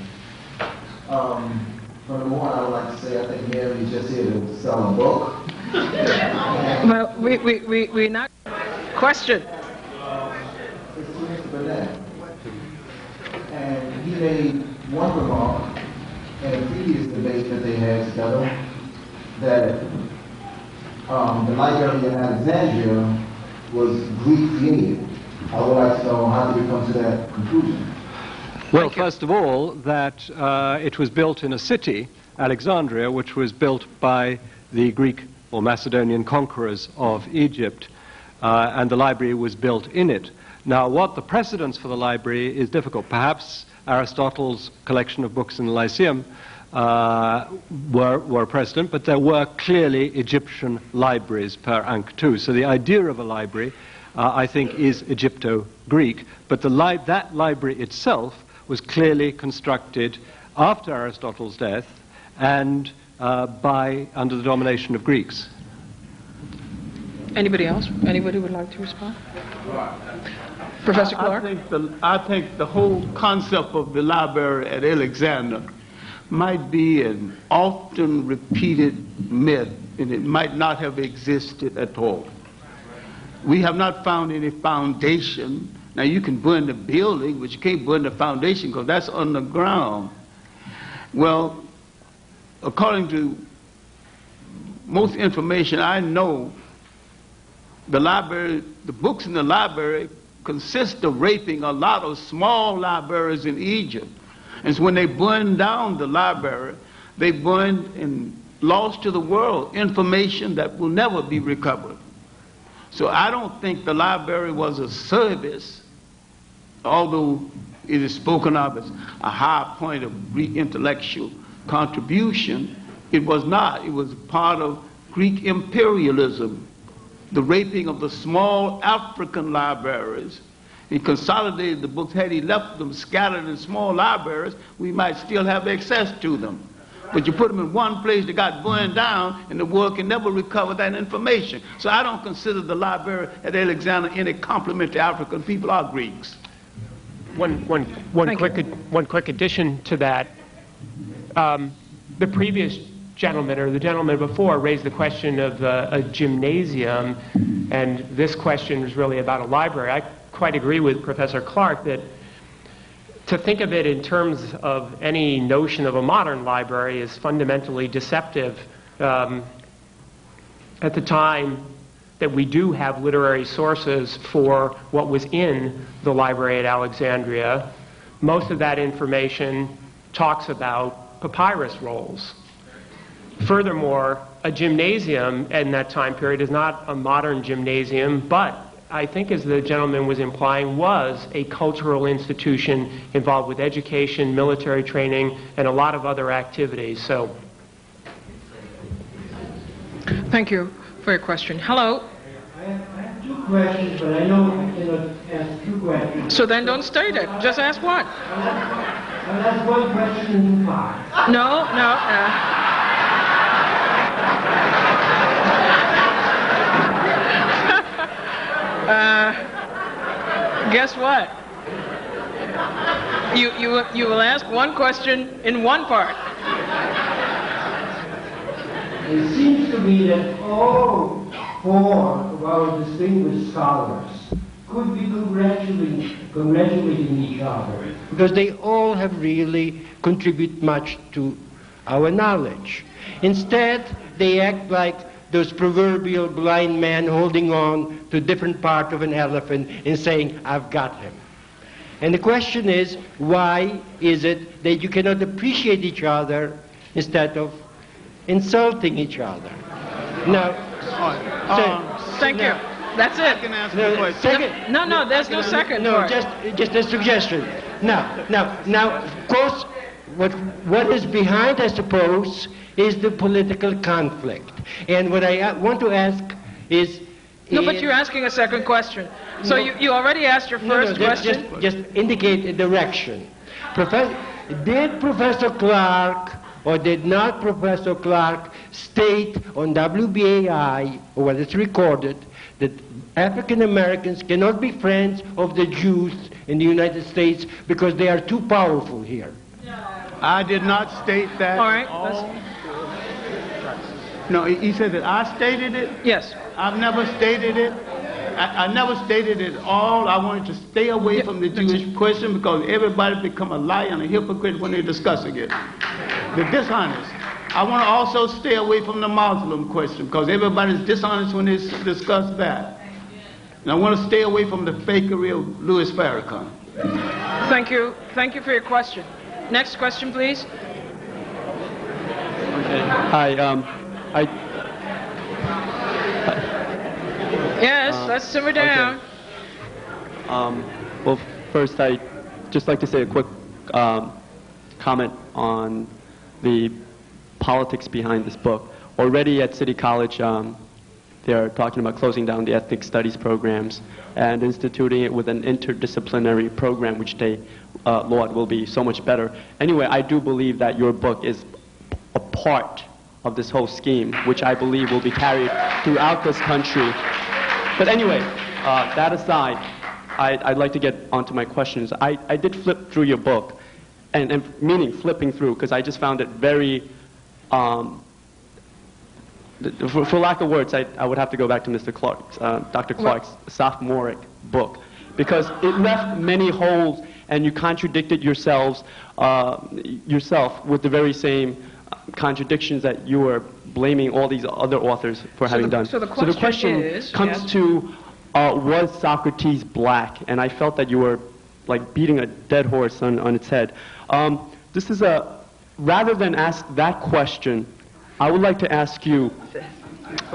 Number one, I would like to say I think Mary is just here to sell a book. Well, we not. Question. It's to Mr. Burnett. And he made one remark in a previous debate that they had together that the Library of Alexandria was Greek created. I would like to know how did we come to that conclusion? Well, first of all, that it was built in a city, Alexandria, which was built by the Greek or Macedonian conquerors of Egypt, and the library was built in it. Now, what the precedents for the library is difficult. Perhaps Aristotle's collection of books in the Lyceum were precedent, but there were clearly Egyptian libraries per Ankh too. So the idea of a library, I think, is Egypto-Greek, but that library itself was clearly constructed after Aristotle's death and under the domination of Greeks. Anybody else? Anybody would like to respond? Professor Clarke? I think the whole concept of the library at Alexandria might be an often repeated myth, and it might not have existed at all. We have not found any foundation. Now, you can burn the building, but you can't burn the foundation because that's underground. Well, according to most information I know, the library, the books in the library consist of raping a lot of small libraries in Egypt. And so when they burned down the library, they burned and lost to the world information that will never be recovered. So I don't think the library was a service, although it is spoken of as a high point of Greek intellectual contribution. It was not. It was part of Greek imperialism, the raping of the small African libraries. He consolidated the books. Had he left them scattered in small libraries, we might still have access to them. But you put them in one place that got burned down, and the world can never recover that information. So I don't consider the library at Alexandria any compliment to African people or Greeks. One quick addition to that. The previous gentleman, or the gentleman before, raised the question of a gymnasium, and this question is really about a library. I quite agree with Professor Clarke that to think of it in terms of any notion of a modern library is fundamentally deceptive. At the time that we do have literary sources for what was in the library at Alexandria, most of that information talks about papyrus rolls. Furthermore, a gymnasium in that time period is not a modern gymnasium, but I think, as the gentleman was implying, was a cultural institution involved with education, military training, and a lot of other activities. So, thank you for your question. Hello. I have two questions, but I know I cannot ask two questions. So then don't state it. Just ask one. I'll ask one question in five. No. Guess what? You will ask one question in one part. It seems to me that all four of our distinguished scholars could be congratulating each other, because they all have really contributed much to our knowledge. Instead, they act like those proverbial blind men holding on to different part of an elephant and saying, "I've got him." And the question is, why is it that you cannot appreciate each other instead of insulting each other? Now, thank you. That's it. I can answer the question. No, there's no second. No, just a suggestion. Now, of course, what is behind, I suppose, is the political conflict. And what I want to ask is... No, but you're asking a second question. So you already asked your first question? Just indicate a direction. Did Professor Clarke or did not Professor Clarke state on WBAI, or when it's recorded, that African Americans cannot be friends of the Jews in the United States because they are too powerful here? I did not state that. All right. No, he said that I stated it? Yes. I've never stated it. I never stated it at all. I wanted to stay away from the Jewish question because everybody become a liar and a hypocrite when they're discussing it. They're dishonest. I want to also stay away from the Muslim question because everybody's dishonest when they discuss that. And I want to stay away from the fakery of Louis Farrakhan. Thank you. Thank you for your question. Next question, please. Okay. Hi. Yes, let's simmer down. Okay. Well, first, I'd just like to say a quick comment on the politics behind this book. Already at City College, they're talking about closing down the ethnic studies programs and instituting it with an interdisciplinary program, which they laud will be so much better. Anyway, I do believe that your book is a part of this whole scheme, which I believe will be carried throughout this country. But anyway, that aside, I'd like to get onto my questions. I did flip through your book, and meaning flipping through, because I just found it very, for lack of words, I would have to go back to Mr. Clarke's, Dr. Clarke's sophomoric book, because it left many holes, and you contradicted yourself with the very same contradictions that you were blaming all these other authors for having done. So the question comes to, was Socrates black? And I felt that you were like beating a dead horse on its head. This is rather than ask that question, I would like to ask you,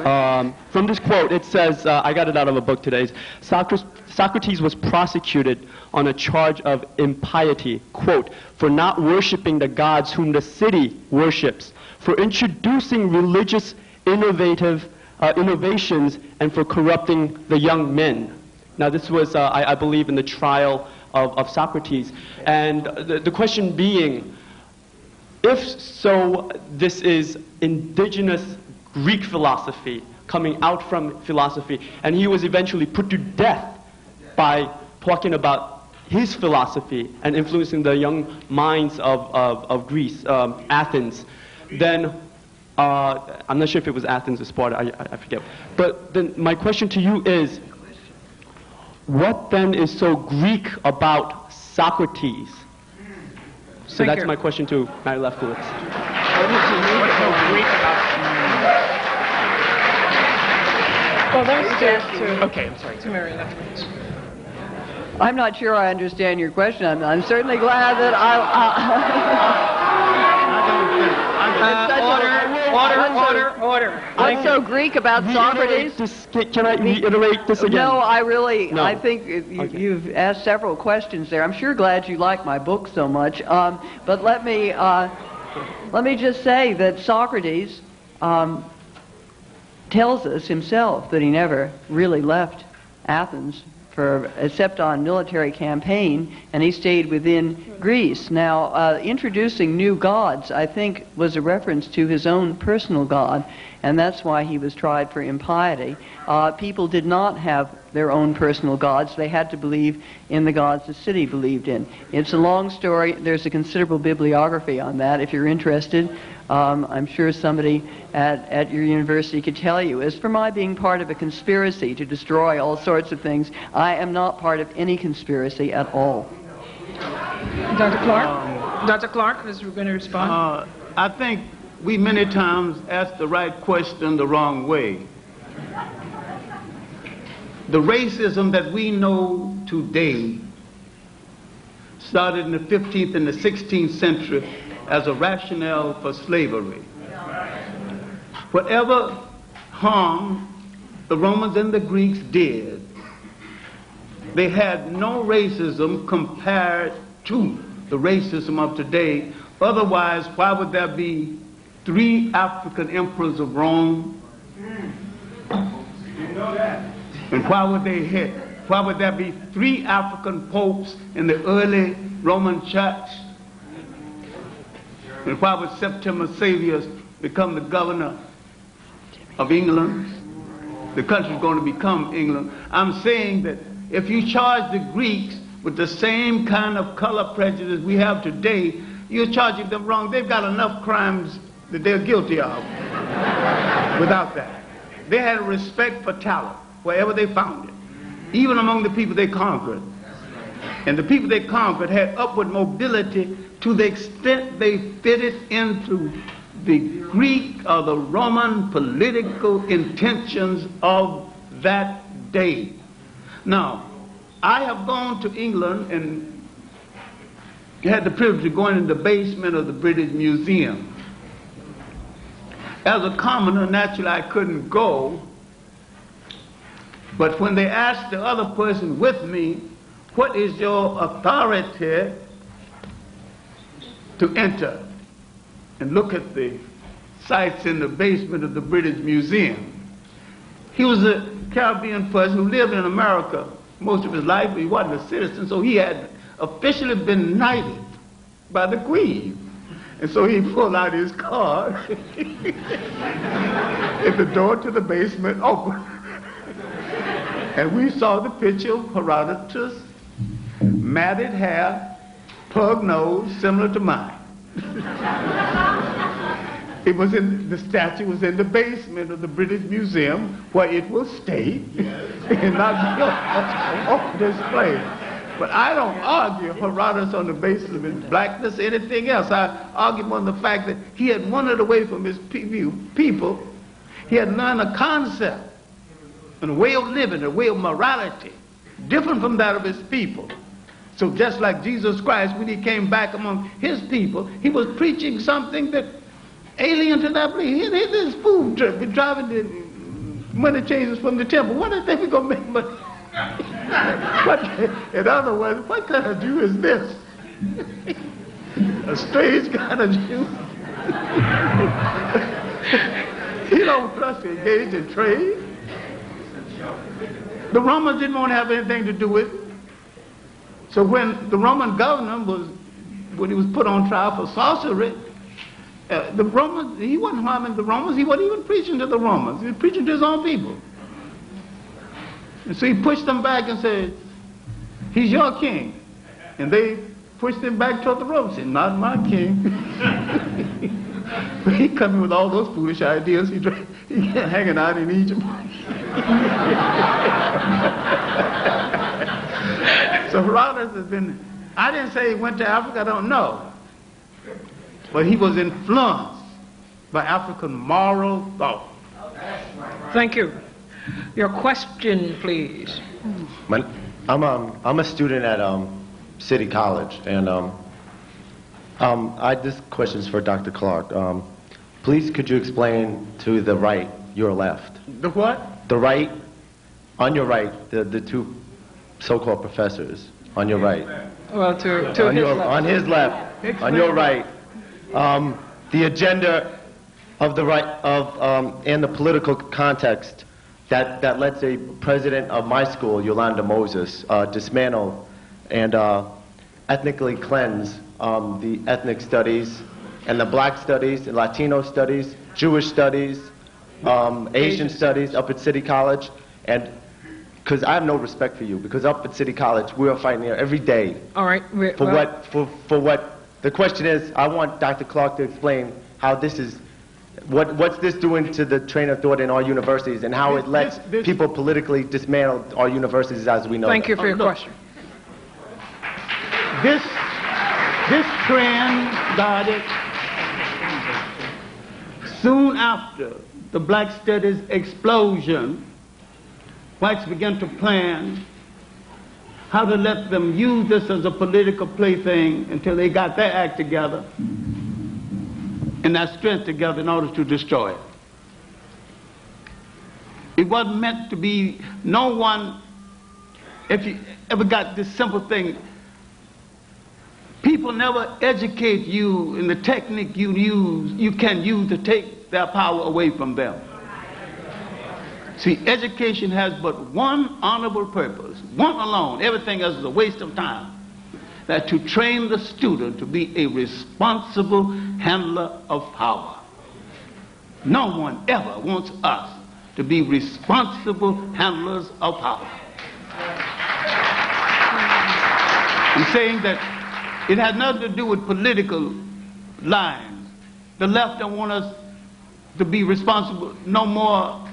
from this quote, it says, I got it out of a book today, Socrates was prosecuted on a charge of impiety, quote, for not worshiping the gods whom the city worships, for introducing religious innovations, and for corrupting the young men. Now this was, I believe, in the trial of Socrates. And the question being, if so, this is indigenous Greek philosophy coming out from philosophy, and he was eventually put to death by talking about his philosophy and influencing the young minds of Greece, Athens, then I'm not sure if it was Athens or Sparta, I forget. But then my question to you is, what then is so Greek about Socrates? So that's my question to Mary Lefkowitz. What's so Greek about? Well, that's to Okay, I'm sorry. To Mary Lefkowitz. I'm not sure I understand your question. I'm certainly glad that Order. What's so Greek about Socrates? Can I reiterate this again? No, I think you've asked several questions there. I'm sure glad you like my book so much. But let me just say that Socrates tells us himself that he never really left Athens except on military campaign, and he stayed within Greece. Now, introducing new gods, I think, was a reference to his own personal god, and that's why he was tried for impiety. People did not have their own personal gods. They had to believe in the gods the city believed in. It's a long story. There's a considerable bibliography on that if you're interested. I'm sure somebody at your university could tell you. As for my being part of a conspiracy to destroy all sorts of things, I am not part of any conspiracy at all. Dr. Clarke? Dr. Clarke is going to respond. I think we many times ask the right question the wrong way. The racism that we know today started in the 15th and the 16th century as a rationale for slavery. Whatever harm the Romans and the Greeks did, they had no racism compared to the racism of today. Otherwise, why would there be 3 African emperors of Rome? You know that. And why would there be 3 African popes in the early Roman Church? And why would Septimus Severus become the governor of England? The country's going to become England. I'm saying that if you charge the Greeks with the same kind of color prejudice we have today, you're charging them wrong. They've got enough crimes that they're guilty of without that. They had a respect for talent wherever they found it, even among the people they conquered. And the people they conquered had upward mobility to the extent they fitted into the Greek or the Roman political intentions of that day. Now, I have gone to England and had the privilege of going in the basement of the British Museum. As a commoner, naturally I couldn't go, but when they asked the other person with me what is your authority to enter and look at the sites in the basement of the British Museum? He was a Caribbean person who lived in America most of his life, but he wasn't a citizen, so he had officially been knighted by the Queen. And so he pulled out his card, and the door to the basement opened. And we saw the picture of Herodotus, matted hair, pug nose, similar to mine. The statue was in the basement of the British Museum, where it will stay and not be on display. But I don't argue Herodotus on the basis of his blackness or anything else. I argue on the fact that he had wandered away from his people. He had learned a concept and a way of living, a way of morality, different from that of his people. So just like Jesus Christ, when he came back among his people, he was preaching something that alien to that place. He did this food trip, we're driving the money changers from the temple. What do you think we're going to make money? In other words, what kind of Jew is this? A strange kind of Jew. He don't want us to engage in trade. The Romans didn't want to have anything to do with it. So when the Roman governor when he was put on trial for sorcery, the Romans, he wasn't harming the Romans, he wasn't even preaching to the Romans, he was preaching to his own people. And so he pushed them back and said, he's your king. And they pushed him back toward the Romans, said, not my king. But he come in with all those foolish ideas, he hanging out in Egypt. So Herodotus has been, I didn't say he went to Africa, I don't know. But he was influenced by African moral thought. Thank you. Your question, please. I'm a student at City College, and this question is for Dr. Clarke. Please, could you explain to the right, your left? The what? The right, on your right, the two so-called professors on your right. Well, on his left, on your right, the agenda of the right and the political context that lets a president of my school, Yolanda Moses, dismantle and ethnically cleanse the ethnic studies and the black studies, the Latino studies, Jewish studies, Asian studies up at City College. And because I have no respect for you, because up at City College we are fighting there every day. All right. For what the question is, I want Dr. Clarke to explain how this is. What's this doing to the train of thought in our universities, and how it lets people politically dismantle our universities as we know? Thank you for your question. This trend started soon after the black studies explosion. Whites began to plan how to let them use this as a political plaything until they got their act together and that strength together in order to destroy it. It wasn't meant to be, no one, if you ever got this simple thing, people never educate you in the technique you can use to take their power away from them. See, education has but one honorable purpose, one alone. Everything else is a waste of time. That to train the student to be a responsible handler of power. No one ever wants us to be responsible handlers of power. I'm saying that it has nothing to do with political lines. The left don't want us to be responsible no more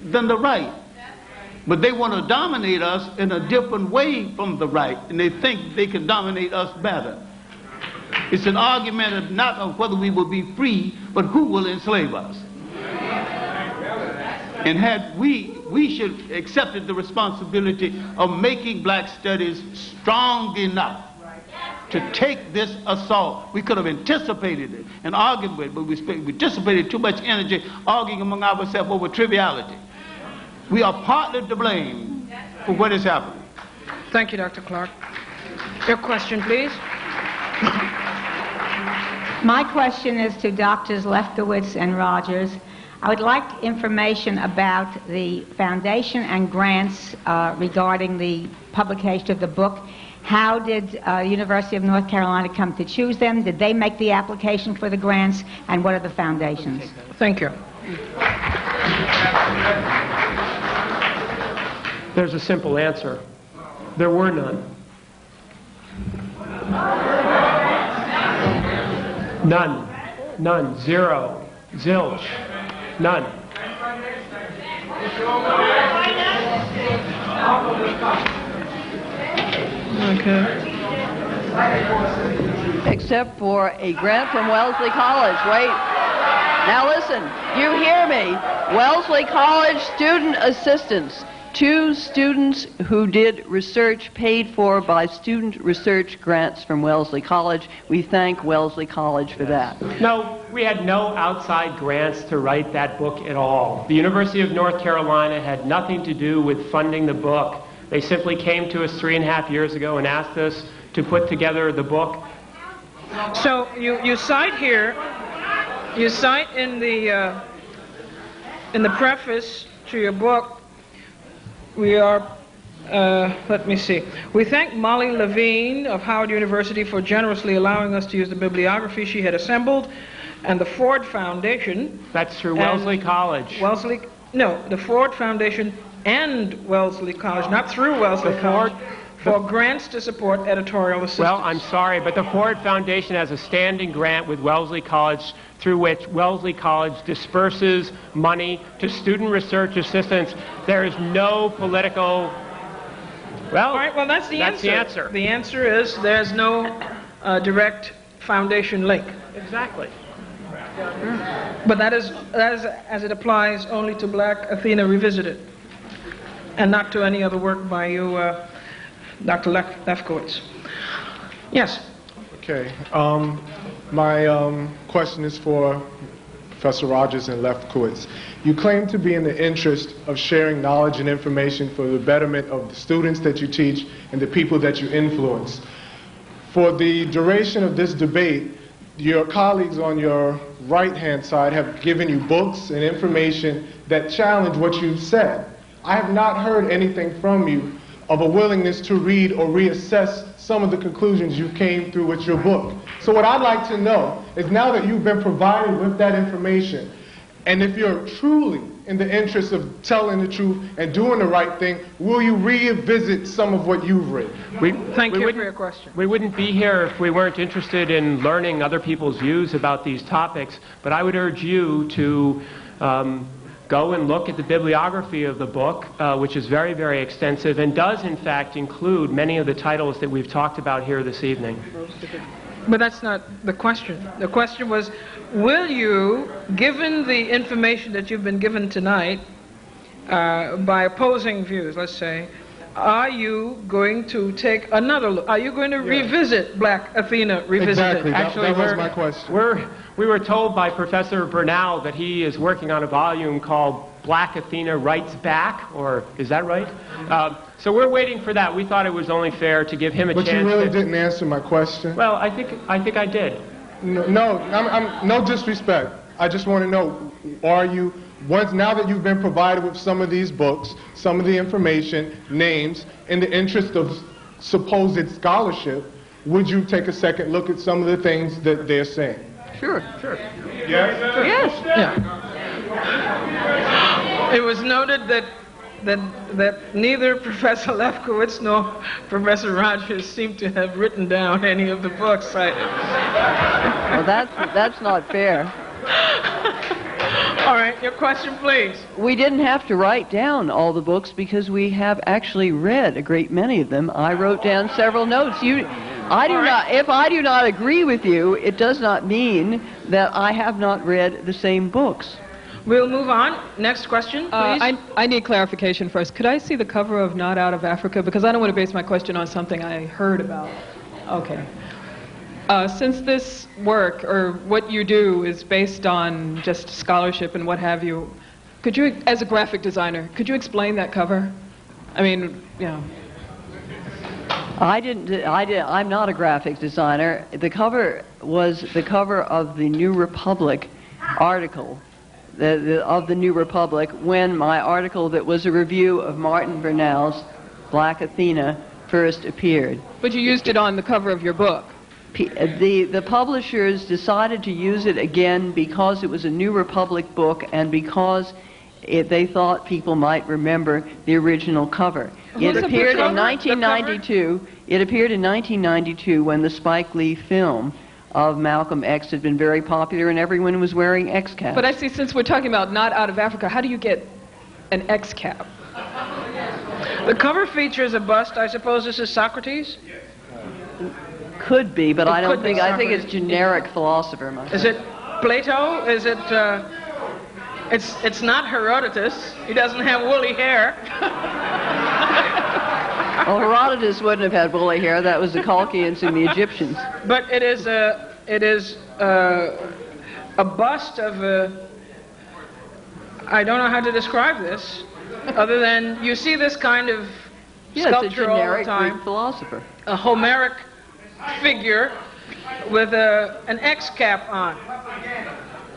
than the right. But they want to dominate us in a different way from the right, and they think they can dominate us better. It's an argument of not of whether we will be free, but who will enslave us. And had we should accepted the responsibility of making black studies strong enough to take this assault. We could have anticipated it and argued with it, but we dissipated too much energy arguing among ourselves over triviality. We are partly to blame for what is happening. Thank you, Dr. Clarke. Your question, please. My question is to Drs. Lefkowitz and Rogers. I would like information about the foundation and grants regarding the publication of the book. How did University of North Carolina come to choose them? Did they make the application for the grants? And what are the foundations? Thank you. There's a simple answer. There were none. None. None. Zero. Zilch. None. Okay. Except for a grant from Wellesley College. Wait. Now listen, you hear me. Wellesley College student assistants. 2 students who did research paid for by student research grants from Wellesley College. We thank Wellesley College for that. No, we had no outside grants to write that book at all. The University of North Carolina had nothing to do with funding the book. They simply came to us 3.5 years ago and asked us to put together the book. So you cite here, you cite in the preface to your book, we are, let me see. We thank Molly Levine of Howard University for generously allowing us to use the bibliography she had assembled, and the Ford Foundation. That's through Wellesley College. The Ford Foundation and Wellesley College, not through Wellesley College, for grants to support editorial assistance. Well, I'm sorry, but the Ford Foundation has a standing grant with Wellesley College through which Wellesley College disperses money to student research assistants. There is no political... Well, all right, well, that's the answer. The answer is there's no direct foundation link. Exactly. But that is as it applies only to Black Athena Revisited, and not to any other work by you, Dr. Lefkowitz. Yes? Okay. My question is for Professor Rogers and Lefkowitz. You claim to be in the interest of sharing knowledge and information for the betterment of the students that you teach and the people that you influence. For the duration of this debate, your colleagues on your right-hand side have given you books and information that challenge what you've said. I have not heard anything from you of a willingness to read or reassess some of the conclusions you came through with your book. So what I'd like to know is, now that you've been provided with that information, and if you're truly in the interest of telling the truth and doing the right thing, will you revisit some of what you've read? Thank you for your question. We wouldn't be here if we weren't interested in learning other people's views about these topics, but I would urge you to go and look at the bibliography of the book, which is very, very extensive and does, in fact, include many of the titles that we've talked about here this evening. But that's not the question. The question was, will you, given the information that you've been given tonight, by opposing views, let's say, are you going to take another look? Are you going to revisit Black Athena Revisited? Exactly. Actually, that was my question. We were told by Professor Bernal that he is working on a volume called Black Athena Writes Back, or is that right? So we're waiting for that. We thought it was only fair to give him a chance. But you really didn't answer my question. Well, I think I did. No, I'm no disrespect. I just want to know, are you, now that you've been provided with some of these books, some of the information, names, in the interest of supposed scholarship, would you take a second look at some of the things that they're saying? Sure. Yes? Yes. Yeah. It was noted that neither Professor Lefkowitz nor Professor Rogers seem to have written down any of the books cited. Well, that's not fair. All right, your question, please. We didn't have to write down all the books because we have actually read a great many of them. I wrote down several notes. If I do not agree with you, it does not mean that I have not read the same books. We'll move on. Next question, please. I need clarification first. Could I see the cover of Not Out of Africa? Because I don't want to base my question on something I heard about. Okay. Since this work, or what you do, is based on just scholarship and what have you, could you, as a graphic designer, could you explain that cover? I mean, you know. I'm not a graphic designer. The cover was the cover of the New Republic article, of the New Republic, when my article that was a review of Martin Bernal's Black Athena first appeared. But you used it on the cover of your book. The publishers decided to use it again because it was a New Republic book and because they thought people might remember the original cover. It appeared in 1992. It appeared in 1992 when the Spike Lee film of Malcolm X had been very popular and everyone was wearing X caps. But I see, since we're talking about not out of Africa, how do you get an X cap? The cover features a bust. I suppose this is Socrates? Could be, but I don't think. I think it's generic philosopher. Is it Plato? Is it? It's not Herodotus. He doesn't have woolly hair. Well, Herodotus wouldn't have had woolly hair. That was the Colchians and the Egyptians. But it is a bust of a. I don't know how to describe this, other than you see this kind of sculpture all the time. It's a generic Greek philosopher. A Homeric figure with an X cap on.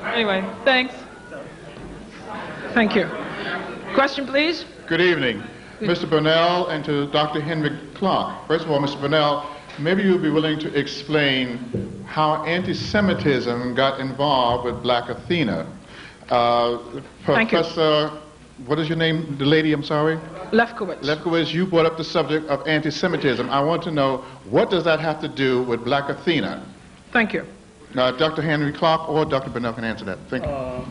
Anyway, thanks. Thank you. Question, please. Good evening, Mr. Bernal, and to Dr. Henrik Clarke. First of all, Mr. Bernal, maybe you'll be willing to explain how anti-Semitism got involved with Black Athena. Professor, what is your name, the lady, I'm sorry? Lefkowitz. Lefkowitz, you brought up the subject of anti-Semitism. I want to know, what does that have to do with Black Athena? Thank you. Dr. Henrik Clarke or Dr. Bernal can answer that. Thank you.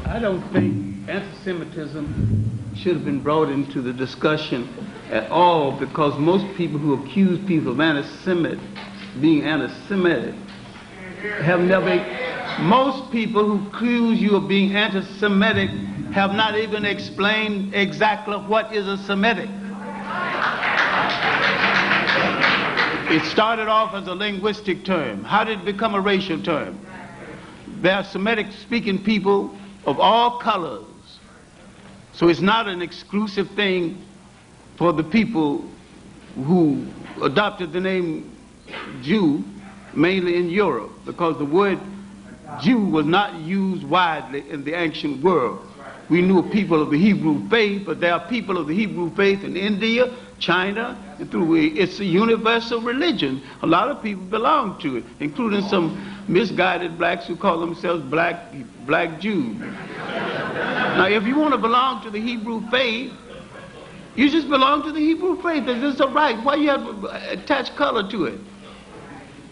I don't think anti-Semitism should have been brought into the discussion at all, because most people who accuse people of being anti-Semitic have never. Most people who accuse you of being anti-Semitic have not even explained exactly what is a Semitic. It started off as a linguistic term. How did it become a racial term? There are Semitic-speaking people of all colors. So it's not an exclusive thing for the people who adopted the name Jew, mainly in Europe, because the word Jew was not used widely in the ancient world. We knew people of the Hebrew faith, but there are people of the Hebrew faith in India, China, and it's a universal religion. A lot of people belong to it, including some misguided blacks who call themselves black Jews. Now, if you want to belong to the Hebrew faith, you just belong to the Hebrew faith. It's all right. Why you have to attach color to it?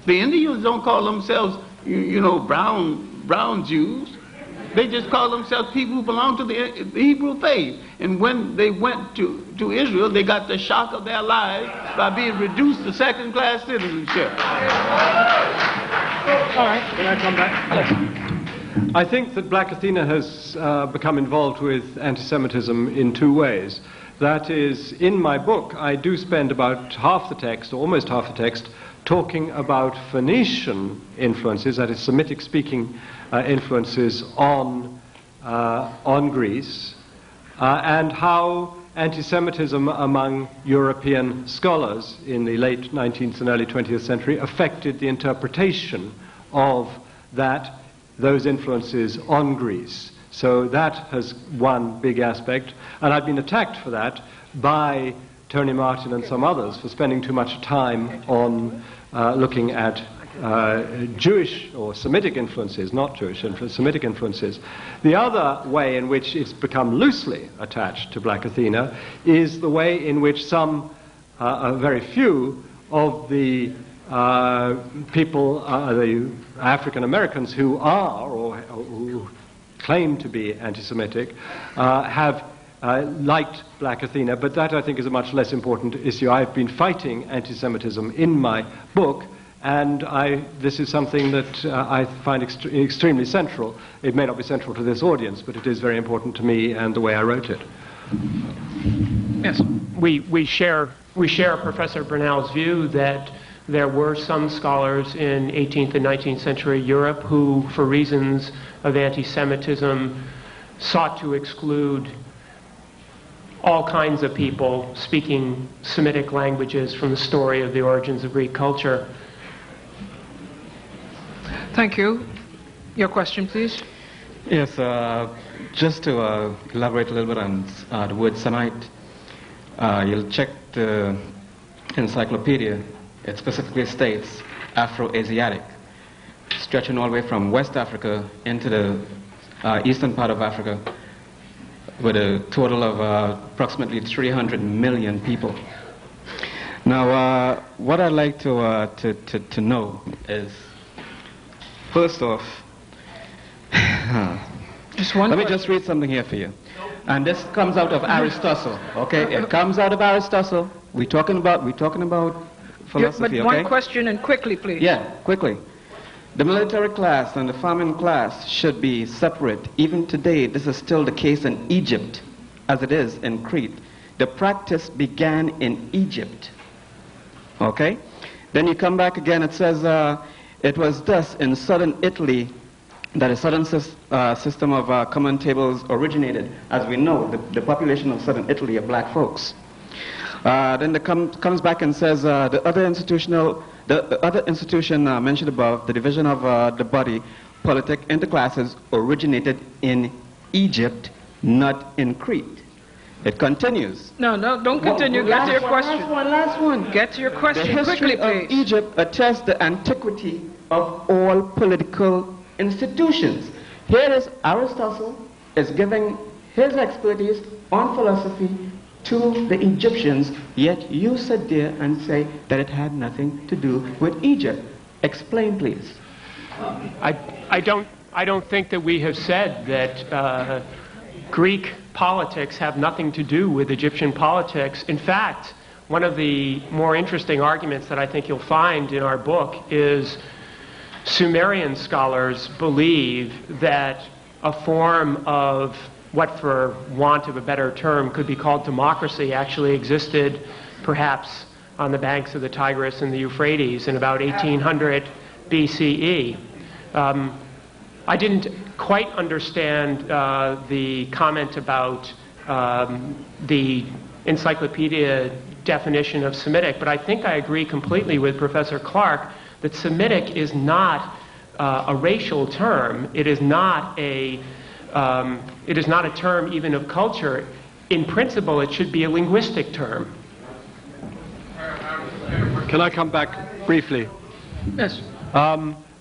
The Indians don't call themselves, brown Jews. They just call themselves people who belong to the Hebrew faith. And when they went to Israel, they got the shock of their lives by being reduced to second-class citizenship. All right, can I come back? Yes. I think that Black Athena has become involved with anti-Semitism in two ways. That is, in my book, I do spend about half the text, or almost half the text, talking about Phoenician influences, that is, Semitic-speaking influences on Greece, and how anti-Semitism among European scholars in the late 19th and early 20th century affected the interpretation of those influences on Greece. So that has one big aspect, and I've been attacked for that by Tony Martin and some others for spending too much time on looking at Jewish or Semitic influences, not Jewish influences, Semitic influences. The other way in which it's become loosely attached to Black Athena is the way in which some, very few, of the people, the African Americans who are or who claim to be anti-Semitic, have liked Black Athena, but that I think is a much less important issue. I've been fighting anti-Semitism in my book, and this is something that I find extremely central. It may not be central to this audience, but it is very important to me and the way I wrote it. Yes. We share Professor Bernal's view that there were some scholars in 18th and 19th century Europe who, for reasons of anti-Semitism, sought to exclude all kinds of people speaking Semitic languages from the story of the origins of Greek culture. Thank you. Your question, please. Yes, just to elaborate a little bit on the word Semite, you'll check the encyclopedia. It specifically states Afro-Asiatic, stretching all the way from West Africa into the eastern part of Africa, with a total of approximately 300 million people. Now, what I'd like to know is, first off, let me just read something here for you. And this comes out of Aristotle, okay? It comes out of Aristotle. We're talking about philosophy, but one question, and quickly, please. Yeah, quickly. The military class and the farming class should be separate. Even today, this is still the case in Egypt, as it is in Crete. The practice began in Egypt, okay? Then you come back again, it says, it was thus in southern Italy that a southern system of common tables originated. As we know, the population of southern Italy are black folks. Then it comes back and says the other institution mentioned above, the division of the body politic into classes, originated in Egypt, not in Crete. It continues. No, don't continue. Get to your question. Last one. Get to your question quickly, please. The history of Egypt attests the antiquity of all political institutions. Here is Aristotle is giving his expertise on philosophy to the Egyptians, yet you sit there and say that it had nothing to do with Egypt. Explain, please. I don't think that we have said that Greek politics have nothing to do with Egyptian politics. In fact, one of the more interesting arguments that I think you'll find in our book is Sumerian scholars believe that a form of what, for want of a better term, could be called democracy actually existed perhaps on the banks of the Tigris and the Euphrates in about 1800 BCE. I didn't quite understand the comment about the encyclopedia definition of Semitic, but I think I agree completely with Professor Clarke that Semitic is not a racial term. It is not a term even of culture. In principle, it should be a linguistic term. Can I come back briefly? Yes.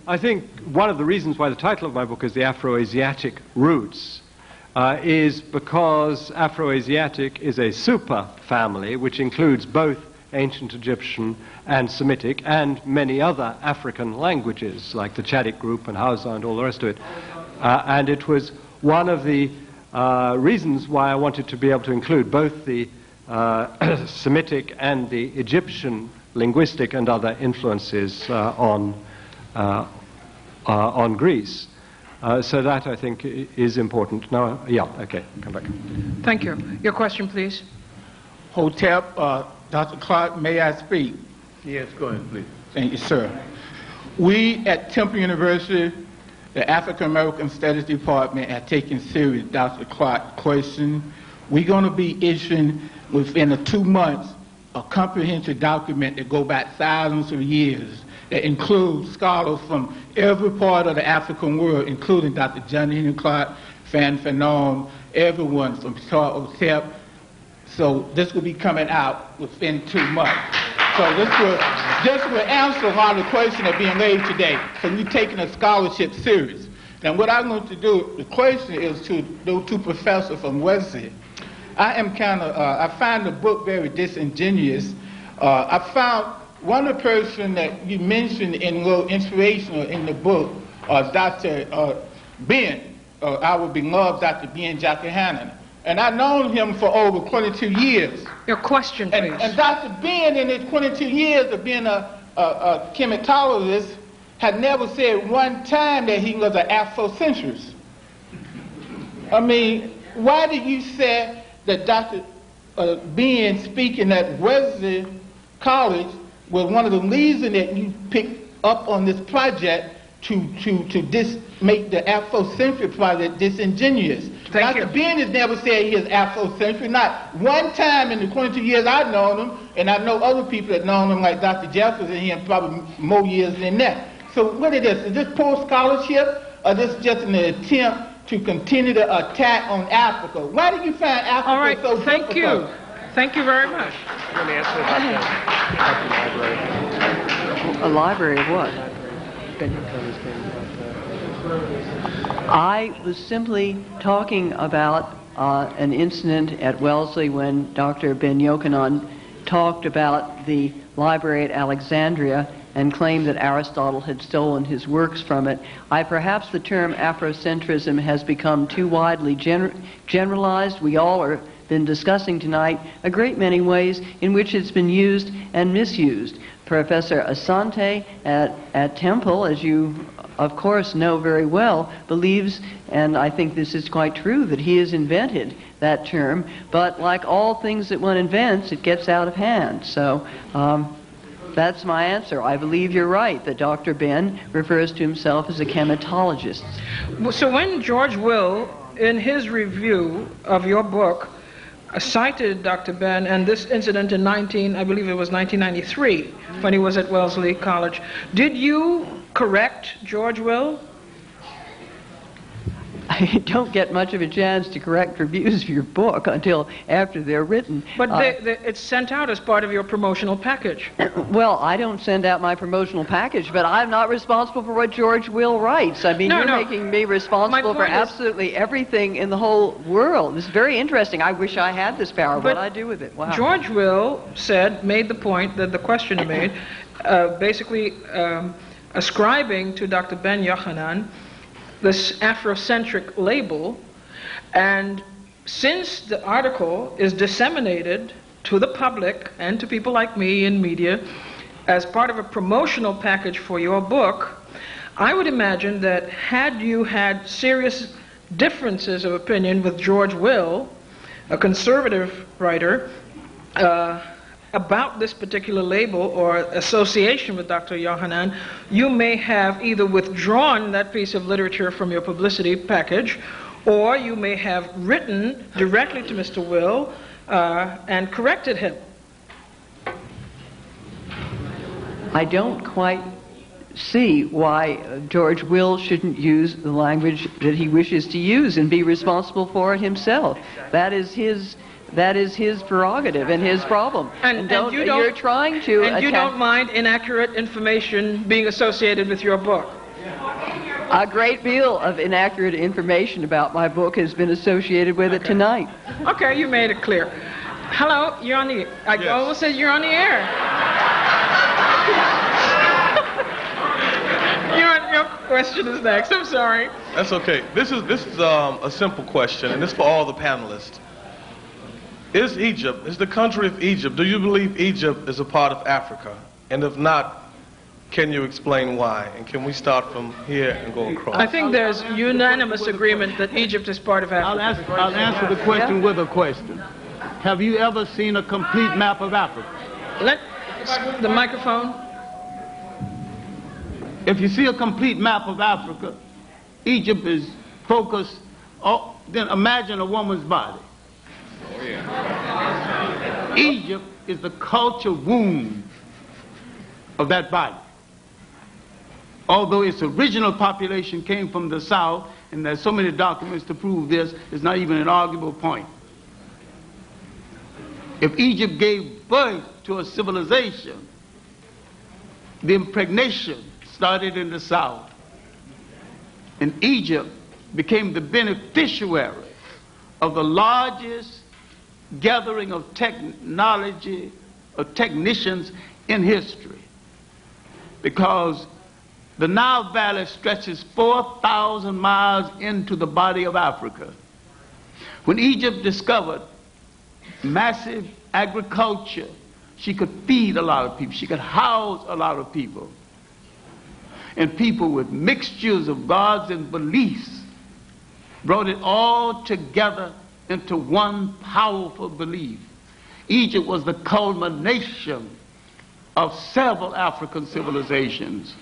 I think one of the reasons why the title of my book is The Afro-Asiatic Roots is because Afro-Asiatic is a super family which includes both ancient Egyptian and Semitic and many other African languages like the Chadic group and Hausa and all the rest of it. And it was one of the reasons why I wanted to be able to include both the Semitic and the Egyptian linguistic and other influences on Greece. So that, I think, is important. Now, yeah, okay, come back. Thank you. Your question, please. Hotep, Dr. Clarke, may I speak? Yes, go ahead, please. Thank you, sir. We at Temple University, the African American Studies Department, are taking serious Dr. Clarke's question. We're going to be issuing, within 2 months, a comprehensive document that goes back thousands of years that includes scholars from every part of the African world, including Dr. John Henrik Clarke, Fan Fanon, everyone from Hotep. So this will be coming out within 2 months. So this will answer a lot of the questions that are being raised today. So we're taking a scholarship serious. Now what I'm going to do, the question is to those two professors from Wesley. I find the book very disingenuous. I found one of the person that you mentioned in real inspirational in the book, Dr. Ben, our beloved Dr. Ben Jackahannon. And I've known him for over 22 years. Your question, please. And Dr. Ben, in his 22 years of being a chematologist, had never said one time that he was an Afrocentrist. I mean, why did you say that Dr. Ben speaking at Wesley College was one of the reasons that you picked up on this project to make the Afrocentric project disingenuous? Thank Dr. Ben has never said he is Afrocentric. Not one time in the 22 years I've known him, and I know other people that known him, like Dr. Jefferson, and he had probably more years than that. So what is this? Is this poor scholarship, or this just an attempt to continue the attack on Africa? Why do you find Africa All right, so thank difficult? you. Thank you very much. Let me answer about the library. A library of what? I was simply talking about an incident at Wellesley when Dr. Ben Yochanan talked about the library at Alexandria and claimed that Aristotle had stolen his works from it. Perhaps the term Afrocentrism has become too widely generalized. We all are been discussing tonight a great many ways in which it's been used and misused. Professor Asante at Temple, as you of course know very well, believes, and I think this is quite true, that he has invented that term, but like all things that one invents, it gets out of hand. So that's my answer. I believe you're right that Dr. Ben refers to himself as a chematologist. So when George Will, in his review of your book, cited Dr. Ben and this incident in 1993, when he was at Wellesley College, did you correct George Will? I don't get much of a chance to correct reviews of your book until after they're written. But it's sent out as part of your promotional package. Well, I don't send out my promotional package, but I'm not responsible for what George Will writes. I mean, you're making me responsible for absolutely everything in the whole world. It's very interesting. I wish I had this power. What do I do with it? Wow. George Will made the point that the questioner made, basically ascribing to Dr. Ben Yochanan this Afrocentric label, and since the article is disseminated to the public and to people like me in media as part of a promotional package for your book, I would imagine that had you had serious differences of opinion with George Will, a conservative writer, about this particular label or association with Dr. Yochanan, you may have either withdrawn that piece of literature from your publicity package, or you may have written directly to Mr. Will and corrected him. I don't quite see why George Will shouldn't use the language that he wishes to use and be responsible for it himself. That is his prerogative and his problem. You're trying to and you don't mind inaccurate information being associated with your book? A great deal of inaccurate information about my book has been associated with it tonight. Okay, you made it clear. Hello, you're on the I almost said you're on the air. Your question is next. I'm sorry. That's okay. This is a simple question, and this is for all the panelists. Is the country of Egypt, do you believe Egypt is a part of Africa? And if not, can you explain why? And can we start from here and go across? I think there's unanimous agreement that Egypt is part of Africa. I'll answer the question with a question. Have you ever seen a complete map of Africa? The microphone. If you see a complete map of Africa, Egypt is focused, then imagine a woman's body. Oh, yeah. Egypt is the culture womb of that body. Although its original population came from the south, and there's so many documents to prove this, it's not even an arguable point. If Egypt gave birth to a civilization, the impregnation started in the south. And Egypt became the beneficiary of the largest gathering of technology, of technicians in history. Because the Nile Valley stretches 4,000 miles into the body of Africa. When Egypt discovered massive agriculture, she could feed a lot of people, she could house a lot of people. And people with mixtures of gods and beliefs brought it all together into one powerful belief. Egypt was the culmination of several African civilizations,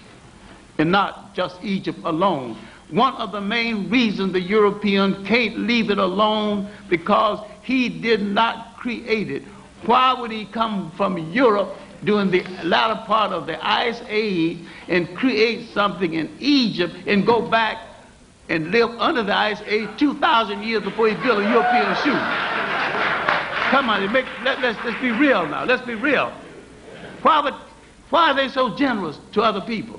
and not just Egypt alone. one of the main reasons the European can't leave it alone, because he did not create it. Why would he come from Europe during the latter part of the Ice Age and create something in Egypt and go back and live under the Ice Age 2,000 years before he built a European shoe? Come on, let's be real now. Let's be real. Why are they so generous to other people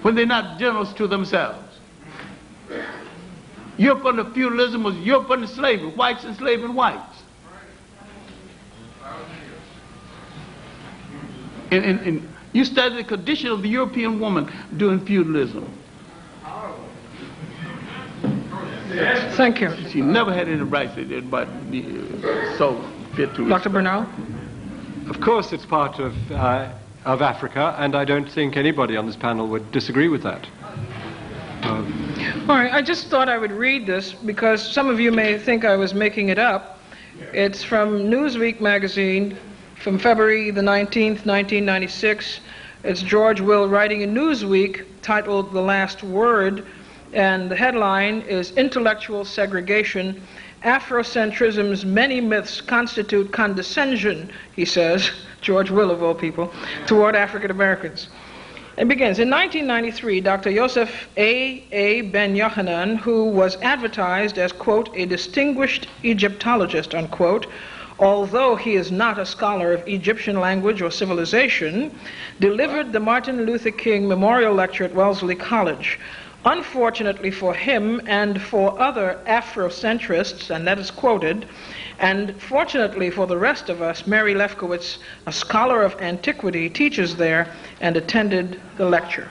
when they're not generous to themselves? Europe under feudalism was Europe under slavery, whites enslaving whites. And you study the condition of the European woman during feudalism. Thank you. She never had any rights, but so fit to. Dr. Bernal? Of course it's part of Africa, and I don't think anybody on this panel would disagree with that. All right, I just thought I would read this because some of you may think I was making it up. It's from Newsweek magazine from February the 19th, 1996. It's George Will writing in Newsweek titled The Last Word, and the headline is Intellectual Segregation. Afrocentrism's many myths constitute condescension, he says, George Will of all people, toward African Americans. It begins, in 1993, Dr. Yosef A. Ben Yochanan, who was advertised as, quote, a distinguished Egyptologist, unquote, although he is not a scholar of Egyptian language or civilization, delivered the Martin Luther King Memorial Lecture at Wellesley College. Unfortunately for him and for other Afrocentrists, and that is quoted, and fortunately for the rest of us, Mary Lefkowitz, a scholar of antiquity, teaches there and attended the lecture.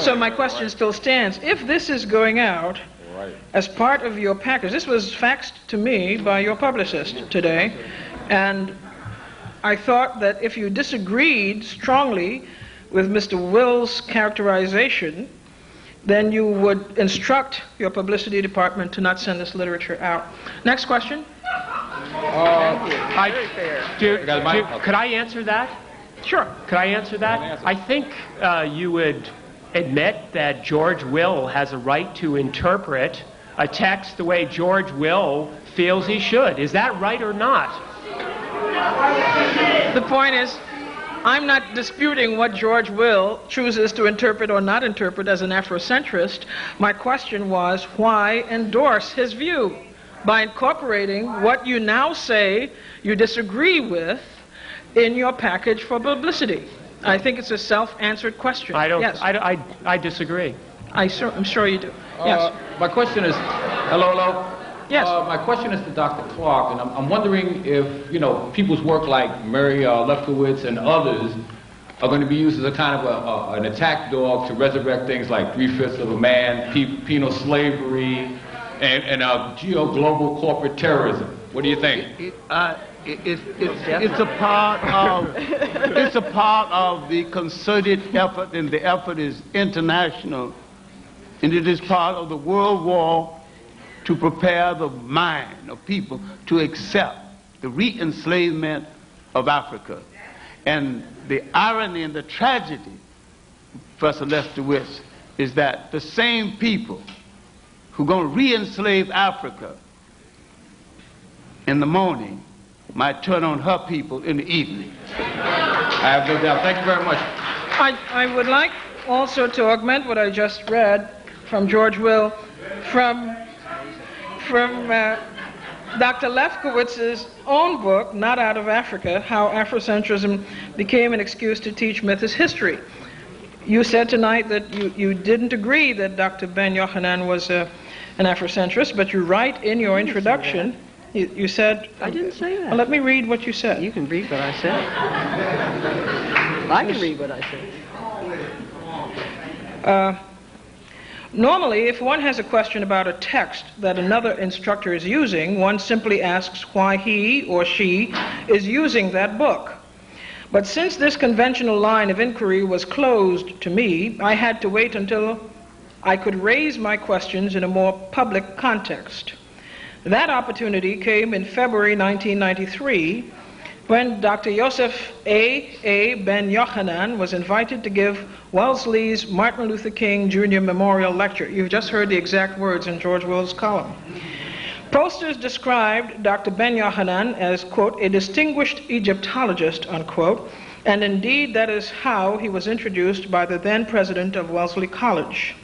So my question still stands. If this is going out as part of your package, this was faxed to me by your publicist today, and I thought that if you disagreed strongly with Mr. Will's characterization, then you would instruct your publicity department to not send this literature out. Next question. Could I answer that? Sure. Could I answer that? I think you would admit that George Will has a right to interpret a text the way George Will feels he should. Is that right or not? The point is, I'm not disputing what George Will chooses to interpret or not interpret as an Afrocentrist. My question was, why endorse his view by incorporating what you now say you disagree with in your package for publicity? I think it's a self-answered question. Yes. I disagree. I'm sure you do. Yes. My question is, hello? Yes. My question is to Dr. Clarke, and I'm wondering if, people's work like Mary Lefkowitz and others are going to be used as a kind of an attack dog to resurrect things like 3/5 of a man, penal slavery, and global corporate terrorism. What do you think? It's a part of the concerted effort, and the effort is international, and it is part of the world war to prepare the mind of people to accept the re-enslavement of Africa. And the irony and the tragedy, Professor Lefkowitz, is that the same people who are going to re-enslave Africa in the morning might turn on her people in the evening. I have no doubt. Thank you very much. I would like also to augment what I just read from George Will, from Dr. Lefkowitz's own book, Not Out of Africa, How Afrocentrism Became an Excuse to Teach Mythist History. You said tonight that you didn't agree that Dr. Ben Yochanan was an Afrocentrist, but you write in your introduction, you said... I didn't say that. Well, let me read what you said. You can read what I said. I can read what I said. Normally, if one has a question about a text that another instructor is using, one simply asks why he or she is using that book. But since this conventional line of inquiry was closed to me, I had to wait until I could raise my questions in a more public context. That opportunity came in February 1993, when Dr. Yosef A. Ben Yochanan was invited to give Wellesley's Martin Luther King Jr. Memorial Lecture. You've just heard the exact words in George Will's column. Posters described Dr. Ben Yochanan as, quote, a distinguished Egyptologist, unquote, and indeed that is how he was introduced by the then president of Wellesley College.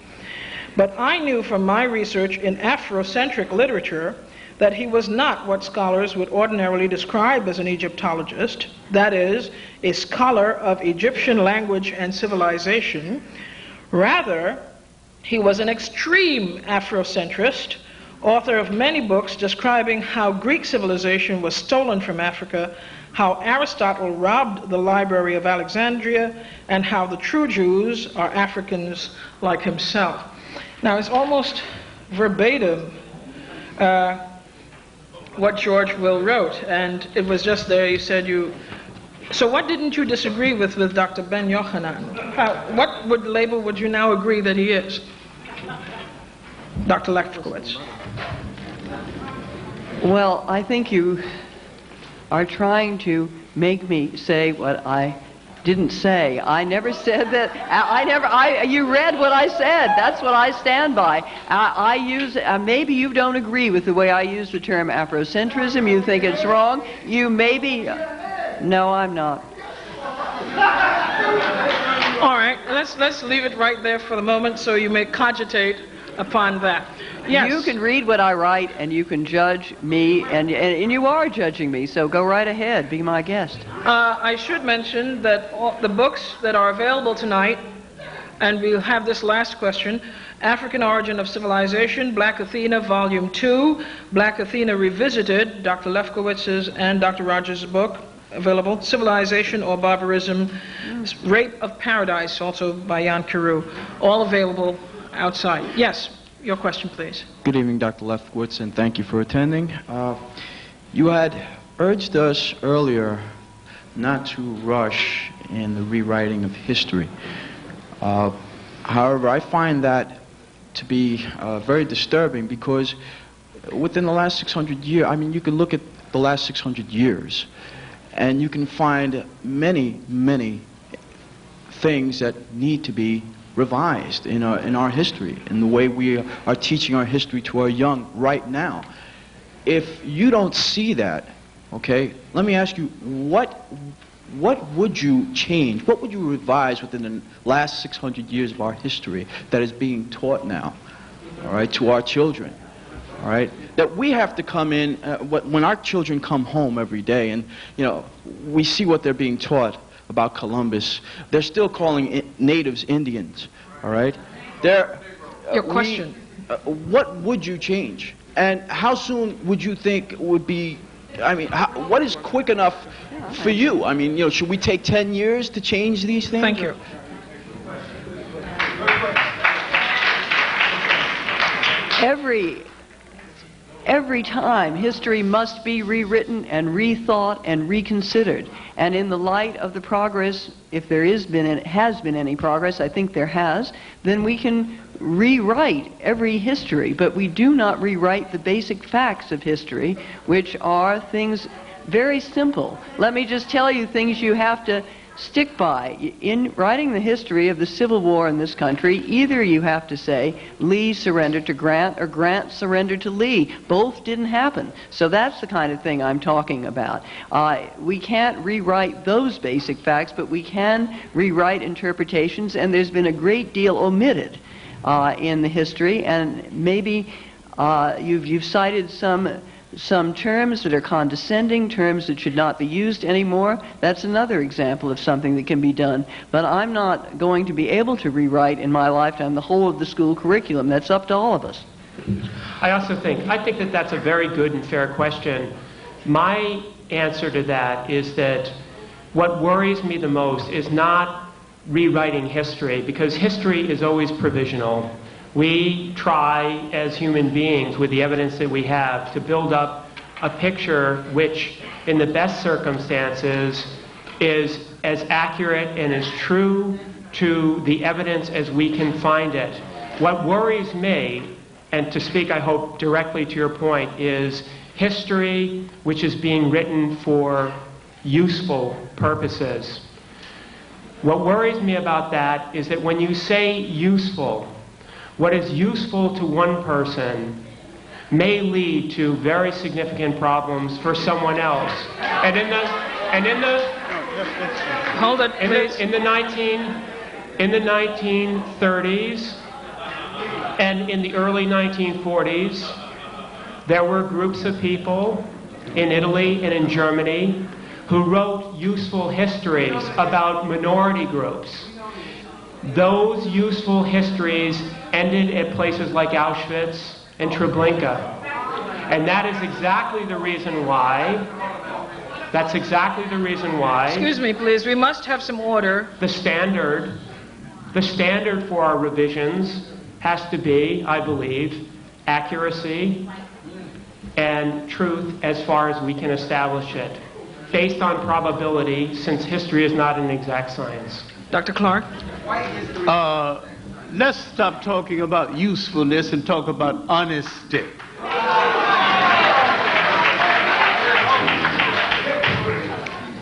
But I knew from my research in Afrocentric literature that he was not what scholars would ordinarily describe as an Egyptologist, that is, a scholar of Egyptian language and civilization. Rather, he was an extreme Afrocentrist, author of many books describing how Greek civilization was stolen from Africa, how Aristotle robbed the Library of Alexandria, and how the true Jews are Africans like himself. Now, it's almost verbatim what George Will wrote, and it was just there, he said so what didn't you disagree with Dr. Ben Yochanan? What label would you now agree that he is? Dr. Lefkowitz. Well, I think you are trying to make me say what I didn't say. I never said that. You read what I said. That's what I stand by. I use, maybe you don't agree with the way I use the term Afrocentrism. You think it's wrong. You maybe, no, I'm not. All right, let's leave it right there for the moment so you may cogitate upon that. Yes. You can read what I write and you can judge me, and you are judging me, so go right ahead, be my guest. I should mention that all the books that are available tonight, and we'll have this last question, African Origin of Civilization, Black Athena, Volume 2, Black Athena Revisited, Dr. Lefkowitz's and Dr. Rogers' book, available, Civilization or Barbarism, Rape of Paradise, also by Jan Carew, all available outside. Yes, your question, please. Good evening, Dr. Lefkowitz, and thank you for attending. You had urged us earlier not to rush in the rewriting of history. However, I find that to be very disturbing because within the last 600 years, I mean, you can look at the last 600 years and you can find many, many things that need to be revised in our history, in the way we are teaching our history to our young right now. If you don't see that, okay, let me ask you, what would you change? What would you revise within the last 600 years of our history that is being taught now, all right, to our children, all right? That we have to come in, when our children come home every day and, you know, we see what they're being taught about Columbus. They're still calling natives Indians, all right? Your question. What would you change? And how soon would you think would be, I mean, what is quick enough for you? I mean, you know, should we take 10 years to change these things? Thank you. Every time, history must be rewritten and rethought and reconsidered. And in the light of the progress, if there has been any progress, I think there has, then we can rewrite every history. But we do not rewrite the basic facts of history, which are things very simple. Let me just tell you things you have to stick by. In writing the history of the Civil War in this country, either you have to say Lee surrendered to Grant or Grant surrendered to Lee. Both didn't happen. So that's the kind of thing I'm talking about. We can't rewrite those basic facts, but we can rewrite interpretations, and there's been a great deal omitted in the history, and maybe you've cited some terms that are condescending, terms that should not be used anymore. That's another example of something that can be done. But I'm not going to be able to rewrite in my lifetime the whole of the school curriculum. That's up to all of us. I think that that's a very good and fair question. My answer to that is that what worries me the most is not rewriting history, because history is always provisional. We try, as human beings, with the evidence that we have, to build up a picture which, in the best circumstances, is as accurate and as true to the evidence as we can find it. What worries me, and to speak, I hope, directly to your point, is history which is being written for useful purposes. What worries me about that is that when you say useful, what is useful to one person may lead to very significant problems for someone else. And in the 1930s and in the early 1940s, there were groups of people in Italy and in Germany who wrote useful histories about minority groups. Those useful histories ended at places like Auschwitz and Treblinka. And that is exactly the reason why, Excuse me, please, we must have some order. The standard for our revisions has to be, I believe, accuracy and truth as far as we can establish it, based on probability, since history is not an exact science. Dr. Clarke? Let's stop talking about usefulness and talk about honesty.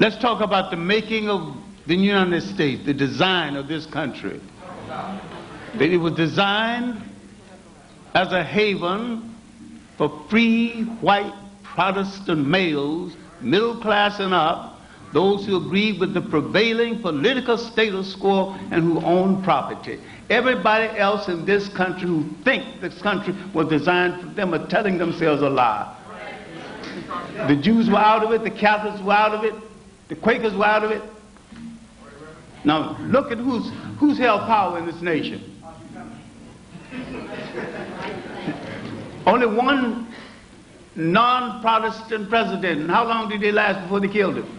Let's talk about the making of the United States, the design of this country. That it was designed as a haven for free white Protestant males, middle class and up, those who agreed with the prevailing political status quo and who own property. Everybody else in this country who think this country was designed for them are telling themselves a lie. The Jews were out of it, the Catholics were out of it, the Quakers were out of it. Now look at who's held power in this nation. Only one non-Protestant president. And how long did they last before they killed him?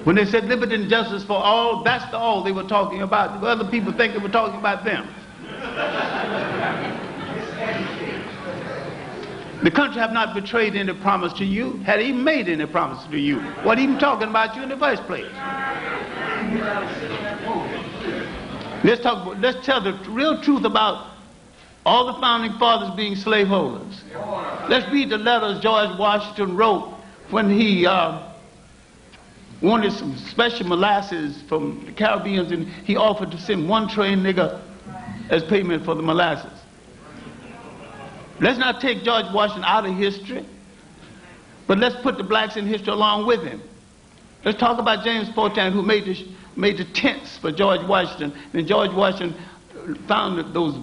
When they said liberty and justice for all, that's the all they were talking about. The other people think they were talking about them. The country have not betrayed any promise to you, had even made any promise to you. What even talking about you in the first place? Let's tell the real truth about all the founding fathers being slaveholders. Let's read the letters George Washington wrote when he wanted some special molasses from the Caribbeans, and he offered to send one trained nigger as payment for the molasses. Let's not take George Washington out of history, but let's put the blacks in history along with him. Let's talk about James Fortan, who made the tents for George Washington. And George Washington found that those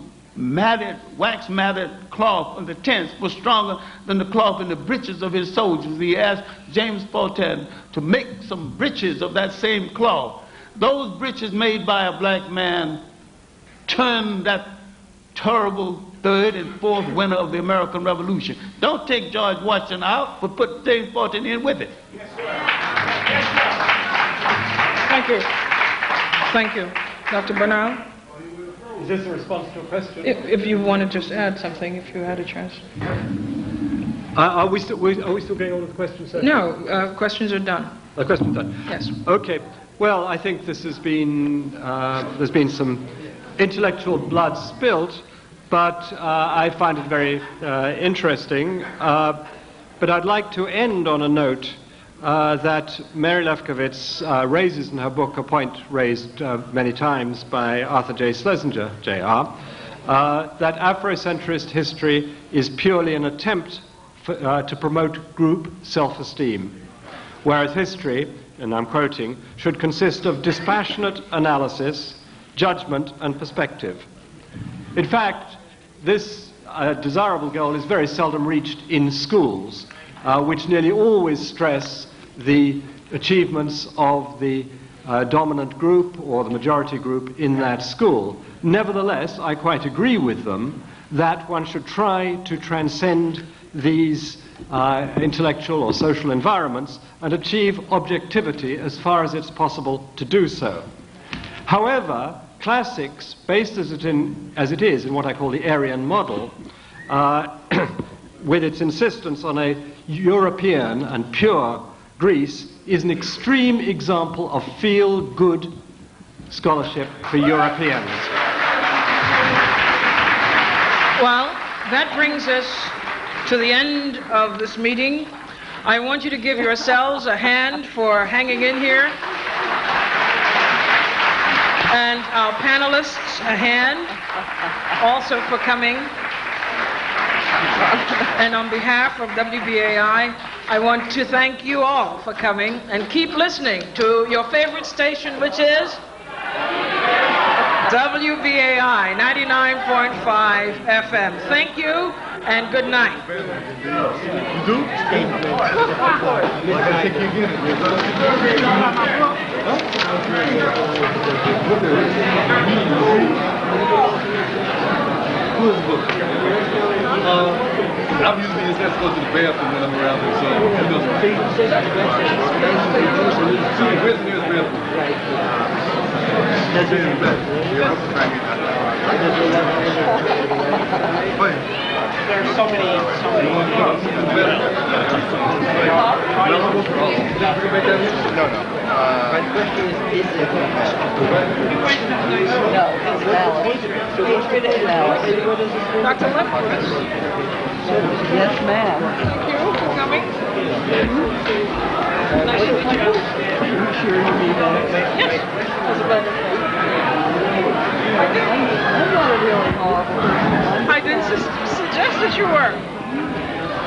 wax matted cloth on the tents was stronger than the cloth in the breeches of his soldiers. He asked James Fortan to make some breeches of that same cloth. Those breeches made by a black man turned that terrible third and fourth winter of the American Revolution. Don't take George Washington out, but put James Fortan in with it. Thank you. Thank you. Dr. Bernal? Is this a response to a question? If you want to just add something, if you had a chance. Are we still going on with the questions? No, questions are done. The questions are done? Yes. Okay. Well, I think this has been, there's been some intellectual blood spilt, but I find it very interesting. But I'd like to end on a note that Mary Lefkowitz raises in her book, a point raised many times by Arthur J. Schlesinger, Jr., that Afrocentrist history is purely an attempt to promote group self-esteem, whereas history, and I'm quoting, should consist of dispassionate analysis, judgment, and perspective. In fact, this desirable goal is very seldom reached in schools, which nearly always stress the achievements of the dominant group or the majority group in that school. Nevertheless, I quite agree with them that one should try to transcend these intellectual or social environments and achieve objectivity as far as it's possible to do so. However, classics, based as it is in what I call the Aryan model, with its insistence on a European and pure Greece, is an extreme example of feel-good scholarship for Europeans. Well, that brings us to the end of this meeting. I want you to give yourselves a hand for hanging in here. And our panelists a hand also for coming. And on behalf of WBAI, I want to thank you all for coming and keep listening to your favorite station, which is WBAI 99.5 FM. Thank you and good night. I'm usually just supposed to go to the bathroom when I'm around there, so where's the nearest bathroom? There's so many. No. My question is it? No, it's malice. Hatred and malice. Dr. Lefkowitz. Yes, ma'am. Thank you for coming. Nice to meet you. Are you sure you mean that? Yes. As a matter of fact. I'm not a really horrible person. I didn't suggest that you were.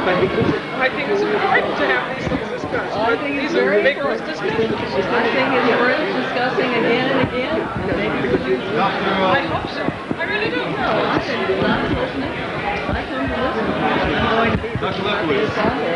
I think it's important to have these things discussed. I think it's These are very vigorous important. discussions. I think it's worth discussing again and again. And maybe we could I hope so. I really do. No, I come to listen. I'm going to be Dr. Lefkowitz.